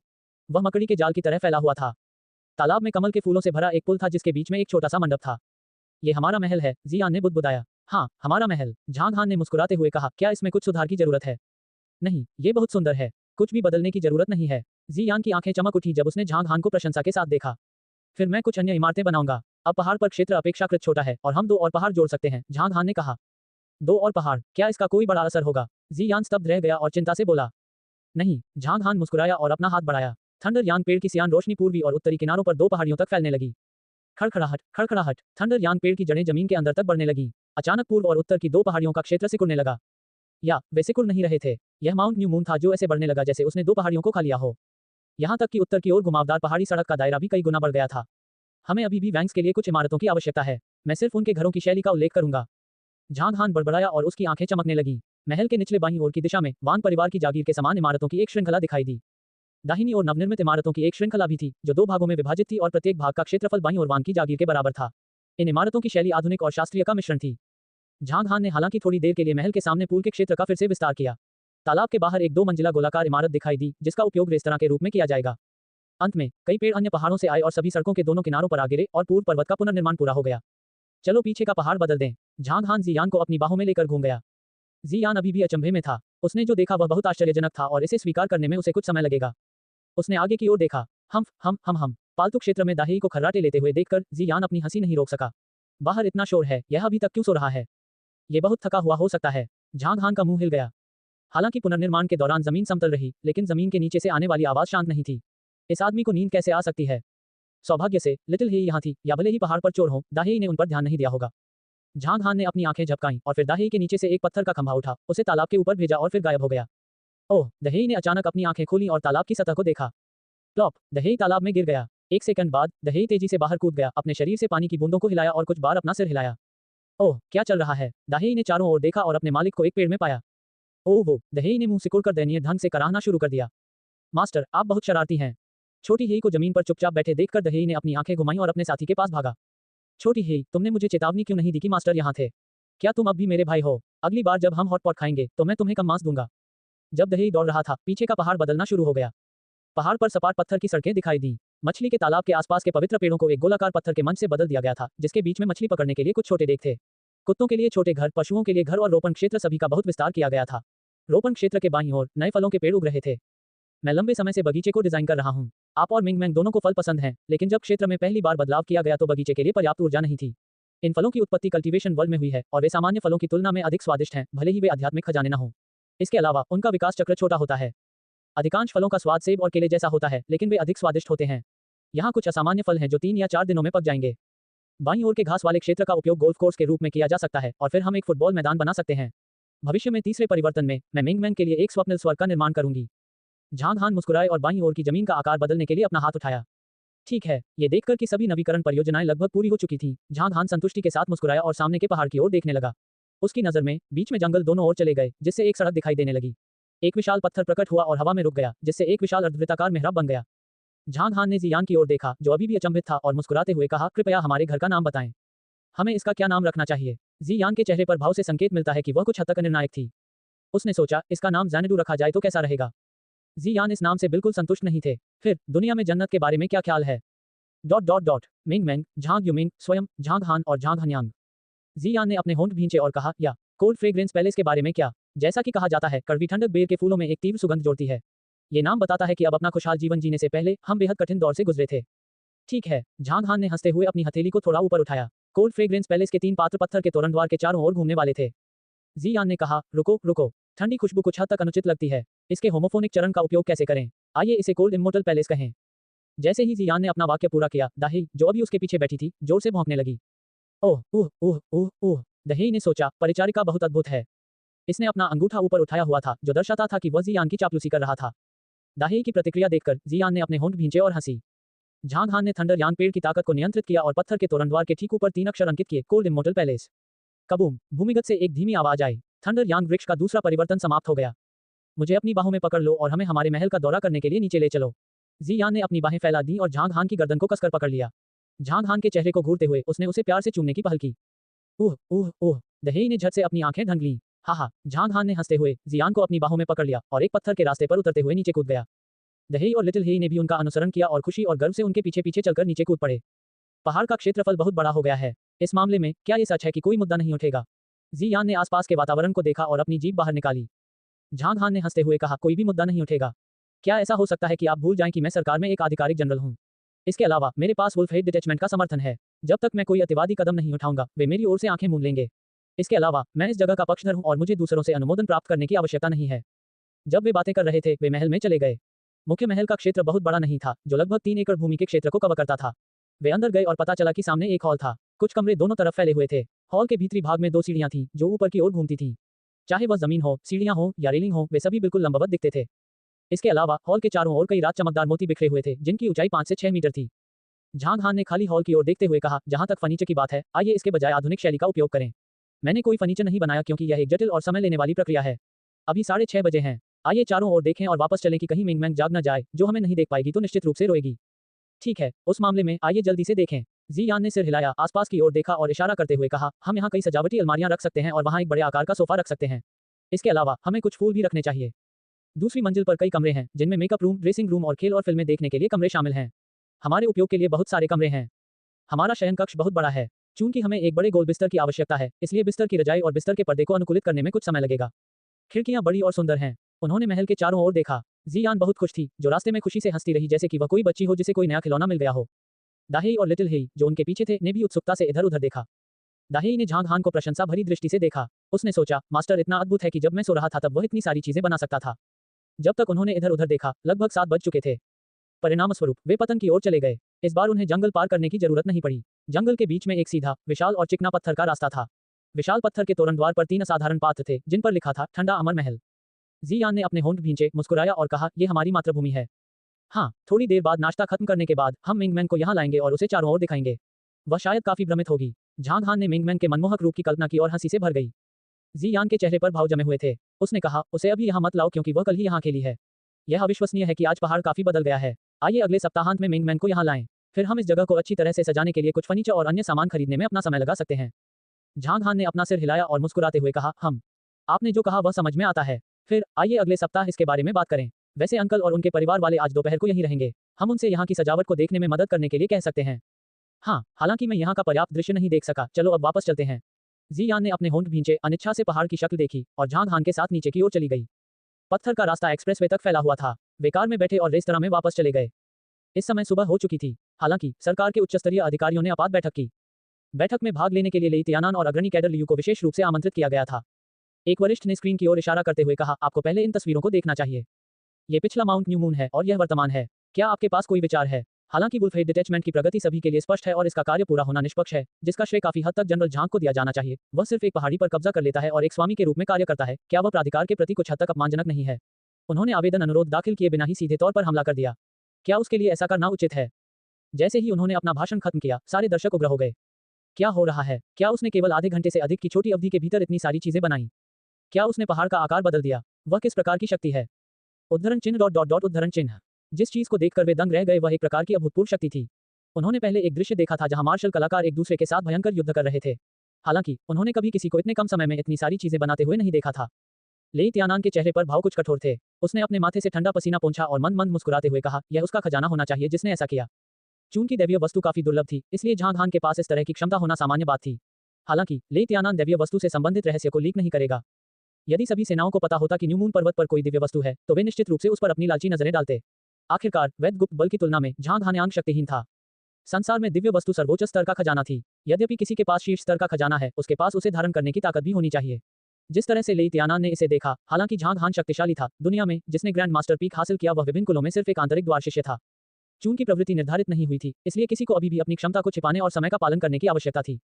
वह मकड़ी के जाल की तरह फैला हुआ था। तालाब में कमल के फूलों से भरा एक पुल था जिसके बीच में एक छोटा सा मंडप था। ये हमारा महल है, जियान ने बुदबुदाया। हाँ, हमारा महल, झांग हान ने मुस्कुराते हुए कहा। क्या इसमें कुछ सुधार की जरूरत है? नहीं, ये बहुत सुंदर है। कुछ भी बदलने की जरूरत नहीं है। जियान की आंखें चमक उठी जब उसने झांग हान को प्रशंसा के साथ देखा। फिर मैं कुछ अन्य इमारतें बनाऊंगा। अब पहाड़ पर क्षेत्र अपेक्षाकृत छोटा है और हम 2 और पहाड़ जोड़ सकते हैं, झांग हान ने कहा। 2 और पहाड़, क्या इसका कोई बड़ा असर होगा? जियान स्तब्ध रह गया और चिंता से बोला। नहीं, झांग हान मुस्कुराया और अपना हाथ बढ़ाया। थंडर यांग पेड़ की सियान रोशनी पूर्वी और उत्तरी किनारों पर 2 पहाड़ियों तक फैलने लगी। खड़खड़ाहट, खड़खड़ाहट। थंडर यांग पेड़ की जड़ें जमीन के अंदर तक बढ़ने लगी। अचानक पूर्व और उत्तर की 2 पहाड़ियों का क्षेत्र सिकुड़ने लगा। या वे सिकुड़ नहीं रहे थे, यह माउंट न्यू मून था जो ऐसे बढ़ने लगा जैसे उसने 2 पहाड़ियों को खा लिया हो। यहाँ तक कि उत्तर की ओर घुमावदार पहाड़ी सड़क का दायरा भी कई गुना बढ़ गया था। हमें अभी भी वैंग्स के लिए कुछ इमारतों की आवश्यकता है। मैं सिर्फ उनके घरों की शैली का उल्लेख करूंगा। झांग हान बड़बड़ाया और उसकी आंखें चमकने लगीं। महल के निचले बाईं ओर की दिशा में वान परिवार की जागीर के समान इमारतों की एक श्रृंखला दिखाई दी। दाहिनी ओर नवनिर्मित इमारतों की एक श्रृंखला भी थी जो 2 भागों में विभाजित थी और प्रत्येक भाग का क्षेत्रफल बाईं ओर वान की जागीर के बराबर था। इन इमारतों की शैली आधुनिक और शास्त्रीय का मिश्रण थी। झांग हान ने हालांकि थोड़ी देर के लिए महल के सामने पूल के क्षेत्र का फिर से विस्तार किया। तालाब के बाहर एक 2 मंजिला गोलाकार इमारत दिखाई दी जिसका उपयोग रेस्तरां के रूप में किया जाएगा। अंत में कई पेड़ अन्य पहाड़ों से आए और सभी सड़कों के दोनों किनारों पर आ गिरे और पूर्व पर्वत का पुनर्निर्माण पूरा हो गया। चलो पीछे का पहाड़ बदल दें। झांग हान जियान को अपनी बाहों में लेकर घूम गया। जियान अभी भी अचंभे में था। उसने जो देखा वह बहुत आश्चर्यजनक था और इसे स्वीकार करने में उसे कुछ समय लगेगा। उसने आगे की ओर देखा। हम पालतू क्षेत्र में दाही को खर्राटे लेते हुए देखकर जियान अपनी हंसी नहीं रोक सका। बाहर इतना शोर है, यह अभी तक क्यों सो रहा है? ये बहुत थका हुआ हो सकता है। झांग हान का मुंह हिल गया। हालांकि पुनर्निर्माण के दौरान जमीन समतल रही, लेकिन जमीन के नीचे से आने वाली आवाज शांत नहीं थी। इस आदमी को नींद कैसे आ सकती है? सौभाग्य से लिटिल हेई यहाँ थी, या भले ही पहाड़ पर चोर हो, दाहेई ने उन पर ध्यान नहीं दिया होगा। झांग हान ने अपनी आंखें झपकाईं और फिर दाहेई के नीचे से एक पत्थर का खंभा उठा, उसे तालाब के ऊपर भेजा और फिर गायब हो गया। ओह, दहेई ने अचानक अपनी आंखें खोली और तालाब की सतह को देखा। प्लॉप, दहेई तालाब में गिर गया। 1 सेकंड बाद दहेई तेजी से बाहर कूद गया, अपने शरीर से पानी की बूंदों को हिलाया और कुछ बार अपना सिर हिलाया। ओह, क्या चल रहा है? दाहेई ने चारों ओर देखा और अपने मालिक को एक पेड़ में पाया। ओह वो, दहेई ने मुंह सिकुड़कर दयनीय ढंग से कराहना शुरू कर दिया। मास्टर, आप बहुत शरारती हैं। छोटी हेई को जमीन पर चुपचाप बैठे देखकर दहेई ने अपनी आंखें घुमाईं और अपने साथी के पास भागा। छोटी हेई, तुमने मुझे चेतावनी क्यों नहीं दी कि मास्टर यहाँ थे? क्या तुम अब भी मेरे भाई हो? अगली बार जब हम हॉट पॉट खाएंगे तो मैं तुम्हें कम मांस दूंगा। जब दहेई दौड़ रहा था, पीछे का पहाड़ बदलना शुरू हो गया। पहाड़ पर सपाट पत्थर की सड़कें दिखाई दी। मछली के तालाब के आसपास के पवित्र पेड़ों को एक गोलाकार पत्थर के मंच से बदल दिया गया था, जिसके बीच में मछली पकड़ने के लिए कुछ छोटे डेक थे। कुत्तों के लिए छोटे घर, पशुओं के लिए घर और रोपण क्षेत्र सभी का बहुत विस्तार किया गया था। रोपण क्षेत्र के बाईं ओर नए फलों के पेड़ उग रहे थे। मैं लंबे समय से बगीचे को डिजाइन कर रहा हूँ। आप और मिंग मैंग दोनों को फल पसंद हैं, लेकिन जब क्षेत्र में पहली बार बदलाव किया गया तो बगीचे के लिए पर्याप्त ऊर्जा नहीं थी। इन फलों की उत्पत्ति कल्टीवेशन वर्ल्ड में हुई है और वे सामान्य फलों की तुलना में अधिक स्वादिष्ट हैं, भले ही वे आध्यात्मिक खजाने न हों। इसके अलावा उनका विकास चक्र छोटा होता है। अधिकांश फलों का स्वाद सेब और केले जैसा होता है, लेकिन वे अधिक स्वादिष्ट होते हैं। यहाँ कुछ असामान्य फल हैं जो 3 या 4 दिनों में पक जाएंगे। बाईं ओर के घास वाले क्षेत्र का उपयोग गोल्फ कोर्स के रूप में किया जा सकता है और फिर हम एक फुटबॉल मैदान बना सकते हैं। भविष्य में तीसरे परिवर्तन में मैं मिंग मैंग के लिए एक स्वप्निल स्वर्ग का निर्माण करूंगी। झांग हान मुस्कुराए और बाईं ओर की जमीन का आकार बदलने के लिए अपना हाथ उठाया। ठीक है, ये देखकर कि सभी नवीकरण परियोजनाएं लगभग पूरी हो चुकी थीं, झांग हान संतुष्टि के साथ मुस्कुराया और सामने के पहाड़ की ओर देखने लगा। उसकी नजर में बीच में जंगल दोनों ओर चले गए, जिससे एक सड़क दिखाई देने लगी। एक विशाल पत्थर प्रकट हुआ और हवा में रुक गया, जिससे एक विशाल अर्धवृत्ताकार मेहराब बन गया। झांग हान ने जियान की ओर देखा, जो अभी भी अचंभित था, और मुस्कुराते हुए कहा, कृपया हमारे घर का नाम बताएं। हमें इसका क्या नाम रखना चाहिए? जियान के चेहरे पर भाव से संकेत मिलता है कि वह कुछ हद तक निर्णायक थी। उसने सोचा, इसका नाम ज़ैनडू रखा जाए तो कैसा रहेगा? जियान इस नाम से बिल्कुल संतुष्ट नहीं थे। फिर दुनिया में जन्नत के बारे में क्या ख्याल है? मिंग मैंग, झांग यूमिंग, स्वयं झांग हान और झांग हन्यांग। जियान ने अपने होंठ भींचे और कहा, या कोल्ड फ्रेग्रेंस पैलेस के बारे में क्या? जैसा कि कहा जाता है, कड़वी ठंडक बेर के फूलों में एक तीव्र सुगंध जोड़ती है। ये नाम बताता है कि अब अपना खुशहाल जीवन जीने से पहले हम बेहद कठिन दौर से गुजरे थे। ठीक है, झांग हान ने हंसते हुए अपनी हथेली को थोड़ा ऊपर उठाया। कोल्ड फ्रेग्रेंस पैलेस के 3 पात्र पत्थर के तोरण द्वार के चारों ओर घूमने वाले थे। जियान ने कहा, रुको रुको, ठंडी खुशबू कुछ हद तक अनुचित लगती है। इसके होमोफोनिक चरण का उपयोग कैसे करें? आइए इसे कोल्ड इमोर्टल पैलेस कहें। जैसे ही जियान ने अपना वाक्य पूरा किया, दाही, जो अभी उसके पीछे बैठी थी, जोर से भौंकने लगी। ओह उह उह उह उह, दहेई ने सोचा, परिचारिका बहुत अद्भुत है। इसने अपना अंगूठा ऊपर उठाया हुआ था, जो दर्शाता था कि वह जियान की चापलूसी कर रहा था। दाही की प्रतिक्रिया देखकर जियान ने अपने होंठ भींचे और हंसी। झांग हान ने थंडर यांग पेड़ की ताकत को नियंत्रित किया और पत्थर के तोरण द्वार के ठीक ऊपर 3 अक्षर अंकित किए, कोल्ड इमोर्टल पैलेस। कबूम, भूमिगत से एक धीमी आवाज आई। थंडर यांग वृक्ष का दूसरा परिवर्तन समाप्त हो गया। मुझे अपनी बाहों में पकड़ लो और हमें हमारे महल का दौरा करने के लिए नीचे ले चलो। जियान ने अपनी बाहें फैला दी और झांग हान की गर्दन को कसकर पकड़ लिया। झांग हान के चेहरे को घूरते हुए उसने उसे प्यार से चूमने की पहल की। उह उह उह, दहेई ने झट से अपनी आंखें ढंक लीं। हा, झांग हान ने हंसते हुए जियान को अपनी बाहों में पकड़ लिया और एक पत्थर के रास्ते पर उतरते हुए नीचे कूद गया। दहेई और लिटिल हेई ने भी उनका अनुसरण किया और खुशी और गर्व से उनके पीछे पीछे चलकर नीचे कूद पड़े। पहाड़ का क्षेत्रफल बहुत बड़ा हो गया है। इस मामले में क्या ये सच है कि कोई मुद्दा नहीं उठेगा? जियान ने आसपास के वातावरण को देखा और अपनी जीभ बाहर निकाली। झांग हान ने हंसते हुए कहा, कोई भी मुद्दा नहीं उठेगा। क्या ऐसा हो सकता है कि आप भूल जाएं कि मैं सरकार में एक आधिकारिक जनरल हूं? इसके अलावा मेरे पास वुल्फ हेड डिटैचमेंट का समर्थन है। जब तक मैं कोई अतिवादी कदम नहीं उठाऊंगा, वे मेरी ओर से आंखें मूंद लेंगे। इसके अलावा मैं इस जगह का पक्षधर हूं और मुझे दूसरों से अनुमोदन प्राप्त करने की आवश्यकता नहीं है। जब वे बातें कर रहे थे, वे महल में चले गए। मुख्य महल का क्षेत्र बहुत बड़ा नहीं था, जो लगभग 3 एकड़ भूमि के क्षेत्र को कवर करता था। वे अंदर गए और पता चला कि सामने एक हॉल था। कुछ कमरे दोनों तरफ फैले हुए थे। हॉल के भीतरी भाग में 2 सीढ़ियां थीं, जो ऊपर की ओर घूमती थीं। चाहे वह जमीन हो, सीढ़ियां हो या रेलिंग हो, वे सभी बिल्कुल लंबवत दिखते थे। इसके अलावा हॉल के चारों ओर कई रात चमकदार मोती बिखरे हुए थे, जिनकी ऊंचाई 5 से 6 मीटर थी। झांग हान ने खाली हॉल की ओर देखते हुए कहा, जहां तक फर्नीचर की बात है, आइए इसके बजाय आधुनिक शैली का उपयोग करें। मैंने कोई फर्नीचर नहीं बनाया क्योंकि यह एक जटिल और समय लेने वाली प्रक्रिया है। अभी 6:30 बजे हैं। आइए चारों ओर देखें और वापस चलें कि कहीं मिंग मैंग जाग न जाए, जो हमें नहीं देख पाएगी तो निश्चित रूप से रोएगी। ठीक है, उस मामले में आइए जल्दी से देखें। जियान ने सिर हिलाया, आसपास की ओर देखा और इशारा करते हुए कहा, हम यहाँ कई सजावटी अलमारियां रख सकते हैं और वहाँ एक बड़े आकार का सोफा रख सकते हैं। इसके अलावा हमें कुछ फूल भी रखने चाहिए। दूसरी मंजिल पर कई कमरे हैं, जिनमें मेकअप रूम, ड्रेसिंग रूम और खेल और फिल्में देखने के लिए कमरे शामिल हैं। हमारे उपयोग के लिए बहुत सारे कमरे हैं। हमारा शयन कक्ष बहुत बड़ा है। चूंकि हमें एक बड़े गोल बिस्तर की आवश्यकता है, इसलिए बिस्तर की रजाई और बिस्तर के पर्दे को अनुकूलित करने में कुछ समय लगेगा। खिड़कियां बड़ी और सुंदर हैं। उन्होंने महल के चारों ओर देखा। जियान बहुत खुश थी, जो रास्ते में खुशी से हंसती रही जैसे कि वह कोई बच्ची हो जिसे कोई नया खिलौना मिल गया हो। दाहेई और लिटिल हेई, जो उनके पीछे थे, ने भी उत्सुकता से इधर उधर देखा। दाहेई ने झांग हान को प्रशंसा भरी दृष्टि से देखा। उसने सोचा, मास्टर इतना अद्भुत है कि जब मैं सो रहा था तब वह इतनी सारी चीजें बना सकता था। जब तक उन्होंने इधर उधर देखा, लगभग 7 बज चुके थे। परिणामस्वरूप वे पतन की ओर चले गए। इस बार उन्हें जंगल पार करने की जरूरत नहीं पड़ी। जंगल के बीच में एक सीधा, विशाल और चिकना पत्थर का रास्ता था। विशाल पत्थर के तोरण द्वार पर 3 असाधारण पात्र थे, जिन पर लिखा था, ठंडा अमर महल। जियान ने अपने होंठ भींचे, मुस्कुराया और कहा, ये हमारी मातृभूमि है। हाँ, थोड़ी देर बाद नाश्ता खत्म करने के बाद हम मिंग मैंग को यहाँ लाएंगे और उसे चारों ओर दिखाएंगे। वह शायद काफी भ्रमित होगी। झांग हान ने मिंग मैंग के मनमोहक रूप की कल्पना की और हंसी से भर गई। जियान के चेहरे पर भाव जमे हुए थे। उसने कहा, उसे अभी यहाँ मत लाओ क्योंकि वह कल ही यहाँ खेली है। यह अविश्वसनीय है कि आज पहाड़ काफी बदल गया है। आइए अगले सप्ताहांत में मिंग मैंग को यहाँ लाएं। फिर हम इस जगह को अच्छी तरह से सजाने के लिए कुछ फर्नीचर और अन्य सामान खरीदने में अपना समय लगा सकते हैं। झांग हान ने अपना सिर हिलाया और मुस्कुराते हुए कहा, आपने जो कहा वह समझ में आता है। फिर आइए अगले सप्ताह इसके बारे में बात करें। वैसे अंकल और उनके परिवार वाले आज दोपहर को यहीं रहेंगे। हम उनसे यहाँ की सजावट को देखने में मदद करने के लिए कह सकते हैं। हाँ, हालांकि मैं यहाँ का पर्याप्त दृश्य नहीं देख सका। चलो अब वापस चलते हैं। जियान ने अपने होंठ भींचे, अनिच्छा से पहाड़ की शक्ल देखी और झांग हान के साथ नीचे की ओर चली गई। पत्थर का रास्ता एक्सप्रेसवे तक फैला हुआ था। वे कार में बैठे और रेस्तरां में वापस चले गए। इस समय सुबह हो चुकी थी। हालांकि सरकार के उच्चस्तरीय अधिकारियों ने आपात बैठक की। बैठक में भाग लेने के लिए लेई तियानान और अग्रणी कैडर लियू को विशेष रूप से आमंत्रित किया गया था। एक वरिष्ठ ने स्क्रीन की ओर इशारा करते हुए कहा, आपको पहले इन तस्वीरों को देखना चाहिए। ये पिछला माउंट न्यू मून है और यह वर्तमान है। क्या आपके पास कोई विचार है? हालांकि वुल्फ हेड डिटैचमेंट की प्रगति सभी के लिए स्पष्ट है और इसका कार्य पूरा होना निष्पक्ष है, जिसका श्रेय काफी हद तक जनरल झांग को दिया जाना चाहिए। वह सिर्फ एक पहाड़ी पर कब्जा कर लेता है और एक स्वामी के रूप में कार्य करता है। क्या वह प्राधिकार के प्रति कुछ हद तक अपमानजनक नहीं है? उन्होंने आवेदन अनुरोध दाखिल किए बिना ही सीधे तौर पर हमला कर दिया। क्या उसके लिए ऐसा करना उचित है? जैसे ही उन्होंने अपना भाषण खत्म किया, सारे दर्शक उग्र हो गए। क्या हो रहा है? क्या उसने केवल आधे घंटे से अधिक की छोटी अवधि के भीतर इतनी सारी चीजें बनाई? क्या उसने पहाड़ का आकार बदल दिया? वह किस प्रकार की शक्ति है? उद्धरण चिन्ह डॉट डॉट डॉट उद्धरण चिन्ह। जिस चीज को देखकर वे दंग रह गए वह एक प्रकार की अभूतपूर्व शक्ति थी। उन्होंने पहले एक दृश्य देखा था जहां मार्शल कलाकार एक दूसरे के साथ भयंकर युद्ध कर रहे थे। हालांकि उन्होंने कभी किसी को इतने कम समय में इतनी सारी चीजें बनाते हुए नहीं देखा था। लेई तियानान के चेहरे पर भाव कुछ कठोर थे। उसने अपने माथे से ठंडा पसीना पोंछा और मंद मंद मुस्कुराते हुए कहा, यह उसका खजाना होना चाहिए जिसने ऐसा किया। चूंकि दैवीय वस्तु काफी दुर्लभ थी, इसलिए झांग हान के पास इस तरह की क्षमता होना सामान्य बात थी। हालांकि लेई त्यानान दैवीय वस्तु से संबंधित रहस्य को लीक नहीं करेगा। यदि सभी सेनाओं को पता होता कि न्यू मून पर्वत पर कोई दिव्य वस्तु है, तो वे निश्चित रूप से उस पर अपनी लालची नजरें डालते। आखिरकार वैध गुप्त बल की तुलना में झांग हान शक्तिहीन था। संसार में दिव्य वस्तु सर्वोच्च स्तर का खजाना थी। यद्यपि किसी के पास शीर्ष स्तर का खजाना है, उसके पास उसे धारण करने की ताकत भी होनी चाहिए। जिस तरह से लेई त्यानान ने इसे देखा, हालांकि झांग हान शक्तिशाली था, दुनिया में जिसने ग्रैंड मास्टर पीक हासिल किया वह विभिन्न कुलों में सिर्फ एक आंतरिक द्वार शिष्य था। चून की प्रवृत्ति निर्धारित नहीं हुई थी, इसलिए किसी को अभी भी अपनी क्षमता को छिपाने और समय का पालन करने की आवश्यकता थी।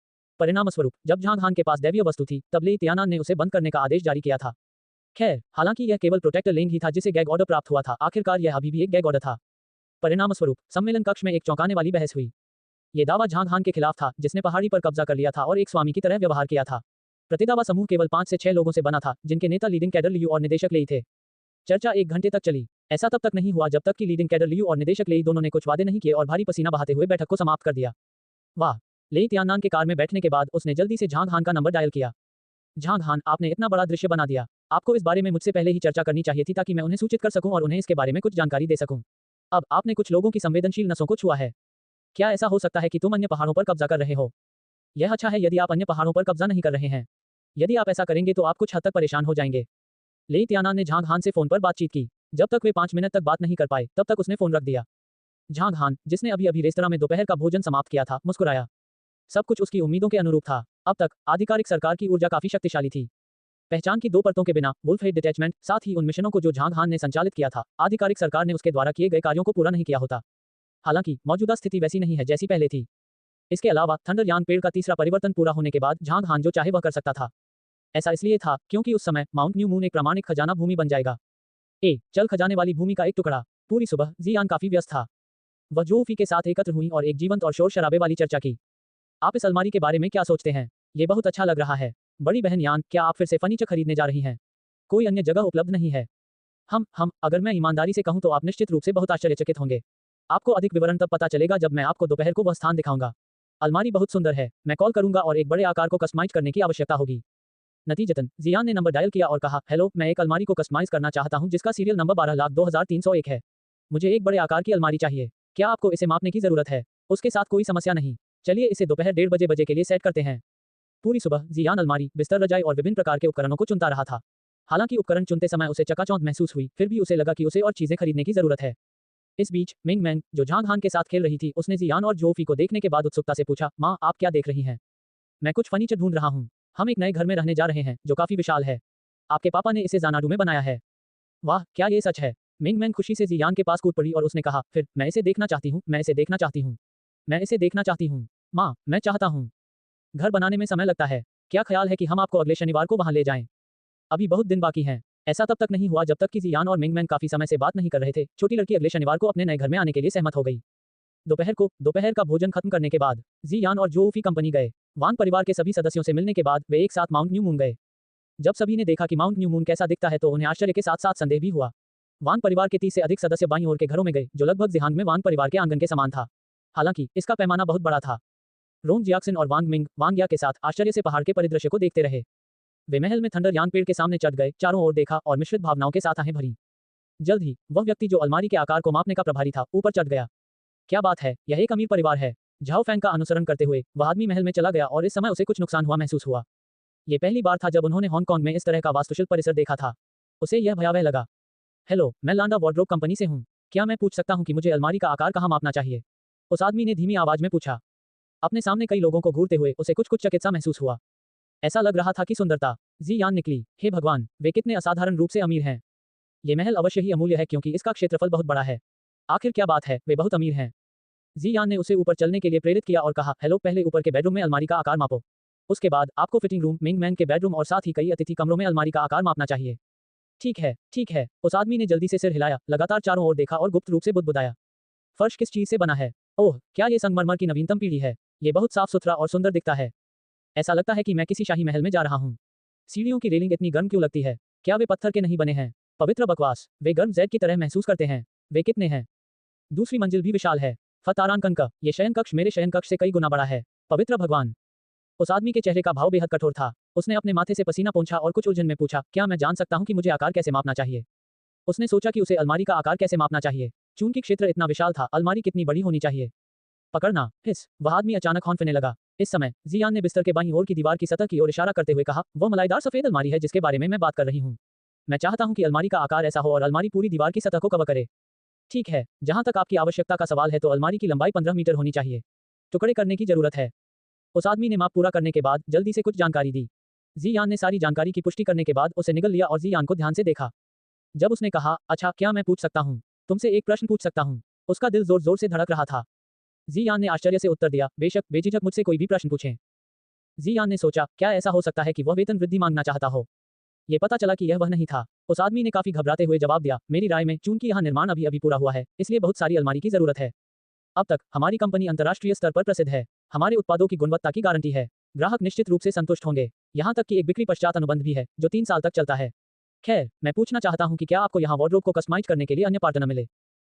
परिणामस्वरूप जब झांग हान के पास दैवीय वस्तु थी, तब लेई त्यानान ने उसे बंद करने का आदेश जारी किया था। खैर, हालांकि यह केवल प्रोटेक्टर लेंग ही था जिसे गैग ऑर्डर प्राप्त हुआ था। आखिरकार यह अभी भी एक गैग ऑर्डर था। परिणामस्वरूप सम्मेलन कक्ष में एक चौंकाने वाली बहस हुई। ये दावा झांग हान के खिलाफ था, जिसने पहाड़ी पर कब्जा कर लिया था और एक स्वामी की तरह व्यवहार किया था। प्रतिदावा समूह केवल 5 से 6 लोगों से बना था, जिनके नेता लीडिंग कैडर लियू और निदेशक लेई थे। चर्चा 1 घंटे तक चली। ऐसा तब तक नहीं हुआ जब तक कि लीडिंग कैडर लियू और निदेशक लेई दोनों ने कुछ वादे नहीं किए और भारी पसीना बहाते हुए बैठक को समाप्त कर दिया। वाह! लेई त्यानान के कार में बैठने के बाद उसने जल्दी से झांग हान का नंबर डायल किया। झांग हान, आपने इतना बड़ा दृश्य बना दिया। आपको इस बारे में मुझसे पहले ही चर्चा करनी चाहिए थी ताकि मैं उन्हें सूचित कर सकूं और उन्हें इसके बारे में कुछ जानकारी दे सकूं। अब आपने कुछ लोगों की संवेदनशील नसों को छुआ है। क्या ऐसा हो सकता है कि तुम अन्य पहाड़ों पर कब्जा कर रहे हो? यह अच्छा है यदि आप अन्य पहाड़ों पर कब्जा नहीं कर रहे हैं। यदि आप ऐसा करेंगे तो आप कुछ हद तक परेशान हो जाएंगे। लेई त्यानान ने झांग हान से फोन पर बातचीत की। जब तक वे 5 मिनट तक बात नहीं कर पाए, तब तक उसने फोन रख दिया। झांग हान, जिसने अभी अभी रेस्तरां में दोपहर का भोजन समाप्त किया था, मुस्कुराया। सब कुछ उसकी उम्मीदों के अनुरूप था। अब तक आधिकारिक सरकार की ऊर्जा काफी शक्तिशाली थी। पहचान की 2 परतों के बिना वुल्फ हेड डिटैचमेंट, साथ ही उन मिशनों को जो झांग हान ने संचालित किया था, आधिकारिक सरकार ने उसके द्वारा किए गए कार्यों को पूरा नहीं किया होता। हालांकि मौजूदा स्थिति वैसी नहीं है जैसी पहले थी। इसके अलावा थंडरयान पेड़ का तीसरा परिवर्तन पूरा होने के बाद झांग हान जो चाहे वह कर सकता था। ऐसा इसलिए था क्योंकि उस समय माउंट न्यू मून एक प्रामाणिक खजाना भूमि बन जाएगा। चल खजाने वाली भूमि का एक टुकड़ा। पूरी सुबह जियान काफी व्यस्त था। वह जोफी के साथ एकत्र हुई और एक जीवंत और शोर शराबे वाली चर्चा की। आप इस अलमारी के बारे में क्या सोचते हैं? ये बहुत अच्छा लग रहा है। बड़ी बहन यान, क्या आप फिर से फर्नीचर खरीदने जा रही हैं? कोई अन्य जगह उपलब्ध नहीं है। हम अगर मैं ईमानदारी से कहूं तो आप निश्चित रूप से बहुत आश्चर्यचकित होंगे। आपको अधिक विवरण तब पता चलेगा जब मैं आपको दोपहर को वह स्थान दिखाऊंगा। अलमारी बहुत सुंदर है। मैं कॉल करूंगा और एक बड़े आकार को कस्टमाइज करने की आवश्यकता होगी। नतीजतन जियान ने नंबर डायल किया और कहा, हेलो, मैं एक अलमारी को कस्टमाइज करना चाहता हूं जिसका सीरियल नंबर 12,02,301 है। मुझे एक बड़े आकार की अलमारी चाहिए। क्या आपको इसे मापने की जरूरत है? उसके साथ कोई समस्या नहीं। चलिए इसे दोपहर 1:30 बजे के लिए सेट करते हैं। पूरी सुबह जियान अलमारी, बिस्तर, रजाई और विभिन्न प्रकार के उपकरणों को चुनता रहा था। हालांकि उपकरण चुनते समय उसे चकाचौंध महसूस हुई, फिर भी उसे लगा कि उसे और चीजें खरीदने की जरूरत है। इस बीच मिंग मैंग, जो झांग हान के साथ खेल रही थी, उसने जियान और जोफी को देखने के बाद उत्सुकता से पूछा, माँ, आप क्या देख रही हैं? मैं कुछ फर्नीचर ढूंढ रहा हूँ। हम एक नए घर में रहने जा रहे हैं जो काफी विशाल है। आपके पापा ने इसे जानाडू में बनाया है। वाह, क्या ये सच है? मिंग मैंग खुशी से जियान के पास कूद पड़ी और उसने कहा, फिर मैं इसे देखना चाहती हूँ, मैं इसे देखना चाहती हूँ, मैं इसे देखना चाहती हूँ। माँ, मैं चाहता हूँ। घर बनाने में समय लगता है। क्या ख्याल है कि हम आपको अगले शनिवार को वहां ले जाएं? अभी बहुत दिन बाकी हैं। ऐसा तब तक नहीं हुआ जब तक कि जियान और मिंग मैंग काफी समय से बात नहीं कर रहे थे। छोटी लड़की अगले शनिवार को अपने नए घर में आने के लिए सहमत हो गई। दोपहर का भोजन खत्म करने के बाद जियान और जोफी कंपनी गए। वांग परिवार के सभी सदस्यों से मिलने के बाद वे एक साथ माउंट न्यू मून गए। जब सभी ने देखा कि माउंट न्यू मून कैसा दिखता है तो उन्हें आश्चर्य के साथ साथ संदेह भी हुआ। वांग परिवार के 30 से अधिक सदस्य बाईं ओर के घरों में गए, जो लगभग जिहांग में वांग परिवार के आंगन के समान था। हालांकि इसका पैमाना बहुत बड़ा था। रोंग जियाक्सिन और वांग मिंग वांग या के साथ आश्चर्य से पहाड़ के परिदृश्य को देखते रहे। वे महल में थंडर यान पेड़ के सामने चढ़ गए, चारों ओर देखा और मिश्रित भावनाओं के साथ आहें भरी। जल्द ही वह व्यक्ति जो अलमारी के आकार को मापने का प्रभारी था, ऊपर चढ़ गया। क्या बात है, यह एक अमीर परिवार है। झाओ फैंग का अनुसरण करते हुए वह आदमी महल में चला गया और इस समय उसे कुछ नुकसान हुआ महसूस हुआ। ये पहली बार था जब उन्होंने हांगकांग में इस तरह का वास्तुशिल्प परिसर देखा था। उसे यह भयावह लगा। हेलो, मैं लांडा वार्डरोब कंपनी से हूँ। क्या मैं पूछ सकता हूँ कि मुझे अलमारी का आकार कहाँ मापना चाहिए? उस आदमी ने धीमी आवाज में पूछा। अपने सामने कई लोगों को घूरते हुए उसे कुछ चिकित्सा महसूस हुआ। ऐसा लग रहा था कि सुंदरता जी यान निकली। हे भगवान, वे कितने असाधारण रूप से अमीर हैं। ये महल अवश्य ही अमूल्य है क्योंकि इसका क्षेत्रफल बहुत बड़ा है। आखिर क्या बात है, वे बहुत अमीर हैं। जी यान ने उसे ऊपर चलने के लिए प्रेरित किया और कहा, हेलो, पहले ऊपर के बेडरूम में अलमारी का आकार मापो। उसके बाद आपको फिटिंग रूम, मिंग मैन के बेडरूम और साथ ही कई अतिथि कमरों में अलमारी का आकार मापना चाहिए। ठीक है, ठीक है। उस आदमी ने जल्दी से सिर हिलाया, लगातार चारों ओर देखा और गुप्त रूप से बुदबुदाया। फर्श किस चीज से बना है? ओह, क्या ये संगमरमर की नवीनतम पीढ़ी है? ये बहुत साफ सुथरा और सुंदर दिखता है। ऐसा लगता है कि मैं किसी शाही महल में जा रहा हूँ। सीढ़ियों की रेलिंग इतनी गर्म क्यों लगती है? क्या वे पत्थर के नहीं बने हैं? पवित्र बकवास, वे गर्म जेड की तरह महसूस करते हैं। वे कितने हैं? दूसरी मंजिल भी विशाल है। फतारान कनका, ये शयन कक्ष मेरे शयन कक्ष से कई गुना बड़ा है। पवित्र भगवान। उस आदमी के चेहरे का भाव बेहद कठोर था। उसने अपने माथे से पसीना पोंछा और कुछ उलझन में पूछा, क्या मैं जान सकता हूँ कि मुझे आकार कैसे मापना चाहिए? उसने सोचा कि उसे अलमारी का आकार कैसे मापना चाहिए। चूंकि क्षेत्र इतना विशाल था, अलमारी कितनी बड़ी होनी चाहिए? पकड़ना, हिस, वह आदमी अचानक हॉन्फने लगा। इस समय जियान ने बिस्तर के बाईं ओर की दीवार की सतह की ओर इशारा करते हुए कहा, वह मलाईदार सफेद अलमारी है जिसके बारे में मैं बात कर रही हूँ। मैं चाहता हूँ कि अलमारी का आकार ऐसा हो और अलमारी पूरी दीवार की सतह को कवर करे। ठीक है, जहां तक आपकी आवश्यकता का सवाल है तो अलमारी की लंबाई 15 मीटर होनी चाहिए। टुकड़े करने की जरूरत है। उस आदमी ने माप पूरा करने के बाद जल्दी से कुछ जानकारी दी। जियान ने सारी जानकारी की पुष्टि करने के बाद उसे निगल लिया और जियान को ध्यान से देखा। जब उसने कहा, अच्छा क्या मैं पूछ सकता हूँ? तुमसे एक प्रश्न पूछ सकता हूँ? उसका दिल जोर जोर से धड़क रहा था। जियान ने आश्चर्य से उत्तर दिया, बेशक, बेझिझक मुझसे कोई भी प्रश्न पूछें। जियान ने सोचा, क्या ऐसा हो सकता है कि वह वेतन वृद्धि मांगना चाहता हो? ये पता चला कि यह वह नहीं था। उस आदमी ने काफी घबराते हुए जवाब दिया, मेरी राय में चूंकि यहाँ निर्माण अभी अभी पूरा हुआ है, इसलिए बहुत सारी अलमारी की जरूरत है। अब तक हमारी कंपनी अंतर्राष्ट्रीय स्तर पर प्रसिद्ध है। हमारे उत्पादों की गुणवत्ता की गारंटी है। ग्राहक निश्चित रूप से संतुष्ट होंगे। यहाँ तक कि एक बिक्री पश्चात अनुबंध भी है जो 3 साल तक चलता है। खैर, मैं पूछना चाहता हूँ कि क्या आपको यहाँ वार्डरोब को कस्टमाइज करने के लिए अन्य पार्टनर मिले?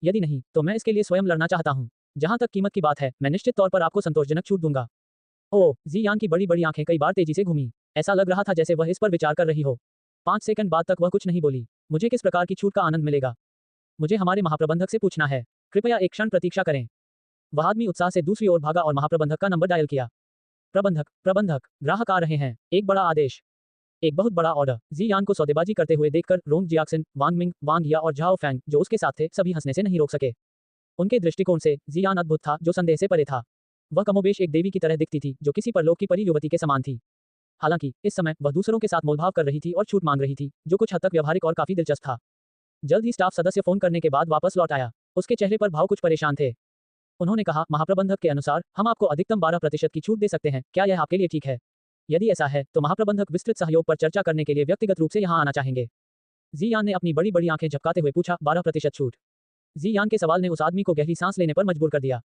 यदि नहीं, तो मैं इसके लिए स्वयं लड़ना चाहता हूँ। जहाँ तक कीमत की बात है, मैं निश्चित तौर पर आपको संतोषजनक छूट दूंगा। ओह, जियान की बड़ी बड़ी आंखें कई बार तेजी से घूमी। ऐसा लग रहा था जैसे वह इस पर विचार कर रही हो। 5 सेकंड बाद तक वह कुछ नहीं बोली। मुझे किस प्रकार की छूट का आनंद मिलेगा? मुझे हमारे महाप्रबंधक से पूछना है। कृपया एक क्षण प्रतीक्षा करें। वह आदमी उत्साह से दूसरी ओर भागा और महाप्रबंधक का नंबर डायल किया। प्रबंधक, प्रबंधक, ग्राहक आ रहे हैं। एक बड़ा आदेश। एक बहुत बड़ा ऑर्डर। जियान को सौदेबाजी करते हुए देखकर रोंग जियाक्सिन, वांग मिंग, वांग या और झाओ फैंग, जो उसके साथ थे, सभी हंसने से नहीं रोक सके। उनके दृष्टिकोण से जियान अद्भुत था, जो संदेह से परे था। वह कमोबेश एक देवी की तरह दिखती थी, जो किसी परलोक की परी युवती के समान थी। हालांकि इस समय वह दूसरों के साथ मोलभाव कर रही थी और छूट मांग रही थी, जो कुछ हद तक व्यवहारिक और काफी दिलचस्प था। जल्द ही स्टाफ सदस्य फोन करने के बाद वापस लौट आया। उसके चेहरे पर भाव कुछ परेशान थे। उन्होंने कहा, महाप्रबंधक के अनुसार हम आपको अधिकतम 12% की छूट दे सकते हैं। क्या यह आपके लिए ठीक है? यदि ऐसा है तो महाप्रबंधक विस्तृत सहयोग पर चर्चा करने के लिए व्यक्तिगत रूप से यहां आना चाहेंगे। जियान ने अपनी बड़ी बड़ी आंखें झपकाते हुए पूछा, 12% छूट? जियान के सवाल ने उस आदमी को गहरी सांस लेने पर मजबूर कर दिया।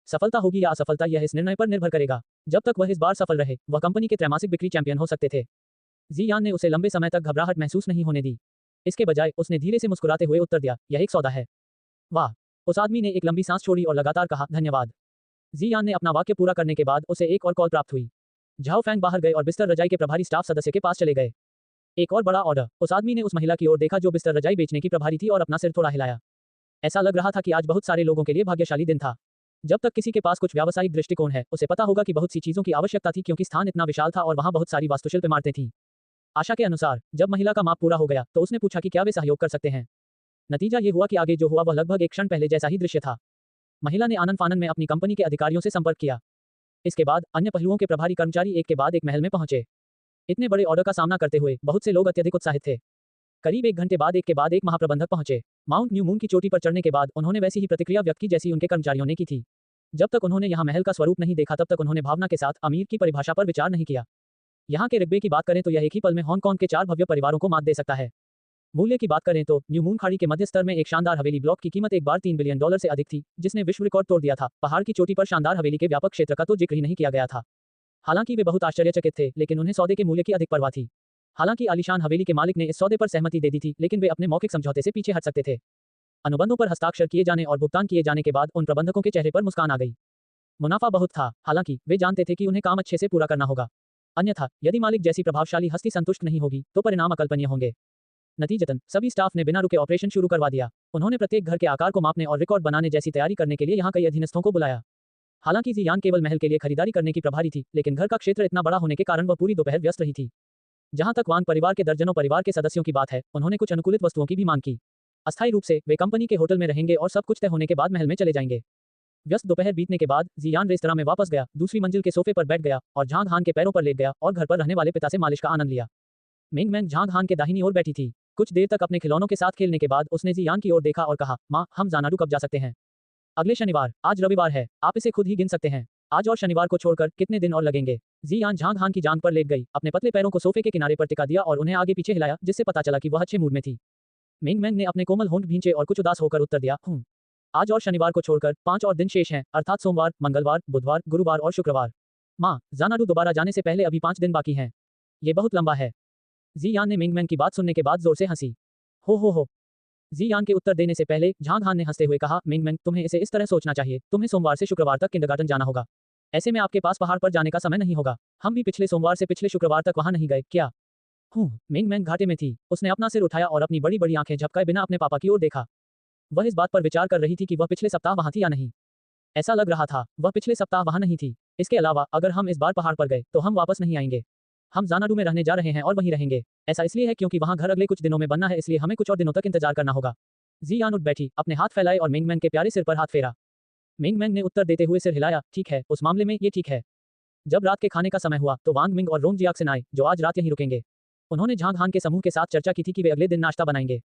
सफलता होगी या असफलता, यह इस निर्णय पर निर्भर करेगा। जब तक वह इस बार सफल रहे, वह कंपनी के त्रैमासिक बिक्री चैंपियन हो सकते थे। जियान ने उसे लंबे समय तक घबराहट महसूस नहीं होने दी। इसके बजाय उसने धीरे से मुस्कुराते हुए उत्तर दिया, यह एक सौदा है। वाह! उस आदमी ने एक लंबी सांस छोड़ी और लगातार कहा, धन्यवाद। जियान ने अपना वाक्य पूरा करने के बाद उसे एक और कॉल प्राप्त हुई। झाओ फैंग बाहर गए और बिस्तर रजाई के प्रभारी स्टाफ सदस्य के पास चले गए। एक और बड़ा ऑर्डर। उस आदमी ने उस महिला की ओर देखा जो बिस्तर रजाई बेचने की प्रभारी थी और अपना सिर थोड़ा हिलाया। ऐसा लग रहा था कि आज बहुत सारे लोगों के लिए भाग्यशाली दिन था। जब तक किसी के पास कुछ व्यावसायिक दृष्टिकोण है, उसे पता होगा कि बहुत सी चीजों की आवश्यकता थी क्योंकि स्थान इतना विशाल था और वहां बहुत सारी वास्तुशिल्प इमारतें थीं। आशा के अनुसार जब महिला का माप पूरा हो गया तो उसने पूछा कि क्या वे सहयोग कर सकते हैं। नतीजा ये हुआ कि आगे जो हुआ वह लगभग एक क्षण पहले जैसा ही दृश्य था। महिला ने आनन फानन में अपनी कंपनी के अधिकारियों से संपर्क किया। इसके बाद अन्य पहलुओं के प्रभारी कर्मचारी एक के बाद एक महल में पहुंचे। इतने बड़े ऑर्डर का सामना करते हुए बहुत से लोग अत्यधिक उत्साहित थे। करीब 1 घंटे बाद एक के बाद एक महाप्रबंधक पहुंचे। माउंट न्यू मून की चोटी पर चढ़ने के बाद उन्होंने वैसी ही प्रतिक्रिया व्यक्त की जैसी उनके कर्मचारियों ने की थी। जब तक उन्होंने यहाँ महल का स्वरूप नहीं देखा तब तक उन्होंने भावना के साथ अमीर की परिभाषा पर विचार नहीं किया। यहाँ के रकबे की बात करें तो यह एक ही पल में हांगकांग के 4 भव्य परिवारों को मात दे सकता है। मूल्य की बात करें तो न्यू मून खाड़ी के मध्य स्तर में एक शानदार हवेली ब्लॉक की कीमत एक बार $3 बिलियन से अधिक थी, जिसने विश्व रिकॉर्ड तोड़ दिया था। पहाड़ की चोटी पर शानदार हवेली के व्यापक क्षेत्र का तो जिक्र ही नहीं किया गया था। हालांकि वे बहुत आश्चर्यचकित थे, लेकिन उन्हें सौदे के मूल्य की अधिक परवाह थी। हालांकि आलीशान हवेली के मालिक ने इस सौदे पर सहमति दे दी थी, लेकिन वे अपने मौखिक समझौते से पीछे हट सकते थे। अनुबंधों पर हस्ताक्षर किए जाने और भुगतान किए जाने के बाद उन प्रबंधकों के चेहरे पर मुस्कान आ गई। मुनाफा बहुत था, हालांकि वे जानते थे कि उन्हें काम अच्छे से पूरा करना होगा। अन्यथा यदि मालिक जैसी प्रभावशाली हस्ती संतुष्ट नहीं होगी तो परिणाम अकल्पनीय होंगे। नतीजतन सभी स्टाफ ने बिना रुके ऑपरेशन शुरू करवा दिया। उन्होंने प्रत्येक घर के आकार को मापने और रिकॉर्ड बनाने जैसी तैयारी करने के लिए यहाँ कई अधीनस्थों को बुलाया। हालांकि जियान केवल महल के लिए खरीदारी करने की प्रभारी थी, लेकिन घर का क्षेत्र इतना बड़ा होने के कारण वह पूरी दोपहर व्यस्त रही थी। जहां तक वांग परिवार के दर्जनों परिवार के सदस्यों की बात है, उन्होंने कुछ अनुकूलित वस्तुओं की भी मांग की। अस्थायी रूप से वे कंपनी के होटल में रहेंगे और सब कुछ तय होने के बाद महल में चले जाएंगे। व्यस्त दोपहर बीतने के बाद जियान रेस्तरां में वापस गया, दूसरी मंजिल के सोफे पर बैठ गया और झांग हान के पैरों पर लेट गया और घर पर रहने वाले पिता से मालिश का आनंद लिया। मिंग मैंग झांग हान के दाहिनी ओर बैठी थी। कुछ देर तक अपने खिलौनों के साथ खेलने के बाद उसने जियान की ओर देखा और कहा, माँ, हम ज़ानाडू कब जा सकते हैं? अगले शनिवार। आज रविवार है, आप इसे खुद ही गिन सकते हैं। आज और शनिवार को छोड़कर कितने दिन और लगेंगे? जियान झांग हान की जांघ पर लेट गई, अपने पतले पैरों को सोफे के किनारे पर टिका दिया और उन्हें आगे पीछे हिलाया, जिससे पता चला कि वह अच्छे मूड में थी। मिंग मैंग ने अपने कोमल होंठ भींचे और कुछ उदास होकर उत्तर दिया, आज और शनिवार को छोड़कर 5 और दिन शेष हैं, अर्थात सोमवार, मंगलवार, बुधवार, गुरुवार और शुक्रवार। माँ, ज़ानाडू दोबारा जाने से पहले अभी 5 दिन बाकी हैं। ये बहुत लंबा है। जियान ने मिंग मैंग की बात सुनने के बाद जोर से हंसी। हो। जियान के उत्तर देने से पहले झांग हान ने हंसते हुए कहा, मिंग मैंग, तुम्हें इसे इस तरह सोचना चाहिए, तुम्हें सोमवार से शुक्रवार तक किंडरगार्टन जाना होगा। ऐसे में आपके पास पहाड़ पर जाने का समय नहीं होगा। हम भी पिछले सोमवार से पिछले शुक्रवार तक वहां नहीं गए, क्या? मिंग मैंग घाटे में थी। उसने अपना सिर उठाया और अपनी बड़ी बड़ी आंखें झपकाए बिना अपने पापा की ओर देखा। वह इस बात पर विचार कर रही थी कि वह पिछले सप्ताह वहां थी या नहीं। ऐसा लग रहा था वह पिछले सप्ताह वहां नहीं थी। इसके अलावा अगर हम इस बार पहाड़ पर गए तो हम वापस नहीं आएंगे। हम ज़ानाडू में रहने जा रहे हैं और वहीं रहेंगे। ऐसा इसलिए है क्योंकि वहां घर अगले कुछ दिनों में बनना है, इसलिए हमें कुछ और दिनों तक इंतजार करना होगा। जियान उठ बैठी, अपने हाथ फैलाए और मिंगमैन के प्यारे सिर पर हाथ फेरा। मिंगमैन ने उत्तर देते हुए सिर हिलाया, ठीक है, उस मामले में ये ठीक है। जब रात के खाने का समय हुआ तो वांग मिंग और रोंग जियाक्सिन आए, जो आज रात यहीं रुकेंगे। उन्होंने झांग हान के समूह के साथ चर्चा की थी कि वे अगले दिन नाश्ता बनाएंगे।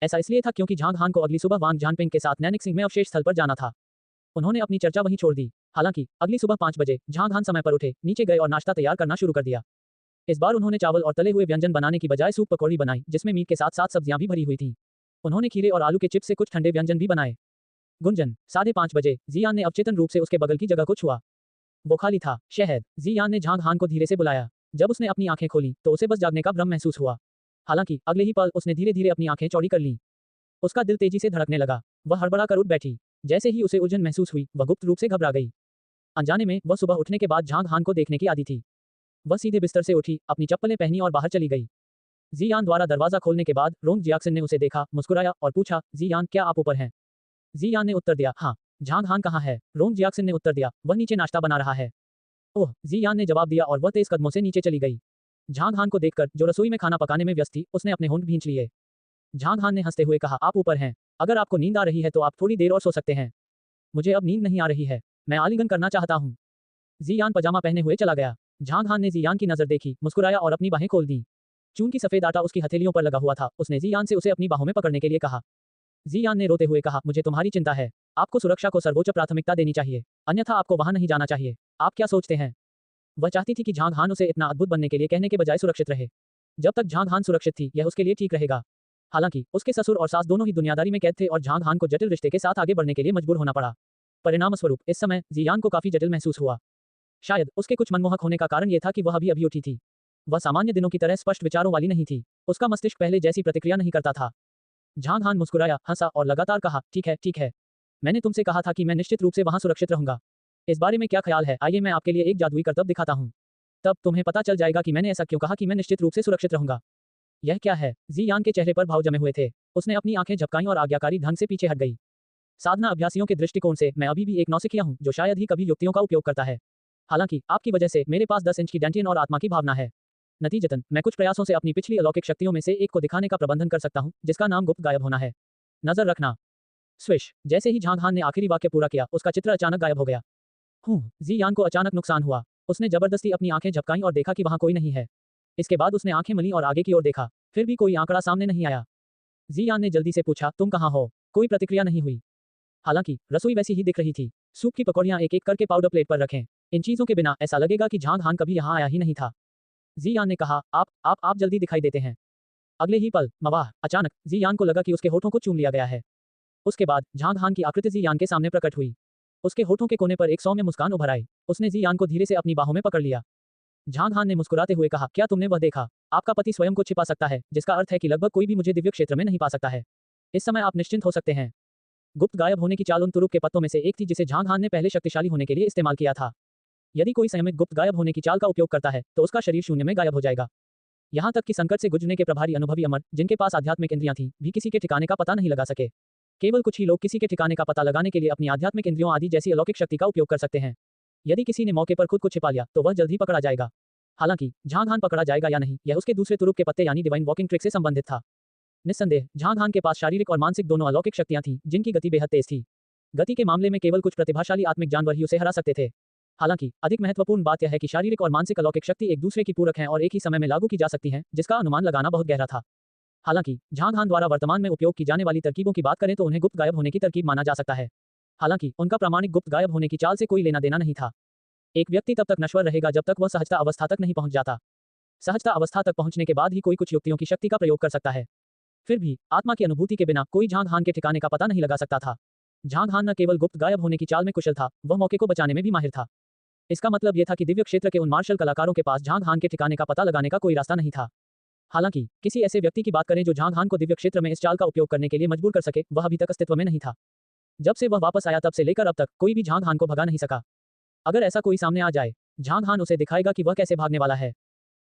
ऐसा इसलिए था क्योंकि झांग हान को अगली सुबह वांग झानपिंग के साथ नैनिक सिंह में अवशेष स्थल पर जाना था। उन्होंने अपनी चर्चा वहीं छोड़ दी। हालांकि अगली सुबह 5 बजे झांग हान समय पर उठे, नीचे गए और नाश्ता तैयार करना शुरू कर दिया। इस बार उन्होंने चावल और तले हुए व्यंजन बनाने की बजाय सूप पकौड़ी बनाई, जिसमें मीट के साथ साथ सब्जियां भी भरी हुई थीं। उन्होंने खीरे और आलू के चिप्स से कुछ ठंडे व्यंजन भी बनाए। गुंजन 5:30 बजे जियान ने अवचेतन रूप से उसके बगल की जगह को छुआ। वो खाली था। शहद। जियान ने झांग हान को धीरे से बुलाया। जब उसने अपनी आंखें खोली तो उसे बस जागने का भ्रम महसूस हुआ। हालांकि अगले ही पल उसने धीरे धीरे अपनी आंखें चौड़ी कर लीं। उसका दिल तेजी से धड़कने लगा। वह हड़बड़ा कर उठ बैठी। जैसे ही उसे उलझन महसूस हुई, वह गुप्त रूप से घबरा गई। अनजाने में वह सुबह उठने के बाद झांग हान को देखने की आदी थी। वह सीधे बिस्तर से उठी, अपनी चप्पलें पहनी और बाहर चली गई। जियान द्वारा दरवाजा खोलने के बाद रोंग जियाक्सिन ने उसे देखा, मुस्कुराया और पूछा, जियान, क्या आप ऊपर हैं? जियान ने उत्तर दिया, हाँ। झांग हान कहाँ है? रोंग जियाक्सिन ने उत्तर दिया, वह नीचे नाश्ता बना रहा है। ओह, जियान ने जवाब दिया और वह तेज कदमों से नीचे चली गई। झांग हान को देखकर, जो रसोई में खाना पकाने में व्यस्त थी, उसने अपने होंठ भींच लिए। झांग हान ने हंसते हुए कहा, आप ऊपर हैं। अगर आपको नींद आ रही है तो आप थोड़ी देर और सो सकते हैं। मुझे अब नींद नहीं आ रही है। मैं आलिंगन करना चाहता हूँ। जियान पजामा पहने हुए चला गया। झांग हान ने जियान की नजर देखी, मुस्कुराया और अपनी बाहें खोल दी। चूंकि सफेद आटा उसकी हथेलियों पर लगा हुआ था, उसने जियान से उसे अपनी बाहों में पकड़ने के लिए कहा। जियान ने रोते हुए कहा, मुझे तुम्हारी चिंता है। आपको सुरक्षा को सर्वोच्च प्राथमिकता देनी चाहिए, अन्यथा आपको वहां नहीं जाना चाहिए। आप क्या सोचते हैं? वह चाहती थी कि झांग हान उसे इतना अद्भुत बनने के लिए कहने के बजाय सुरक्षित रहे। जब तक झांग हान सुरक्षित थी, यह उसके लिए ठीक रहेगा। हालांकि उसके ससुर और सास दोनों ही दुनियादारी में कैद थे और झांग हान को जटिल रिश्ते के साथ आगे बढ़ने के लिए मजबूर होना पड़ा। परिणामस्वरूप इस समय जियान को काफी जटिल महसूस हुआ। शायद उसके कुछ मनमोहक होने का कारण यह था कि वह अभी उठी थी। वह सामान्य दिनों की तरह स्पष्ट विचारों वाली नहीं थी। उसका मस्तिष्क पहले जैसी प्रतिक्रिया नहीं करता था। झांग हान मुस्कुराया, हंसा और लगातार कहा, ठीक है, ठीक है। मैंने तुमसे कहा था कि मैं निश्चित रूप से वहां सुरक्षित रहूंगा। इस बारे में क्या ख्याल है? आइए मैं आपके लिए एक जादुई करतब दिखाता हूँ। तब तुम्हें पता चल जाएगा कि मैंने ऐसा क्यों कहा कि मैं निश्चित रूप से सुरक्षित रहूंगा। यह क्या है? जियान के चेहरे पर भाव जमे हुए थे। उसने अपनी आंखें झपकाईं और आज्ञाकारी ढंग से पीछे हट गई। साधना अभ्यासियों के दृष्टिकोण से मैं अभी भी एक नौसिखिया हूं, जो शायद ही कभी युक्तियों का उपयोग करता है। हालांकि आपकी वजह से मेरे पास 10 इंच की डेंटियन और आत्मा की भावना है। नतीजतन मैं कुछ प्रयासों से अपनी पिछली अलौकिक शक्तियों में से एक को दिखाने का प्रबंधन कर सकता हूं, जिसका नाम गुप्त गायब होना है। नजर रखना। स्विश। जैसे ही झांग हान ने आखिरी वाक्य पूरा किया, उसका चित्र अचानक गायब हो गया। जियान को अचानक नुकसान हुआ। उसने जबरदस्ती अपनी आंखें झपकाईं और देखा कि वहां कोई नहीं है। इसके बाद उसने आंखें मली और आगे की ओर देखा, फिर भी कोई आंकड़ा सामने नहीं आया। जियान ने जल्दी से पूछा, तुम कहाँ हो? कोई प्रतिक्रिया नहीं हुई। हालांकि रसोई वैसी ही दिख रही थी। सूप की पकौड़ियां एक एक करके पाउडर प्लेट पर रखें। इन चीजों के बिना ऐसा लगेगा कि झांग हान कभी यहाँ आया ही नहीं था। जियान ने कहा, आप जल्दी दिखाई देते हैं। अगले ही पल, मवाह, अचानक जियान को लगा कि उसके होठों को चूम लिया गया है। उसके बाद झांग हान की आकृति जियान के सामने प्रकट हुई। उसके होठों के कोने पर एक सौम्य मुस्कान उभर आई। उसने जियान को धीरे से अपनी बाहों में पकड़ लिया। झांग हान ने मुस्कुराते हुए कहा, क्या तुमने वह देखा? आपका पति स्वयं को छिपा सकता है, जिसका अर्थ है कि लगभग कोई भी मुझे दिव्य क्षेत्र में नहीं पा सकता है। इस समय आप निश्चिंत हो सकते हैं। गुप्त गायब होने की चाल उन तुरुप के पत्तों में से एक थी जिसे झांग हान ने पहले शक्तिशाली होने के लिए इस्तेमाल किया था। यदि कोई संयमित गुप्त गायब होने की चाल का उपयोग करता है तो उसका शरीर शून्य में गायब हो जाएगा। यहाँ तक कि संकट से गुजरने के प्रभारी अनुभवी अमर, जिनके पास आध्यात्मिक इंद्रियां थीं, भी किसी के ठिकाने का पता नहीं लगा सके। केवल कुछ ही लोग किसी के ठिकाने का पता लगाने के लिए अपनी आध्यात्मिक इंद्रियों आदि जैसी अलौकिक शक्ति का उपयोग कर सकते हैं। यदि किसी ने मौके पर खुद को छिपा लिया तो वह जल्द ही पकड़ा जाएगा। हालांकि झांग हान पकड़ा जाएगा या नहीं, यह उसके दूसरे तुरुप के पत्ते यानी डिवाइन वॉकिंग ट्रिक से संबंधित था। निस्संदेह झांग हान के पास शारीरिक और मानसिक दोनों अलौकिक शक्तियां थीं, जिनकी गति बेहद तेज थी। गति के मामले में केवल कुछ प्रतिभाशाली आत्मिक जानवर ही उसे हरा सकते थे। हालांकि अधिक महत्वपूर्ण बात यह है कि शारीरिक और मानसिक अलौकिक शक्ति एक दूसरे की पूरक हैं और एक ही समय में लागू की जा सकती हैं, जिसका अनुमान लगाना बहुत गहरा था। हालांकि झांग हान द्वारा वर्तमान में उपयोग की जाने वाली तरकीबों की बात करें तो उन्हें गुप्त गायब होने की तरकीब माना जा सकता है। हालांकि उनका प्रामाणिक गुप्त गायब होने की चाल से कोई लेना देना नहीं था। एक व्यक्ति तब तक नश्वर रहेगा जब तक वह सहजता अवस्था तक नहीं पहुंच जाता। सहजता अवस्था तक पहुंचने के बाद ही कोई कुछ युक्तियों की शक्ति का प्रयोग कर सकता है। फिर भी आत्मा की अनुभूति के बिना कोई झांग हान के ठिकाने का पता नहीं लगा सकता था। झांग हान न केवल गुप्त गायब होने की चाल में कुशल था, वह मौके को बचाने में भी माहिर था। इसका मतलब यह था कि दिव्य क्षेत्र के उन मार्शल कलाकारों के पास झांग हान के ठिकाने का पता लगाने का कोई रास्ता नहीं था। हालांकि किसी ऐसे व्यक्ति की बात करें जो झांग हान को दिव्य क्षेत्र में इस चाल का उपयोग करने के लिए मजबूर कर सके, वह अभी तक अस्तित्व में नहीं था। जब से वह वापस आया तब से लेकर अब तक कोई भी झांग हान को भगा नहीं सका। अगर ऐसा कोई सामने आ जाए, झांग हान उसे दिखाएगा कि वह कैसे भागने वाला है।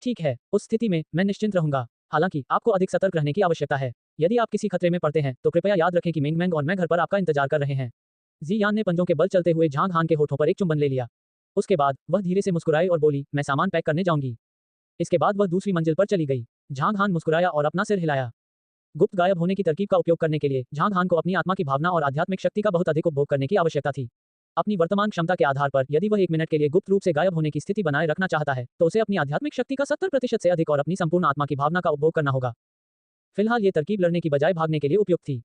ठीक है, उस स्थिति में मैं निश्चिंत रहूंगा। हालांकि आपको अधिक सतर्क रहने की आवश्यकता है। यदि आप किसी खतरे में पड़ते हैं तो कृपया याद रखें कि मिंग मैंग और मैं घर पर आपका इंतजार कर रहे हैं। जी यान ने पंजों के बल चलते हुए झांग हान के होठों पर एक चुंबन ले लिया। उसके बाद वह धीरे से मुस्कुराई और बोली, मैं सामान पैक करने जाऊंगी। इसके बाद वह दूसरी मंजिल पर चली गई। झांग हान मुस्कुराया और अपना सिर हिलाया। गुप्त गायब होने की तरकीब का उपयोग करने के लिए झांग हान को अपनी आत्मा की भावना और आध्यात्मिक शक्ति का बहुत अधिक उपभोग करने की आवश्यकता थी। अपनी वर्तमान क्षमता के आधार पर यदि वह 1 मिनट के लिए गुप्त रूप से गायब होने की स्थिति बनाए रखना चाहता है तो उसे अपनी आध्यात्मिक शक्ति का 70% से अधिक और अपनी संपूर्ण आत्मा की भावना का उपभोग करना होगा। फिलहाल ये तरकीब लड़ने की बजाय भागने के लिए उपयुक्त थी।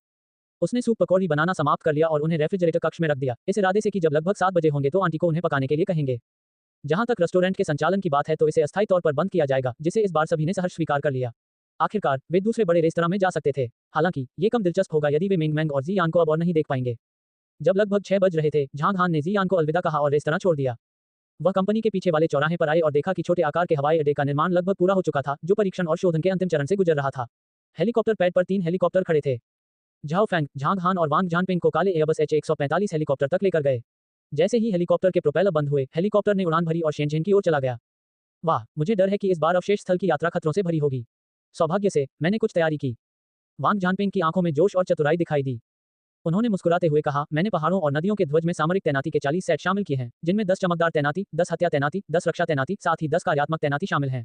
उसने सूप पकौड़ी बनाना समाप्त कर लिया और उन्हें रेफ्रिजरेटर कक्ष में रख दिया, इस इरादे से कि जब लगभग 7 बजे होंगे तो आंटी को उन्हें पकाने के लिए कहेंगे। जहां तक रेस्टोरेंट के संचालन की बात है तो इसे अस्थायी तौर पर बंद किया जाएगा, जिसे इस बार सभी ने सहर्ष स्वीकार कर लिया। आखिरकार वे दूसरे बड़े रेस्तरां में जा सकते थे। हालांकि ये कम दिलचस्प होगा यदि वे मिंग मैंग और जी यान को अब और नहीं देख पाएंगे। जब लगभग 6 बज रहे थे, झांग हान ने जी यान को अलविदा कहा और रेस्तरां छोड़ दिया। वह कंपनी के पीछे वाले चौराहे पर आए और देखा कि छोटे आकार के हवाई अड्डे का निर्माण लगभग पूरा हो चुका था, जो परीक्षण और शोधन के अंतिम चरण से गुजर रहा था। हेलीकॉप्टर पैड पर 3 हेलीकॉप्टर खड़े थे। झाओ फैंग, झांग हान और वांग जानपिंग को काले एयरबस H-145 हेलीकॉप्टर तक लेकर गए। जैसे ही हेलीकॉप्टर के प्रोपेलर बंद हुए, हेलीकॉप्टर ने उड़ान भरी और शेनझेन की ओर चला गया। वाह, मुझे डर है कि इस बार अवशेष स्थल की यात्रा खतरों से भरी होगी। सौभाग्य से मैंने कुछ तैयारी की। वांग जानपिंग की आंखों में जोश और चतुराई दिखाई दी। उन्होंने मुस्कुराते हुए कहा, मैंने पहाड़ों और नदियों के ध्वज में सामरिक तैनाती के 40 सेट शामिल किए हैं, जिनमें 10 चमकदार तैनाती, 10 हत्या तैनाती, 10 रक्षा तैनाती, साथ ही 10 कार्यात्मक तैनाती शामिल हैं।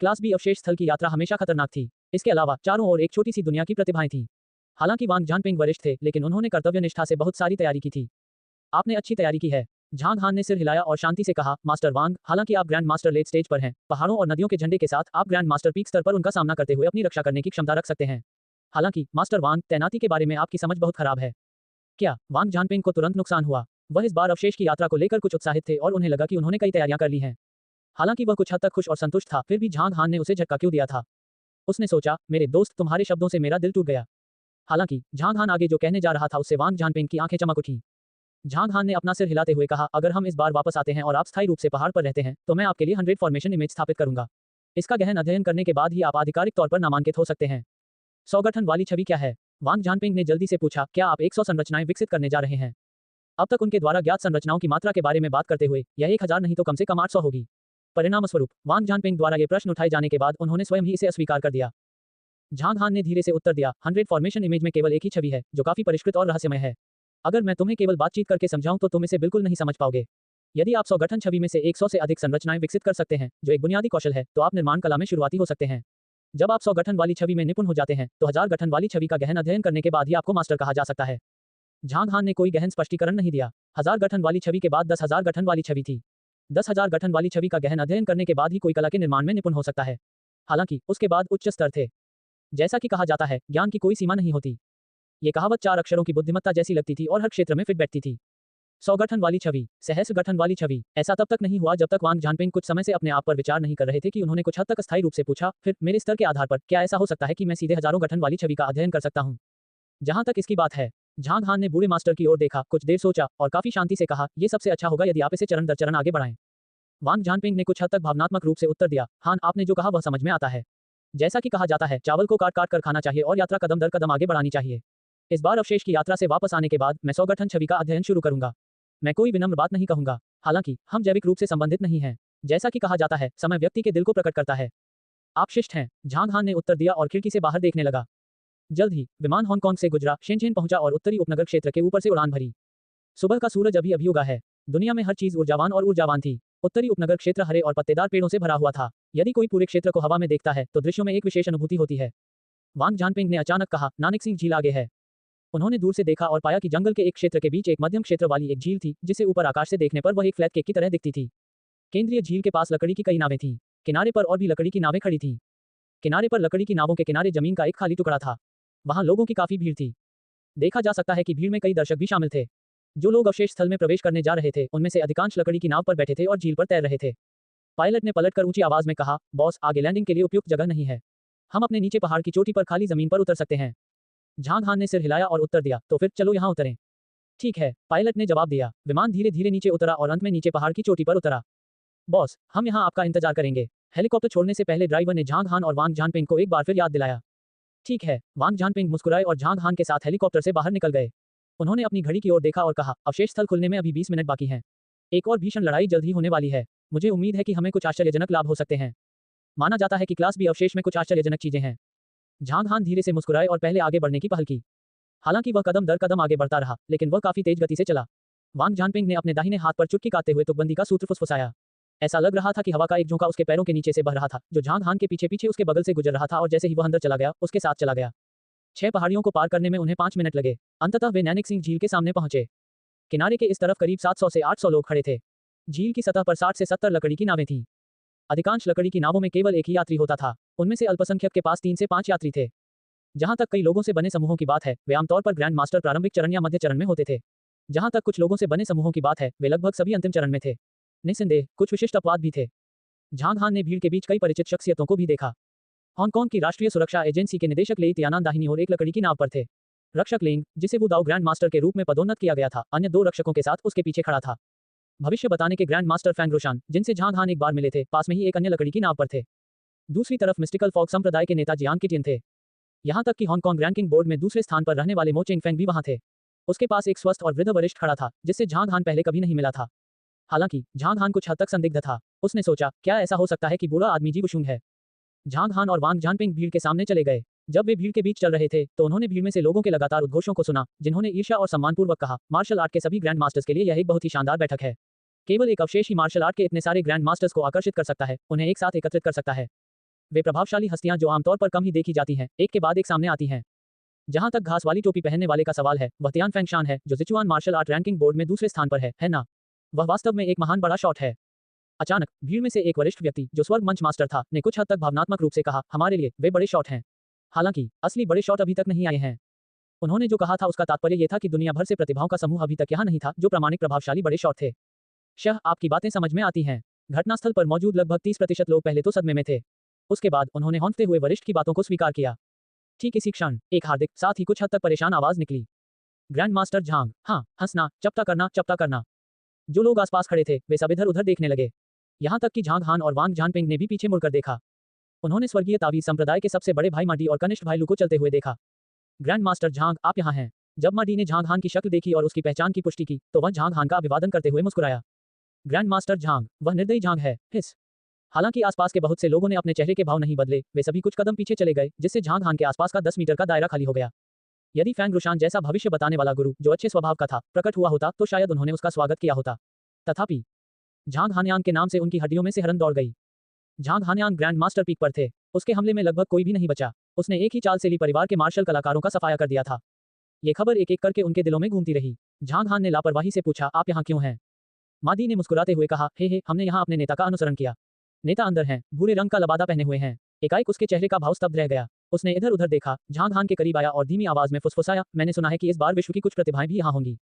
क्लास बी अवशेष स्थल की यात्रा हमेशा खतरनाक थी। इसके अलावा चारों ओर एक छोटी सी दुनिया की प्रतिभाएं थीं। हालांकि वांग जानपिंग वरिष्ठ थे, लेकिन उन्होंने कर्तव्य निष्ठा से बहुत सारी तैयारी की थी। आपने अच्छी तैयारी की है। झांग हान ने सिर हिलाया और शांति से कहा, मास्टर वांग, हालांकि आप ग्रैंड मास्टर लेट स्टेज पर हैं, पहाड़ों और नदियों के झंडे के साथ आप ग्रैंड मास्टर पीक स्तर पर उनका सामना करते हुए अपनी रक्षा करने की क्षमता रख सकते हैं। हालांकि मास्टर वांग, तैनाती के बारे में आपकी समझ बहुत खराब है। क्या? वांग जानपिंग को तुरंत नुकसान हुआ। वह इस बार अवशेष की यात्रा को लेकर कुछ उत्साहित थे और उन्हें लगा कि उन्होंने कई तैयारियां कर ली हैं। हालांकि वह कुछ हद तक खुश और संतुष्ट था, फिर भी झांग हान ने उसे झटका क्यों दिया था। उसने सोचा, मेरे दोस्त, तुम्हारे शब्दों से मेरा दिल टूट गया। हालांकि झांग हान आगे जो कहने जा रहा था उससे वांग जानपिंग की आंखें चमक उठीं। झांग हान ने अपना सिर हिलाते हुए कहा, अगर हम इस बार वापस आते हैं और आप स्थायी रूप से पहाड़ पर रहते हैं तो मैं आपके लिए 100 फॉर्मेशन इमेज स्थापित करूंगा। इसका गहन अध्ययन करने के बाद ही आप आधिकारिक तौर पर नामांकित हो सकते हैं। 100 गठन वाली छवि क्या है? वांग जानपिंग ने जल्दी से पूछा, क्या आप 100 संरचनाएं विकसित करने जा रहे हैं? अब तक उनके द्वारा ज्ञात संरचनाओं की मात्रा के बारे में बात करते हुए यह 1000 नहीं तो कम से कम 800 होगी। परिणामस्वरूप वांग जानपिंग द्वारा ये प्रश्न उठाए जाने के बाद उन्होंने स्वयं ही इसे अस्वीकार कर दिया। झांग हान ने धीरे से उत्तर दिया, 100 फॉर्मेशन इमेज में केवल एक ही छवि है, जो काफी परिष्कृत और रहस्यमय है। अगर मैं तुम्हें केवल बातचीत करके समझाऊं तो तुम इसे बिल्कुल नहीं समझ पाओगे। यदि आप 100 गठन छवि में से 100 से अधिक संरचनाएं विकसित कर सकते हैं, जो एक बुनियादी कौशल है, तो आप निर्माण कला में शुरुआती हो सकते हैं। जब आप 100 गठन वाली छवि में निपुण हो जाते हैं तो 1000 गठन वाली छवि का गहन अध्ययन करने के बाद ही आपको मास्टर कहा जा सकता है। झांग हान ने कोई गहन स्पष्टीकरण नहीं दिया। 1000 गठन वाली छवि के बाद 10,000 गठन वाली छवि थी। 10,000 गठन वाली छवि का गहन अध्ययन करने के बाद ही कोई कला के निर्माण में निपुण हो सकता है। हालांकि उसके बाद उच्च स्तर थे। जैसा कि कहा जाता है, ज्ञान की कोई सीमा नहीं होती। ये कहावत 4 अक्षरों की बुद्धिमत्ता जैसी लगती थी और हर क्षेत्र में फिट बैठती थी। 100 गठन वाली छवि, सहस्र गठन वाली छवि। ऐसा तब तक नहीं हुआ जब तक वांग जानपिंग कुछ समय से अपने आप पर विचार नहीं कर रहे थे कि उन्होंने कुछ हद तक अस्थायी रूप से पूछा, फिर मेरे स्तर के आधार पर क्या ऐसा हो सकता है कि मैं सीधे हजारों गठन वाली छवि का अध्ययन कर सकता हूं? जहां तक इसकी बात है, झांग हान ने बूढ़े मास्टर की ओर देखा, कुछ देर सोचा और काफी शांति से कहा, यह सबसे अच्छा होगा यदि आप इसे चरण दर चरण आगे बढ़ाएं। वांग जानपिंग ने कुछ हद तक भावनात्मक रूप से उत्तर दिया, हान, आपने जो कहा वह समझ में आता है। जैसा कि कहा जाता है, चावल को काट काट कर खाना चाहिए और यात्रा कदम दर कदम आगे बढ़ानी चाहिए। इस बार अवशेष की यात्रा से वापस आने के बाद मैं 100 गठन छवि का अध्ययन शुरू करूंगा। मैं कोई विनम्र बात नहीं कहूंगा। हालांकि हम जैविक रूप से संबंधित नहीं हैं। जैसा कि कहा जाता है, समय व्यक्ति के दिल को प्रकट करता है। आप शिष्ट हैं। झांग हान ने उत्तर दिया और खिड़की से बाहर देखने लगा। जल्द ही विमान हांगकांग से गुजरा, शेनझेन पहुंचा और उत्तरी उपनगर क्षेत्र के ऊपर से उड़ान भरी। सुबह का सूरज अभी अभी उगा है। दुनिया में हर चीज ऊर्जावान और ऊर्जावान थी। उत्तरी उपनगर क्षेत्र हरे और पत्तेदार पेड़ों से भरा हुआ था। यदि कोई पूरे क्षेत्र को हवा में देखता है तो दृश्यों में एक विशेष अनुभूति होती है। वांग जानपिंग ने अचानक कहा, नानकसिंह झील आगे है। उन्होंने दूर से देखा और पाया कि जंगल के एक क्षेत्र के बीच एक मध्यम क्षेत्र वाली एक झील थी, जिसे ऊपर आकाश से देखने पर वह एक फ्लैट केक की तरह दिखती थी। केंद्रीय झील के पास लकड़ी की कई नावें थीं। किनारे पर और भी लकड़ी की नावें खड़ी थीं। किनारे पर लकड़ी की नावों के किनारे जमीन का एक खाली टुकड़ा था। वहां लोगों की काफी भीड़ थी। देखा जा सकता है कि भीड़ में कई दर्शक भी शामिल थे। जो लोग अवशेष स्थल में प्रवेश करने जा रहे थे उनमें से अधिकांश लकड़ी की नाव पर बैठे थे और झील पर तैर रहे थे। पायलट ने पलटकर ऊंची आवाज में कहा, बॉस, आगे लैंडिंग के लिए उपयुक्त जगह नहीं है। हम अपने नीचे पहाड़ की चोटी पर खाली जमीन पर उतर सकते हैं। झांग हान ने सिर हिलाया और उत्तर दिया, तो फिर चलो यहाँ उतरें। ठीक है, पायलट ने जवाब दिया। विमान धीरे धीरे नीचे उतरा और अंत में नीचे पहाड़ की चोटी पर उतरा। बॉस, हम यहाँ आपका इंतजार करेंगे। हेलीकॉप्टर छोड़ने से पहले ड्राइवर ने झांग हान और वांग जानपिंग को एक बार फिर याद दिलाया। ठीक है, वांग जानपिंग मुस्कुराए और झांग हान के साथ हेलीकॉप्टर से बाहर निकल गए। उन्होंने अपनी घड़ी की ओर देखा और कहा, अवशेष स्थल खुलने में अभी 20 मिनट बाकी हैं। एक और भीषण लड़ाई जल्द ही होने वाली है। मुझे उम्मीद है कि हमें कुछ आश्चर्यजनक लाभ हो सकते हैं। माना जाता है कि क्लास बी अवशेष में कुछ आश्चर्यजनक चीजें हैं। झांग हान धीरे से मुस्कुराए और पहले आगे बढ़ने की पहल की। हालांकि वह कदम दर कदम आगे बढ़ता रहा, लेकिन वह काफी तेज गति से चला। वांग जानपिंग ने अपने दाहिने हाथ पर चुटकी काटते हुए तुकबंदी का सूत्र फुसफुसाया। ऐसा लग रहा था कि हवा का एक झोंका उसके पैरों के नीचे से बह रहा था, जो झांग हान के पीछे पीछे उसके बगल से गुजर रहा था, और जैसे ही वह अंदर चला गया, उसके साथ चला गया। 6 पहाड़ियों को पार करने में उन्हें 5 मिनट लगे। अंततः वे नैनिक झील के सामने पहुंचे। किनारे के इस तरफ करीब 700 से 800 लोग खड़े थे। झील की सतह पर 60 से 70 लकड़ी की नावें थीं। अधिकांश लकड़ी की नावों में केवल एक ही यात्री होता था। उनमें से अल्पसंख्यक के पास 3 से 5 यात्री थे। जहां तक कई लोगों से बने समूहों की बात है, वे आमतौर पर ग्रैंड मास्टर प्रारंभिक चरण या मध्य चरण में होते थे। जहां तक कुछ लोगों से बने समूहों की बात है, वे लगभग सभी अंतिम चरण में थे। निस्संदेह कुछ विशिष्ट अपवाद भी थे। झांग हान ने भीड़ के बीच कई परिचित शख्सियतों को भी देखा। हांगकांग की राष्ट्रीय सुरक्षा एजेंसी के निदेशक लेई तियानान दाहिनी ओर एक लकड़ी की नाव पर थे। रक्षक लेंग, जिसे वुदाओ ग्रैंड मास्टर के रूप में पदोन्नत किया गया था, अन्य 2 रक्षकों के साथ उसके पीछे खड़ा था। भविष्य बताने के ग्रैंड मास्टर फैंग रोशान, जिनसे झांग हान एक बार मिले थे, पास में ही एक अन्य लकड़ी की नाव पर थे। दूसरी तरफ मिस्टिकल फॉग संप्रदाय के नेता जियांग किटियन थे। यहां तक कि हांगकांग रैंकिंग बोर्ड में दूसरे स्थान पर रहने वाले मो चेंगफेंग भी वहां थे। उसके पास एक स्वस्थ और वृद्ध वरिष्ठ खड़ा था, जिससे झांग हान पहले कभी नहीं मिला था। हालांकि झांग हान कुछ हद तक संदिग्ध था। उसने सोचा, क्या ऐसा हो सकता है कि बूढ़ा आदमी जी वुशुंग है। झांग हान और वांग जानपिंग भीड़ के सामने चले गए। जब वे भीड़ के बीच चल रहे थे, तो उन्होंने भीड़ में से लोगों के लगातार उद्घोषों को सुना, जिन्होंने ईर्ष्या और सम्मानपूर्वक कहा, मार्शल आर्ट के सभी ग्रैंड मास्टर्स के लिए यह एक बहुत ही शानदार बैठक है। केवल एक अवशेष ही मार्शल आर्ट के इतने सारे ग्रैंड मास्टर्स को आकर्षित कर सकता है, उन्हें एक साथ एकत्रित कर सकता है। वे प्रभावशाली हस्तियां जो आमतौर पर कम ही देखी जाती हैं, एक के बाद एक सामने आती हैं। जहां तक घास वाली टोपी पहनने वाले का सवाल है, वह तियान फैंगशान है, जो Sichuan martial art ranking board में दूसरे स्थान पर है ना? वह वास्तव में एक महान बड़ा शॉट है। अचानक भीड़ में से एक वरिष्ठ व्यक्ति, जो स्वर्ग मंच मास्टर था, ने कुछ हद तक भावनात्मक रूप से कहा, हमारे लिए वे बड़े शॉट हैं। हालांकि असली बड़े शॉट अभी तक नहीं आए हैं। उन्होंने जो कहा था उसका तात्पर्य यह था कि दुनिया भर से प्रतिभाओं का समूह अभी तक यहाँ नहीं था, जो प्रामाणिक प्रभावशाली बड़े शॉट थे। शाह, आपकी बातें समझ में आती हैं। घटनास्थल पर मौजूद लगभग 30% लोग पहले तो सदमे में थे। उसके बाद उन्होंने हौंकते हुए वरिष्ठ की बातों को स्वीकार किया। ठीक इसी क्षण एक हार्दिक, साथ ही कुछ हद तक परेशान आवाज निकली। ग्रैंड मास्टर झांग, हाँ, हंसना, चपटा करना, चपटा करना। जो लोग आसपास खड़े थे, वे सब इधर उधर देखने लगे। यहां तक कि झांग हान और वांग जानपिंग ने भी पीछे मुड़कर देखा। उन्होंने स्वर्गीय तावीज संप्रदाय के सबसे बड़े भाई माडी और कनिष्ठ भाई लू को चलते हुए देखा। ग्रैंड मास्टर झांग, आप यहाँ हैं। जब माडी ने झांग हान की शक्ल देखी और उसकी पहचान की पुष्टि की, तो वह झांग हान का अभिवादन करते हुए मुस्कुराया। ग्रैंड मास्टर झांग, वह निर्दयी झांग है, हिस। हालांकि आसपास के बहुत से लोगों ने अपने चेहरे के भाव नहीं बदले, वे सभी कुछ कदम पीछे चले गए, जिससे झांग हान के आसपास का 10 मीटर का दायरा खाली हो गया। यदि फैंग रोशान जैसा भविष्य बताने वाला गुरु, जो अच्छे स्वभाव का था, प्रकट हुआ होता, तो शायद उन्होंने उसका स्वागत किया होता। तथापि झांग हानयांग के नाम से उनकी हड्डियों में से हरन दौड़ गई। Zhang Hanyang grand master peak पर थे। उसके हमले में लगभग कोई भी नहीं बचा। उसने एक ही चाल से ली परिवार के मार्शल कलाकारों का सफाया कर दिया था। ये खबर एक एक करके उनके दिलों में घूमती रही। झांग हान ने लापरवाही से पूछा, आप यहाँ क्यों हैं? मादी ने मुस्कुराते हुए कहा, हे, हमने यहाँ अपने नेता का अनुसरण किया। नेता अंदर हैं, भूरे रंग का लबादा पहने हुए हैं। एकाएक उसके चेहरे का भाव स्तब्ध रह गया। उसने इधर उधर देखा, झांग हान के करीब आया और धीमी आवाज में फुसफुसाया, मैंने सुना है कि इस बार विश्व की कुछ प्रतिभाएं भी यहाँ होंगी।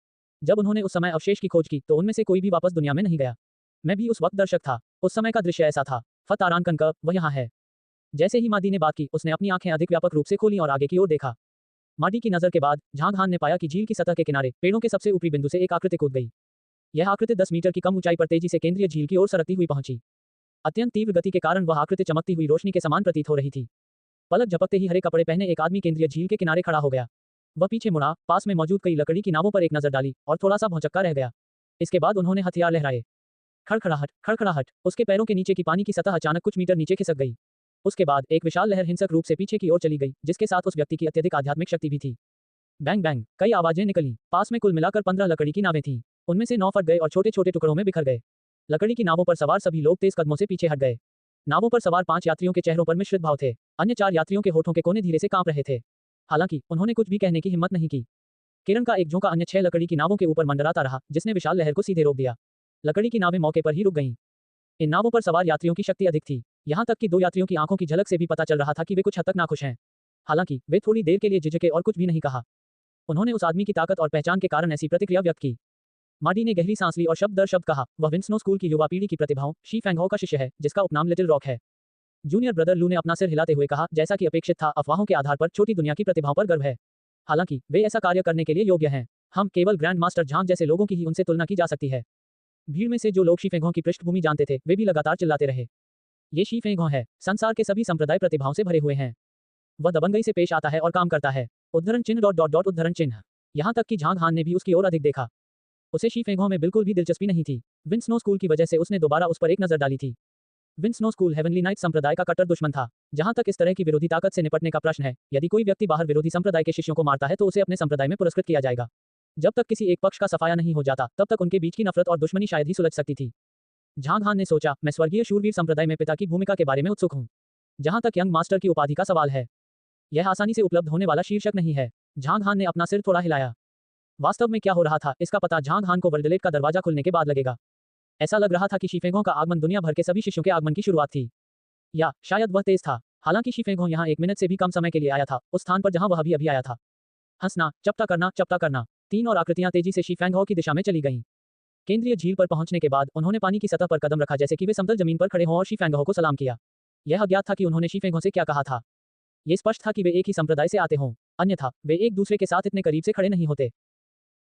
जब उन्होंने उस समय अवशेष की खोज की, तो उनमें से कोई भी वापस दुनिया में नहीं गया। मैं भी उस वक्त दर्शक था। उस समय का दृश्य ऐसा था। फतारानकन का, वह यहाँ है। जैसे ही मादी ने बात की, उसने अपनी आंखें अधिक व्यापक रूप से खोली और आगे की ओर देखा। मादी की नजर के बाद झांग हान ने पाया कि झील की सतह के किनारे पेड़ों के सबसे ऊपरी बिंदु से एक आकृति कूद गई। यह आकृति 10 मीटर की कम ऊंचाई पर तेजी से केंद्रीय झील की ओर सरकती हुई पहुंची। अत्यंत तीव्र गति के कारण वह आकृति चमकती हुई रोशनी के समान प्रतीत हो रही थी। पलक झपकते ही हरे कपड़े पहने एक आदमी केंद्रीय झील के किनारे खड़ा हो गया। वह पीछे मुड़ा, पास में मौजूद कई लकड़ी की नावों पर एक नजर डाली और थोड़ा सा भौचक्का रह गया। इसके बाद उन्होंने हथियार लहराए। खड़खड़ाहट, खड़खड़ाहट। उसके पैरों के नीचे की पानी की सतह अचानक कुछ मीटर नीचे खिसक गई। उसके बाद एक विशाल लहर हिंसक रूप से पीछे की ओर चली गई, जिसके साथ उस व्यक्ति की अत्यधिक आध्यात्मिक शक्ति भी थी। बैंग बैंग, कई आवाजें निकली। पास में कुल मिलाकर 15 लकड़ी की नावें थीं। उनमें से 9 फट गए और छोटे छोटे टुकड़ों में बिखर गए। लकड़ी की नावों पर सवार सभी लोग तेज कदमों से पीछे हट गए। नावों पर सवार 5 यात्रियों के चेहरों पर मिश्रित भाव थे। अन्य 4 यात्रियों के होठों के कोने धीरे से कांप रहे थे। हालांकि उन्होंने कुछ भी कहने की हिम्मत नहीं की। किरण का एक झोंका अन्य 6 लकड़ी की नावों के ऊपर मंडराता रहा, जिसने विशाल लहर को सीधे रोक दिया। लकड़ी की नावें मौके पर ही रुक गईं। इन नावों पर सवार यात्रियों की शक्ति अधिक थी। यहां तक कि 2 यात्रियों की आंखों की झलक से भी पता चल रहा था कि वे कुछ हद तक नाखुश हैं। हालांकि वे थोड़ी देर के लिए झिझके और कुछ भी नहीं कहा। उन्होंने उस आदमी की ताकत और पहचान के कारण ऐसी प्रतिक्रिया व्यक्त की। माडी ने गहरी सांस ली और शब्द दर शब्द कहा, वह विंस्नो स्कूल की युवा पीढ़ी की प्रतिभाओं शी फेंगहो का शिष्य है, जिसका उपनाम लिटिल रॉक है। जूनियर ब्रदर लू ने अपना सिर हिलाते हुए कहा, जैसा कि अपेक्षित था, अफवाहों के आधार पर छोटी दुनिया की प्रतिभाओं पर गर्व है। हालांकि वे ऐसा कार्य करने के लिए योग्य हैं। हम केवल ग्रैंड मास्टर झांग जैसे लोगों की ही उनसे तुलना की जा सकती है। भीड़ में से जो लोग शी फेंगहो की पृष्ठभूमि जानते थे, वे भी लगातार चिल्लाते रहे, ये शी फेंगहो है, संसार के सभी संप्रदाय प्रतिभाओं से भरे हुए हैं। वह दबंगई से पेश आता है और काम करता है। उद्धरण चिन्ह डॉट डॉट डॉट उद्धरण चिन्ह। यहां तक कि झांग हान ने भी उसकी ओर अधिक देखा। उसे शी फेंगहो में बिल्कुल भी दिलचस्पी नहीं थी। विंस्नो स्कूल की वजह से उसने दोबारा उस पर एक नजर डाली थी। विंस्नो स्कूल हेवनली नाइट संप्रदाय का कट्टर दुश्मन था। जहां तक इस तरह की विरोधी ताकत से निपटने का प्रश्न है, यदि कोई व्यक्ति बाहर विरोधी संप्रदाय के शिष्यों को मारता है तो उसे अपने संप्रदाय में पुरस्कृत किया जाएगा। जब तक किसी एक पक्ष का सफाया नहीं हो जाता, तब तक उनके बीच की नफरत और दुश्मनी शायद ही सुलझ सकती थी। झांग हान ने सोचा, मैं स्वर्गीय शूरवीर संप्रदाय में पिता की भूमिका के बारे में उत्सुक हूं। जहां तक यंग मास्टर की उपाधि का सवाल है, यह आसानी से उपलब्ध होने वाला शीर्षक नहीं है। झांग हान ने अपना सिर थोड़ा हिलाया। वास्तव में क्या हो रहा था, इसका पता झांग हान को वर्ल्डलेट का दरवाजा खुलने के बाद लगेगा। ऐसा लग रहा था कि शीफेंगों का आगमन दुनिया भर के सभी शिष्यों के आगमन की शुरुआत थी, या शायद वह तेज था। हालांकि शीफेंगों यहां 1 मिनट से भी कम समय के लिए आया था, उस स्थान पर जहां वह अभी आया था। हंसना, चपटा करना। 3 और आकृतियां तेजी से शीफेंगों की दिशा में चली गईं। केंद्रीय झील पर पहुंचने के बाद उन्होंने पानी की सतह पर कदम रखा जैसे कि वे समतल जमीन पर खड़े हों और शीफेंगों को सलाम किया। यह अज्ञात था कि उन्होंने शीफेंगों से क्या कहा था। यह स्पष्ट था कि वे एक ही संप्रदाय से आते हों, अन्यथा वे एक दूसरे के साथ इतने करीब से खड़े नहीं होते।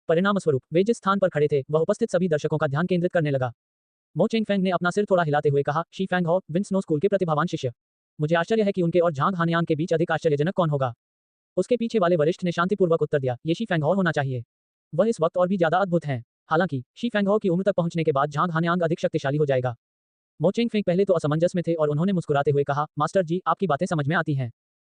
परिणामस्वरूप वे जिस स्थान पर खड़े थे वह उपस्थित सभी दर्शकों का ध्यान केंद्रित करने लगा। मो चेंगफेंग ने अपना सिर थोड़ा हिलाते हुए कहा, शीफेंगो, विंस्नो स्कूल के प्रतिभावान शिष्य। मुझे आश्चर्य है कि उनके और झांग हानयांग के बीच अधिक आश्चर्यजनक कौन होगा। उसके पीछे वाले वरिष्ठ ने शांतिपूर्वक उत्तर दिया, ये शीफेंगो होना चाहिए। वह इस वक्त और भी ज्यादा अद्भुत हैं। हालांकि शीफेंगो की उम्र तक पहुंचने के बाद झांग हानयांग अधिक शक्तिशाली हो जाएगा। मो चेंगफेंग पहले तो असमंजस में थे और उन्होंने मुस्कुराते हुए कहा, मास्टर जी, आपकी बातें समझ में आती हैं।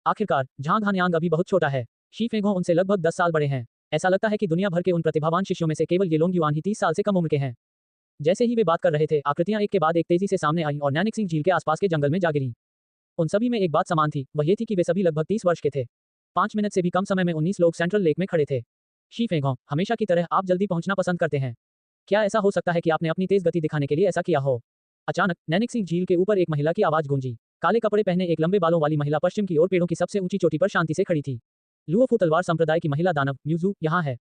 आखिरकार झांग हानयांग अभी बहुत छोटा है। शीफेंगो उनसे लगभग 10 साल बड़े हैं। ऐसा लगता है कि दुनिया भर के उन प्रतिभावान शिष्यों में से केवल ये लोंग युआन ही 30 साल से कम उम्र के हैं। जैसे ही वे बात कर रहे थे, आकृतियां एक के बाद एक तेजी से सामने आईं और नैनिक्सिंग झील के आसपास के जंगल में जा गिरीं। उन सभी में एक बात समान थी, वह ये थी कि वे सभी लगभग 30 वर्ष के थे। 5 मिनट से भी कम समय में 19 लोग सेंट्रल लेक में खड़े थे। शीफेंगो, हमेशा की तरह आप जल्दी पहुंचना पसंद करते हैं। क्या ऐसा हो सकता है कि आपने अपनी तेज गति दिखाने के लिए ऐसा किया हो? अचानक नैनिक्सिंग झील के ऊपर एक महिला की आवाज गूंजी। काले कपड़े पहने एक लंबे बालों वाली महिला पश्चिम की ओर पेड़ों की सबसे ऊंची चोटी पर शांति से खड़ी थी। लुओफू तलवार संप्रदाय की महिला दानव म्यूजू यहाँ है।